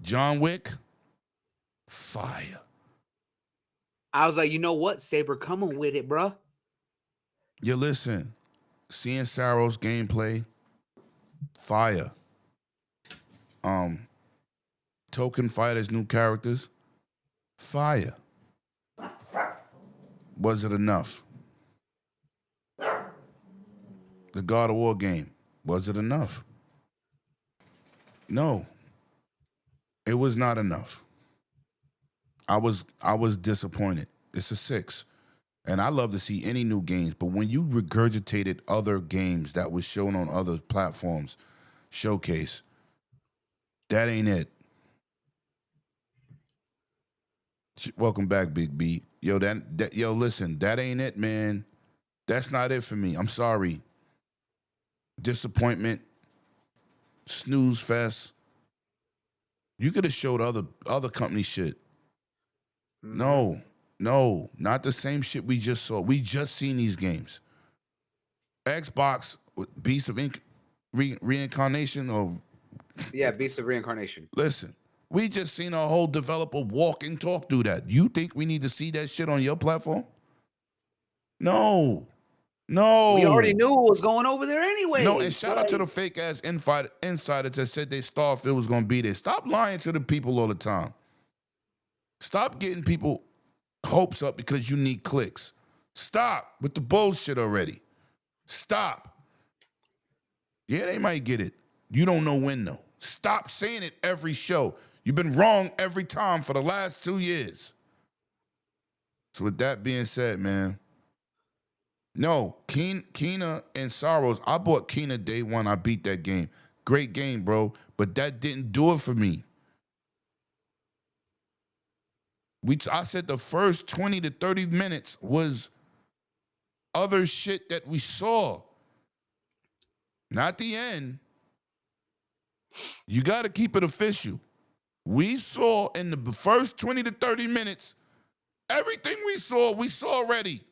John Wick, fire. I was like, you know what, Saber, come on with it, bruh. You listen, seeing Saro's gameplay, fire. Token Fighters new characters, fire. Was it enough? The God of War game, was it enough? No. It was not enough. I was disappointed. It's a 6. And I love to see any new games, but when you regurgitated other games that was shown on other platforms, showcase, that ain't it. Welcome back, Big B. Yo, listen, that ain't it, man. That's not it for me. I'm sorry. Disappointment, snooze fest. You could have showed other company shit. No, not the same shit we just saw. We just seen these games. Xbox, Beast of Reincarnation, or Yeah, Beast of Reincarnation. listen, we just seen a whole developer walk and talk do that. You think we need to see that shit on your platform? No. We already knew what was going over there anyway. No, and shout out to the fake ass insiders that said they Starfield was gonna be there. Stop lying to the people all the time. Stop getting people hopes up because you need clicks. Stop with the bullshit already. Stop. Yeah, they might get it. You don't know when though. Stop saying it every show. You've been wrong every time for the last 2 years. So with that being said, man, no, Kena and Sorrows, I bought Kena day one. I beat that game. Great game, bro. But that didn't do it for me. I said the first 20 to 30 minutes was other shit that we saw. Not the end. You got to keep it official. We saw in the first 20 to 30 minutes, everything we saw already.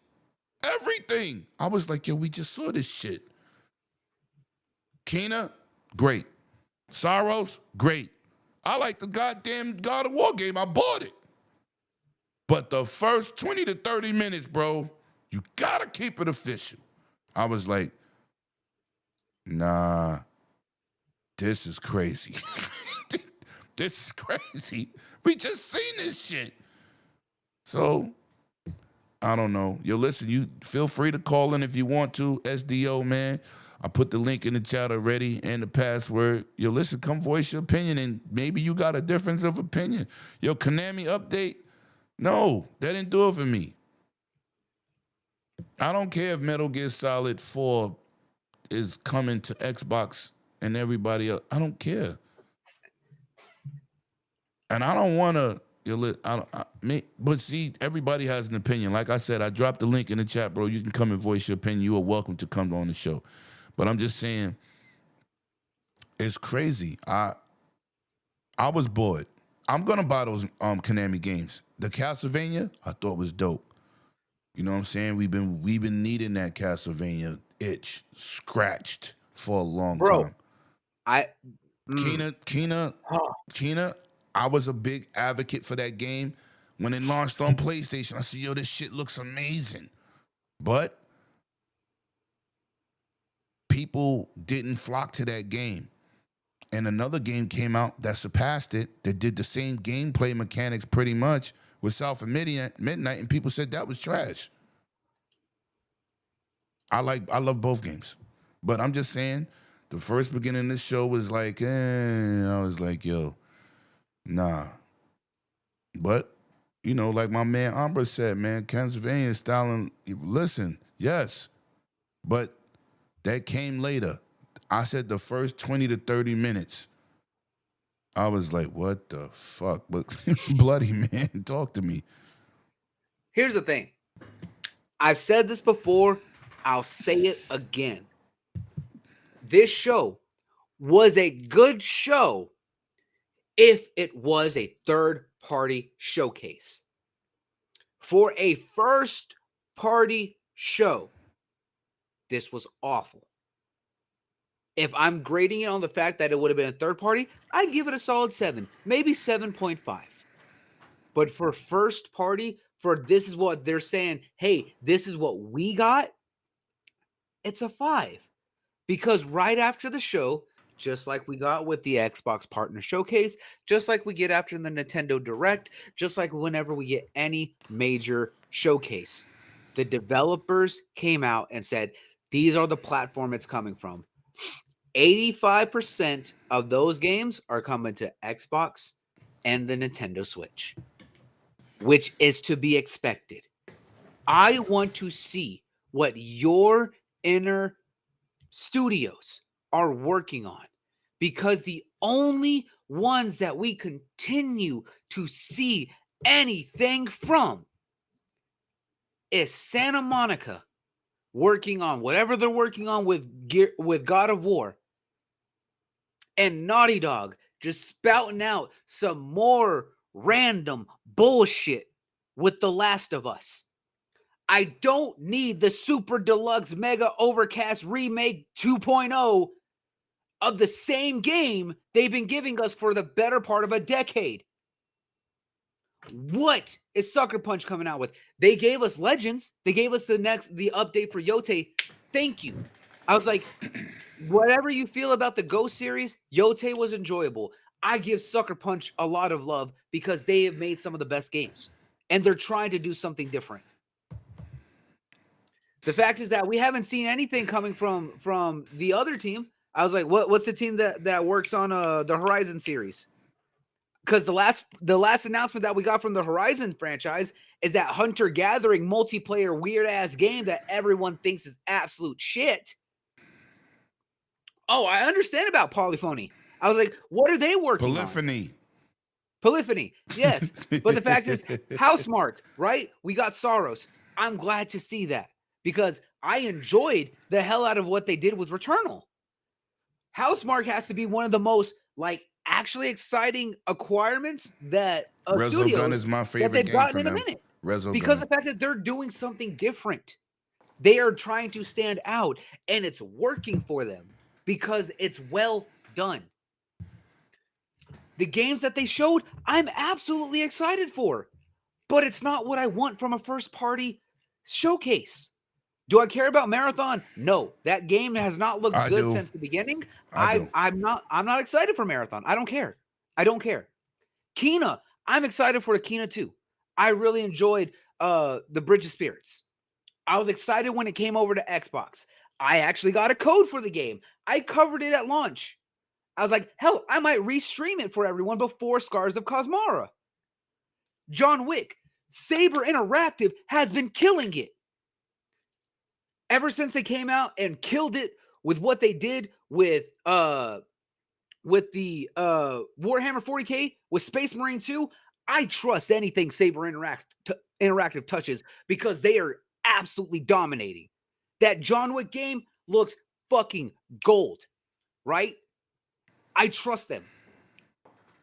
Everything. I was like, yo, we just saw this shit. Kena, great. Sorrows, great. I like the goddamn God of War game. I bought it. But the first 20 to 30 minutes, bro, you gotta keep it official. I was like, nah, this is crazy. This is crazy. We just seen this shit. So, I don't know. Yo, listen, you feel free to call in if you want to. SDO, man. I put the link in the chat already and the password. Yo, listen, come voice your opinion, and maybe you got a difference of opinion. Yo, Konami update? No, that didn't do it for me. I don't care if Metal Gear Solid 4 is coming to Xbox and everybody else. I don't care. And I don't want to, but see, everybody has an opinion. Like I said, I dropped the link in the chat, bro. You can come and voice your opinion. You are welcome to come on the show. But I'm just saying, it's crazy. I was bored. I'm gonna buy those Konami games. The Castlevania, I thought was dope. You know what I'm saying? We've been needing that Castlevania itch scratched for a long time. Kena, I was a big advocate for that game. When it launched on PlayStation, I said, yo, this shit looks amazing. But people didn't flock to that game. And another game came out that surpassed it, that did the same gameplay mechanics pretty much with South of Midnight, and people said that was trash. I love both games. But I'm just saying, the first beginning of this show was like, I was like, yo, nah. But, you know, like my man Ambra said, man, Castlevania styling, listen, yes. But that came later. I said the first 20 to 30 minutes, I was like, what the fuck? But bloody, man, talk to me. Here's the thing. I've said this before. I'll say it again. This show was a good show if it was a third-party showcase. For a first-party show, this was awful. If I'm grading it on the fact that it would have been a third party, I'd give it a solid 7, maybe 7.5. But for first party, for this is what they're saying, hey, this is what we got, it's a 5. Because right after the show, just like we got with the Xbox Partner Showcase, just like we get after the Nintendo Direct, just like whenever we get any major showcase, the developers came out and said, these are the platform it's coming from. 85% of those games are coming to Xbox and the Nintendo Switch, which is to be expected. I want to see what your inner studios are working on, because the only ones that we continue to see anything from is Santa Monica working on whatever they're working on with God of War, and Naughty Dog just spouting out some more random bullshit with The Last of Us. I don't need the Super Deluxe Mega Overcast Remake 2.0 of the same game they've been giving us for the better part of a decade. What is Sucker Punch coming out with? They gave us Legends. They gave us the update for Yote. Thank you. I was like, whatever you feel about the Ghost series, Yote was enjoyable. I give Sucker Punch a lot of love because they have made some of the best games, and they're trying to do something different. The fact is that we haven't seen anything coming from the other team. I was like, what's the team that works on the Horizon series? because the last announcement that we got from the Horizon franchise is that hunter gathering multiplayer weird ass game that everyone thinks is absolute shit. Oh, I understand about polyphony. I was like, what are they working on? Polyphony, yes. But the fact is, Housemark, right? We got Soros. I'm glad to see that because I enjoyed the hell out of what they did with Returnal. Housemark has to be one of the most actually exciting acquirements that Resogun studios is my that favorite they've game gotten from in a them. minute because Resogun. the fact that they're doing something different. They are trying to stand out, and it's working for them because it's well done. The games that they showed, I'm absolutely excited for, but it's not what I want from a first-party showcase. Do I care about Marathon? No. That game has not looked I good do. since the beginning. I do. I'm not excited for Marathon. I don't care. I don't care. Kena, I'm excited for the Kena 2. I really enjoyed the Bridge of Spirits. I was excited when it came over to Xbox. I actually got a code for the game. I covered it at launch. I was like, hell, I might restream it for everyone before Scars of Cosmara. John Wick, Saber Interactive has been killing it. Ever since they came out and killed it with what they did with the Warhammer 40K with Space Marine 2, I trust anything Saber Interactive touches because they are absolutely dominating. That John Wick game looks fucking gold, right? I trust them.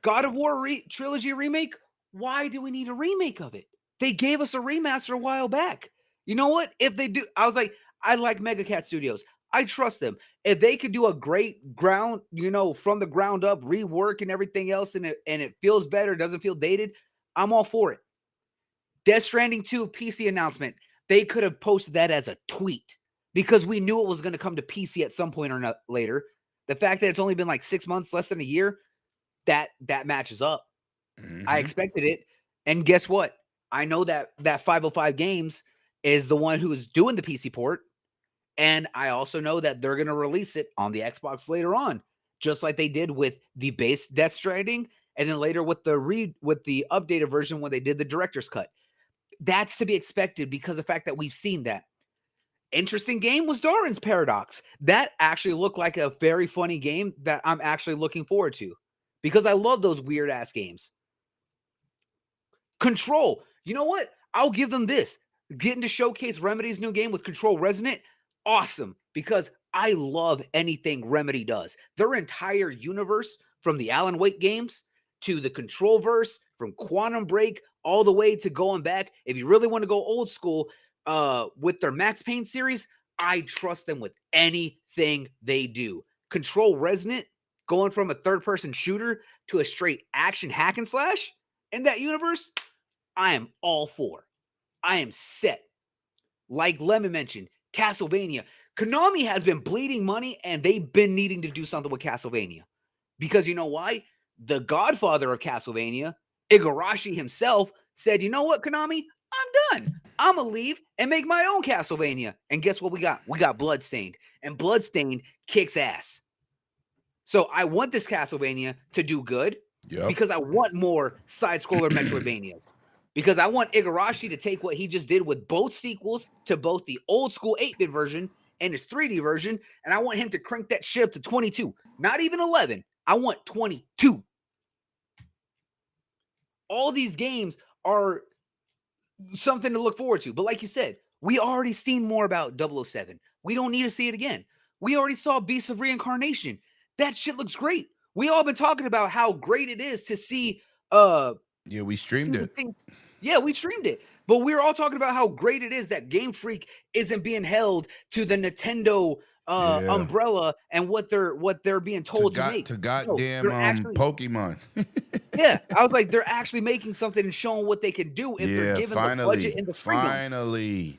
God of War trilogy remake, why do we need a remake of it? They gave us a remaster a while back. You know what? If they do, I was like, I like Mega Cat Studios. I trust them. If they could do a great ground, from the ground up rework and everything else, and it feels better, doesn't feel dated, I'm all for it. Death Stranding 2 PC announcement. They could have posted that as a tweet because we knew it was going to come to PC at some point or not later. The fact that it's only been like 6 months, less than a year, that matches up. Mm-hmm. I expected it. And guess what? I know that 505 Games is the one who is doing the PC port. And I also know that they're going to release it on the Xbox later on, just like they did with the base Death Stranding, and then later with the updated version when they did the director's cut. That's to be expected because of the fact that we've seen that. Interesting game was Darwin's Paradox. That actually looked like a very funny game that I'm actually looking forward to because I love those weird ass games. Control. You know what? I'll give them this. Getting to showcase Remedy's new game with Control Resonant, awesome, because I love anything Remedy does. Their entire universe, from the Alan Wake games to the Controlverse, from Quantum Break all the way to going back. If you really want to go old school with their Max Payne series, I trust them with anything they do. Control Resonant, going from a third-person shooter to a straight action hack and slash in that universe, I am all for. I am set. Like Lemon mentioned, Castlevania. Konami has been bleeding money, and they've been needing to do something with Castlevania. Because you know why? The godfather of Castlevania, Igarashi himself, said, you know what, Konami? I'm done. I'm going to leave and make my own Castlevania. And guess what we got? We got Bloodstained. And Bloodstained kicks ass. So I want this Castlevania to do good because I want more side-scroller Metroidvanias. Because I want Igarashi to take what he just did with both sequels to both the old school 8-bit version and his 3D version, and I want him to crank that shit up to 22. Not even 11. I want 22. All these games are something to look forward to. But like you said, we already seen more about 007. We don't need to see it again. We already saw Beasts of Reincarnation. That shit looks great. We all been talking about how great it is to see we streamed it. Yeah, we streamed it. But we were all talking about how great it is that Game Freak isn't being held to the Nintendo umbrella and what they're being told to make. To goddamn Pokemon. Yeah, I was like, they're actually making something and showing what they can do if they're given the budget and the freedom. Finally.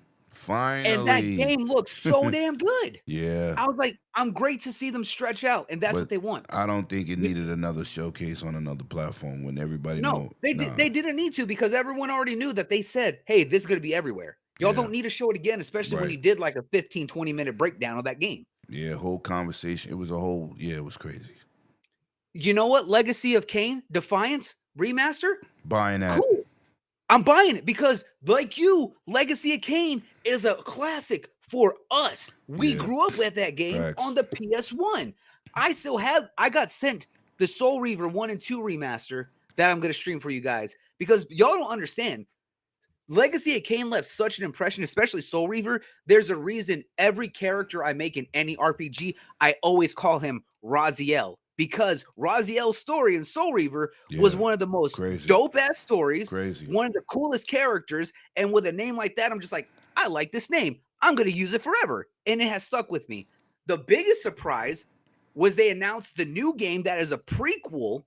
And that game looks so damn good. Yeah. I was like, I'm great to see them stretch out, and that's what they want. I don't think it needed another showcase on another platform when everybody they didn't need to because everyone already knew that they said, hey, this is going to be everywhere. Y'all don't need to show it again, especially when you did like a 15, 20-minute breakdown of that game. Yeah, whole conversation. It was it was crazy. You know what? Legacy of Kain, Defiance, remaster, Buying that. cool. I'm buying it because, like you, Legacy of Kain is a classic for us. We Yeah. grew up with that game Facts. on the PS1. I got sent the Soul Reaver 1 and 2 remaster that I'm going to stream for you guys because y'all don't understand. Legacy of Kain left such an impression, especially Soul Reaver. There's a reason every character I make in any RPG, I always call him Raziel because Raziel's story in Soul Reaver was Yeah. one of the most Crazy. dope-ass stories, Crazy. one of the coolest characters, and with a name like that, I'm just like, I like this name. I'm going to use it forever, and it has stuck with me. The biggest surprise was they announced the new game that is a prequel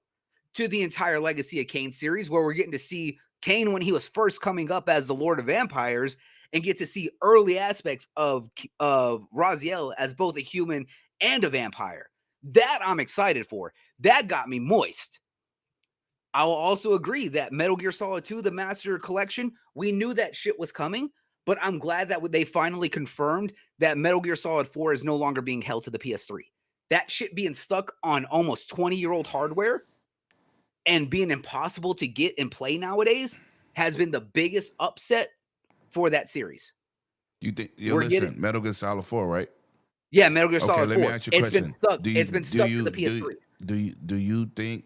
to the entire Legacy of Kain series, where we're getting to see Kain when he was first coming up as the Lord of Vampires and get to see early aspects of Raziel as both a human and a vampire. That I'm excited for. That got me moist. I will also agree that Metal Gear Solid 2, the Master Collection, we knew that shit was coming, but I'm glad that they finally confirmed that Metal Gear Solid 4 is no longer being held to the PS3. That shit being stuck on almost 20-year-old hardware and being impossible to get and play nowadays has been the biggest upset for that series. You think? Listen, Metal Gear Solid 4, right? Yeah, Metal Gear Solid 4. Let me ask you a question. It's been stuck to the PS3. Do you think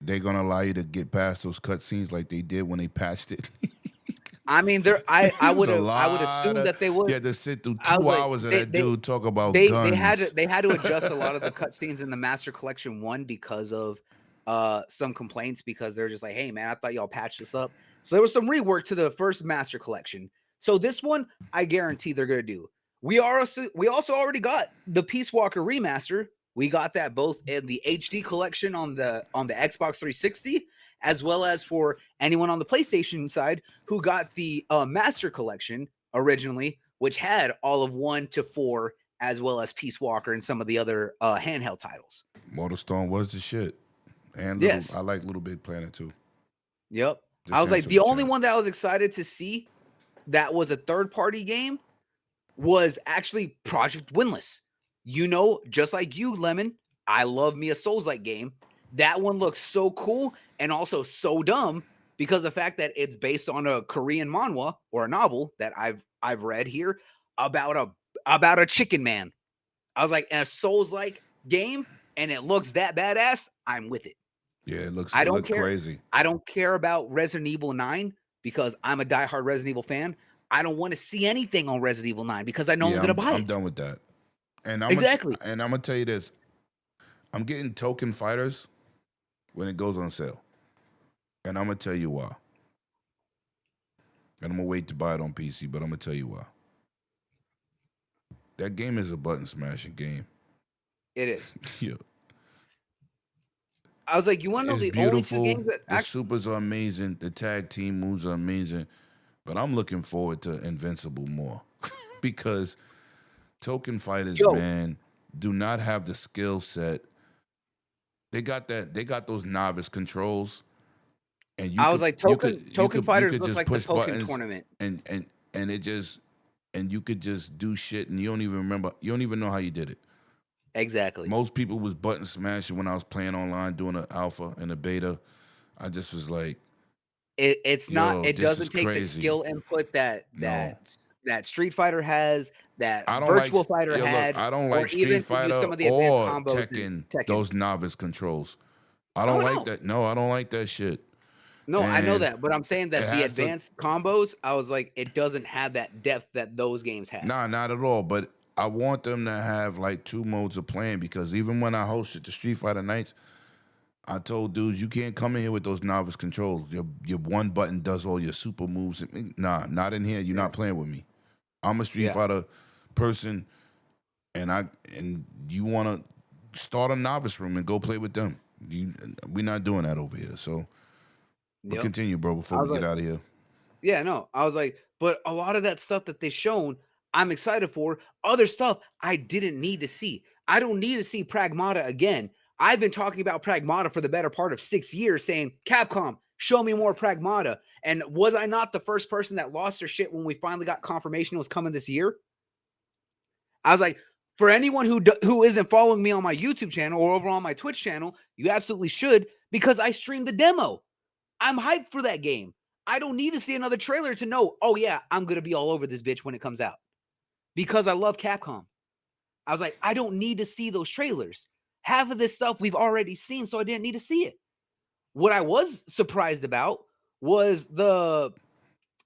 they're gonna allow you to get past those cutscenes like they did when they patched it? I mean, I would assume that they would. You had to sit through 2 hours of that dude talk about guns. They had to adjust a lot of the cutscenes in the Master Collection 1 because of some complaints, because they're just like, hey man, I thought y'all patched this up. So there was some rework to the first Master Collection. So this one, I guarantee they're gonna do. We also already got the Peace Walker remaster. We got that both in the HD collection on the Xbox 360, as well as for anyone on the PlayStation side who got the Master Collection originally, which had all of 1 to 4, as well as Peace Walker and some of the other handheld titles. Mortal Stone was the shit. And I like Little Big Planet too. Yep. I was like, the only one that I was excited to see that was a third-party game was actually Project Windless. You know, just like you, Lemon, I love me a Souls-like game. That one looks so cool and also so dumb because of the fact that it's based on a Korean manhwa or a novel that I've read here about a chicken man. I was like, in a Souls-like game, and it looks that badass, I'm with it. Yeah, it looks crazy. I don't care about Resident Evil 9 because I'm a diehard Resident Evil fan. I don't want to see anything on Resident Evil 9 because I know I'm going to buy it. I'm done with that. And I'm gonna tell you this. I'm getting token fighters when it goes on sale. And I'm going to tell you why. And I'm going to wait to buy it on PC, but I'm going to tell you why. That game is a button smashing game. It is. Yeah. I was like, you want to know the only two games that the supers are amazing, the tag team moves are amazing, but I'm looking forward to Invincible more because token fighters, man, do not have the skill set. They got those novice controls, and I was like, token fighters look like the Token tournament, and you could just do shit, and you don't even know how you did it. Exactly. Most people was button smashing when I was playing online, doing an alpha and a beta. I just was like, it doesn't take the skill input that Street Fighter has, that Virtual Fighter had. I don't like Street Fighter some of the or Tekken, those novice controls. I don't like that. No, I don't like that shit. No, I know that, but I'm saying that the advanced combos, I was like, it doesn't have that depth that those games have. Nah, not at all. But I want them to have like 2 modes of playing, because even when I hosted the Street Fighter Nights, I told dudes, you can't come in here with those novice controls. Your one button does all your super moves. Nah, not in here. You're not playing with me. I'm a Street Fighter person, and you want to start a novice room and go play with them. We're not doing that over here. So, but continue, bro, before we get out of here. Yeah, no, I was like, but a lot of that stuff that they've shown, I'm excited for. Other stuff I didn't need to see. I don't need to see Pragmata again. I've been talking about Pragmata for the better part of 6 years, saying, Capcom, show me more Pragmata. And was I not the first person that lost their shit when we finally got confirmation it was coming this year? I was like, for anyone who isn't following me on my YouTube channel or over on my Twitch channel, you absolutely should, because I streamed the demo. I'm hyped for that game. I don't need to see another trailer to know, oh yeah, I'm going to be all over this bitch when it comes out. Because I love Capcom. I was like, I don't need to see those trailers. Half of this stuff we've already seen, so I didn't need to see it. What I was surprised about was the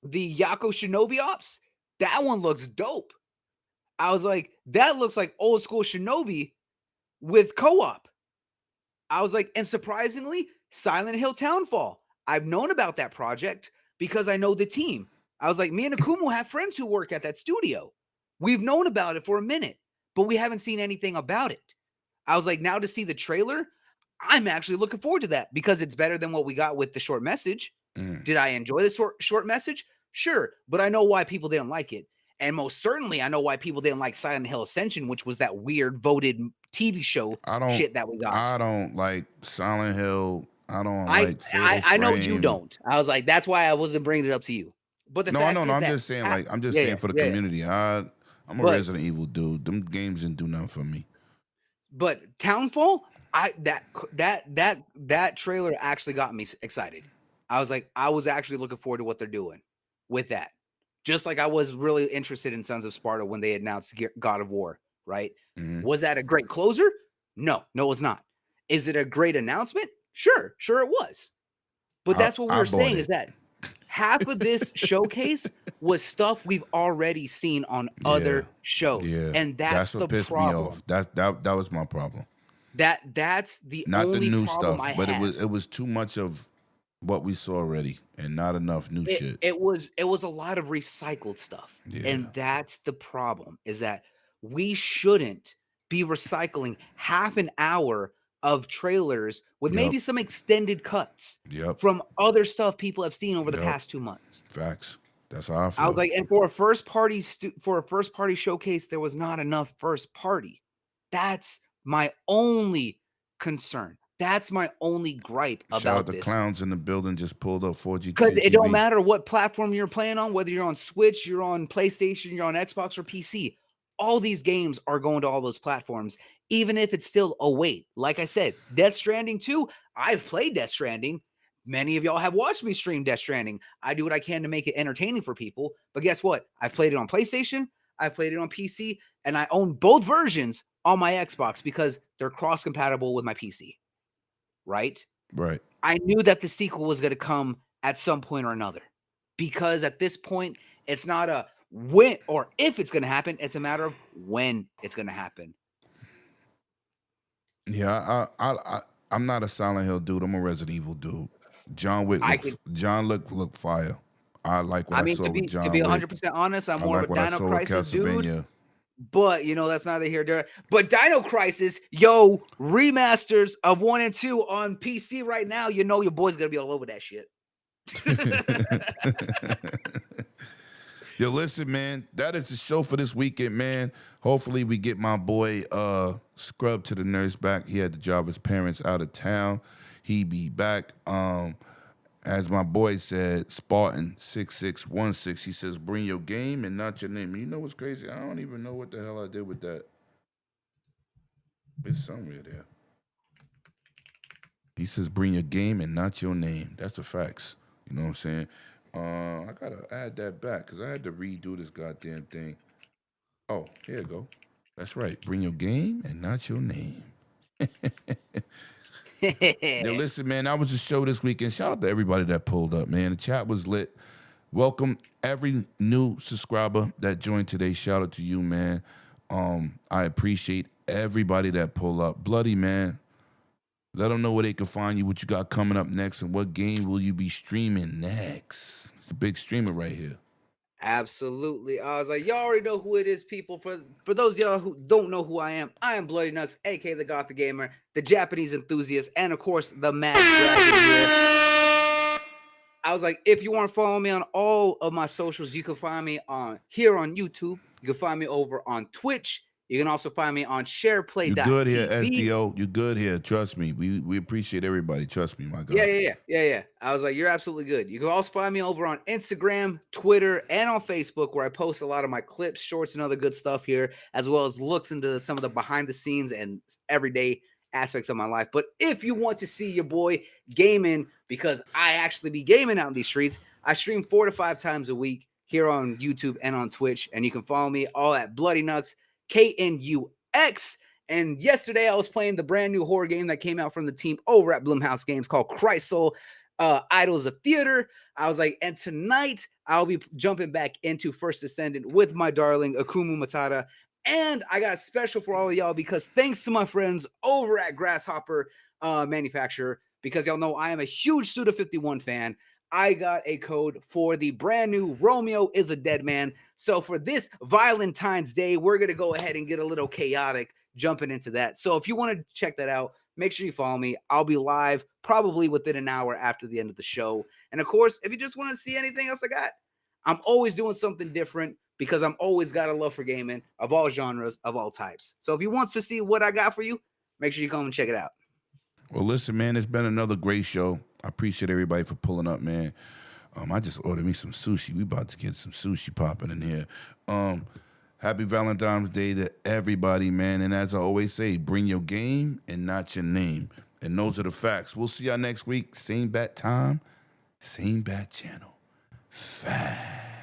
Yako Shinobi Ops. That one looks dope. I was like, that looks like old school Shinobi with co-op. I was like, and surprisingly, Silent Hill Townfall. I've known about that project because I know the team. I was like, me and Akumu have friends who work at that studio. We've known about it for a minute, but we haven't seen anything about it. I was like, now to see the trailer, I'm actually looking forward to that because it's better than what we got with the short message. Did I enjoy the short message? Sure, but I know why people didn't like it. And most certainly, I know why people didn't like Silent Hill Ascension, which was that weird voted TV show shit that we got. I don't like Silent Hill. I don't like Fatal I know Frame. you don't. I was like, that's why I wasn't bringing it up to you. But the fact is I'm that just saying, like, I'm just saying for the community. I'm a Resident Evil dude. Them games didn't do nothing for me. But Townfall, that trailer actually got me excited. I was like, I was actually looking forward to what they're doing with that. Just like I was really interested in Sons of Sparta when they announced God of War, right? Was that a great closer? No, it's not. Is it a great announcement? Sure it was. But that's what we were saying is that half of this showcase was stuff we've already seen on other shows. Yeah. And that's the pissed problem. me off. That was my problem. That's the not only the new problem stuff, but it was too much of what we saw already and not enough new shit. It was a lot of recycled stuff. Yeah. And that's the problem is that we shouldn't be recycling half an hour of trailers with maybe some extended cuts from other stuff people have seen over the past 2 months. Facts. That's how I feel. I was like, and for a first party showcase, there was not enough first party. That's my only concern. That's my only gripe about this. Shout out the clowns in the building just pulled up 4G. Because it don't matter what platform you're playing on, whether you're on Switch, you're on PlayStation, you're on Xbox or PC. All these games are going to all those platforms, even if it's still a wait. Like I said, Death Stranding 2, I've played Death Stranding. Many of y'all have watched me stream Death Stranding. I do what I can to make it entertaining for people. But guess what? I've played it on PlayStation, I've played it on PC, and I own both versions on my Xbox because they're cross-compatible with my PC. Right? I knew that the sequel was going to come at some point or another because at this point, it's not a when or if it's going to happen. It's a matter of when it's going to happen. Yeah, I'm not a Silent Hill dude. I'm a Resident Evil dude. John Wick look fire. I like what I saw with John Wick. To be 100% honest, I'm more of a Dino Crisis dude. But, that's neither here nor there. But Dino Crisis, remasters of 1 and 2 on PC right now, your boy's going to be all over that shit. Yo, listen, man, that is the show for this weekend, man. Hopefully we get my boy Scrub to the nurse back. He had to drive his parents out of town. He be back. As my boy said, Spartan 6616, he says, bring your game and not your name. And you know what's crazy? I don't even know what the hell I did with that. It's somewhere there. He says, bring your game and not your name. That's the facts. You know what I'm saying? I got to add that back because I had to redo this goddamn thing. Oh, here you go. That's right. Bring your game and not your name. Yo, listen, man, that was the show this weekend. Shout out to everybody that pulled up, man. The chat was lit. Welcome every new subscriber that joined today. Shout out to you, man. I appreciate everybody that pulled up. Bloody, man. Let them know where they can find you, what you got coming up next, and what game will you be streaming next. It's a big streamer right here. Absolutely. I was like, y'all already know who it is, people. For those of y'all who don't know who I am Bloody Nux, aka the Gothic Gamer, the Japanese enthusiast, and of course, the Mad Dragon here. I was like, if you want to follow me on all of my socials, you can find me here on YouTube. You can find me over on Twitch. You can also find me on SharePlay.tv. You good here, SDO. You good here. Trust me. We appreciate everybody. Trust me, my God. Yeah. I was like, you're absolutely good. You can also find me over on Instagram, Twitter, and on Facebook, where I post a lot of my clips, shorts, and other good stuff here, as well as looks into some of the behind the scenes and everyday aspects of my life. But if you want to see your boy gaming, because I actually be gaming out in these streets, I stream 4 to 5 times a week here on YouTube and on Twitch. And you can follow me all at Bloody Nux, KNUX. And yesterday I was playing the brand new horror game that came out from the team over at Blumhouse Games called Christ Soul, Idols of Theater. I was like, and tonight I'll be jumping back into First Descendant with my darling Akumu Matata. And I got a special for all of y'all because thanks to my friends over at Grasshopper Manufacturer, because y'all know I am a huge Suda51 fan, I got a code for the brand new Romeo is a Dead Man. So for this Valentine's Day, we're going to go ahead and get a little chaotic jumping into that. So if you want to check that out, make sure you follow me. I'll be live probably within an hour after the end of the show. And of course, if you just want to see anything else I got, I'm always doing something different because I'm always got a love for gaming of all genres, of all types. So if you want to see what I got for you, make sure you come and check it out. Well, listen, man, it's been another great show. I appreciate everybody for pulling up, man. I just ordered me some sushi. We about to get some sushi popping in here. Happy Valentine's Day to everybody, man. And as I always say, bring your game and not your name. And those are the facts. We'll see y'all next week. Same bat time, same bat channel. Facts.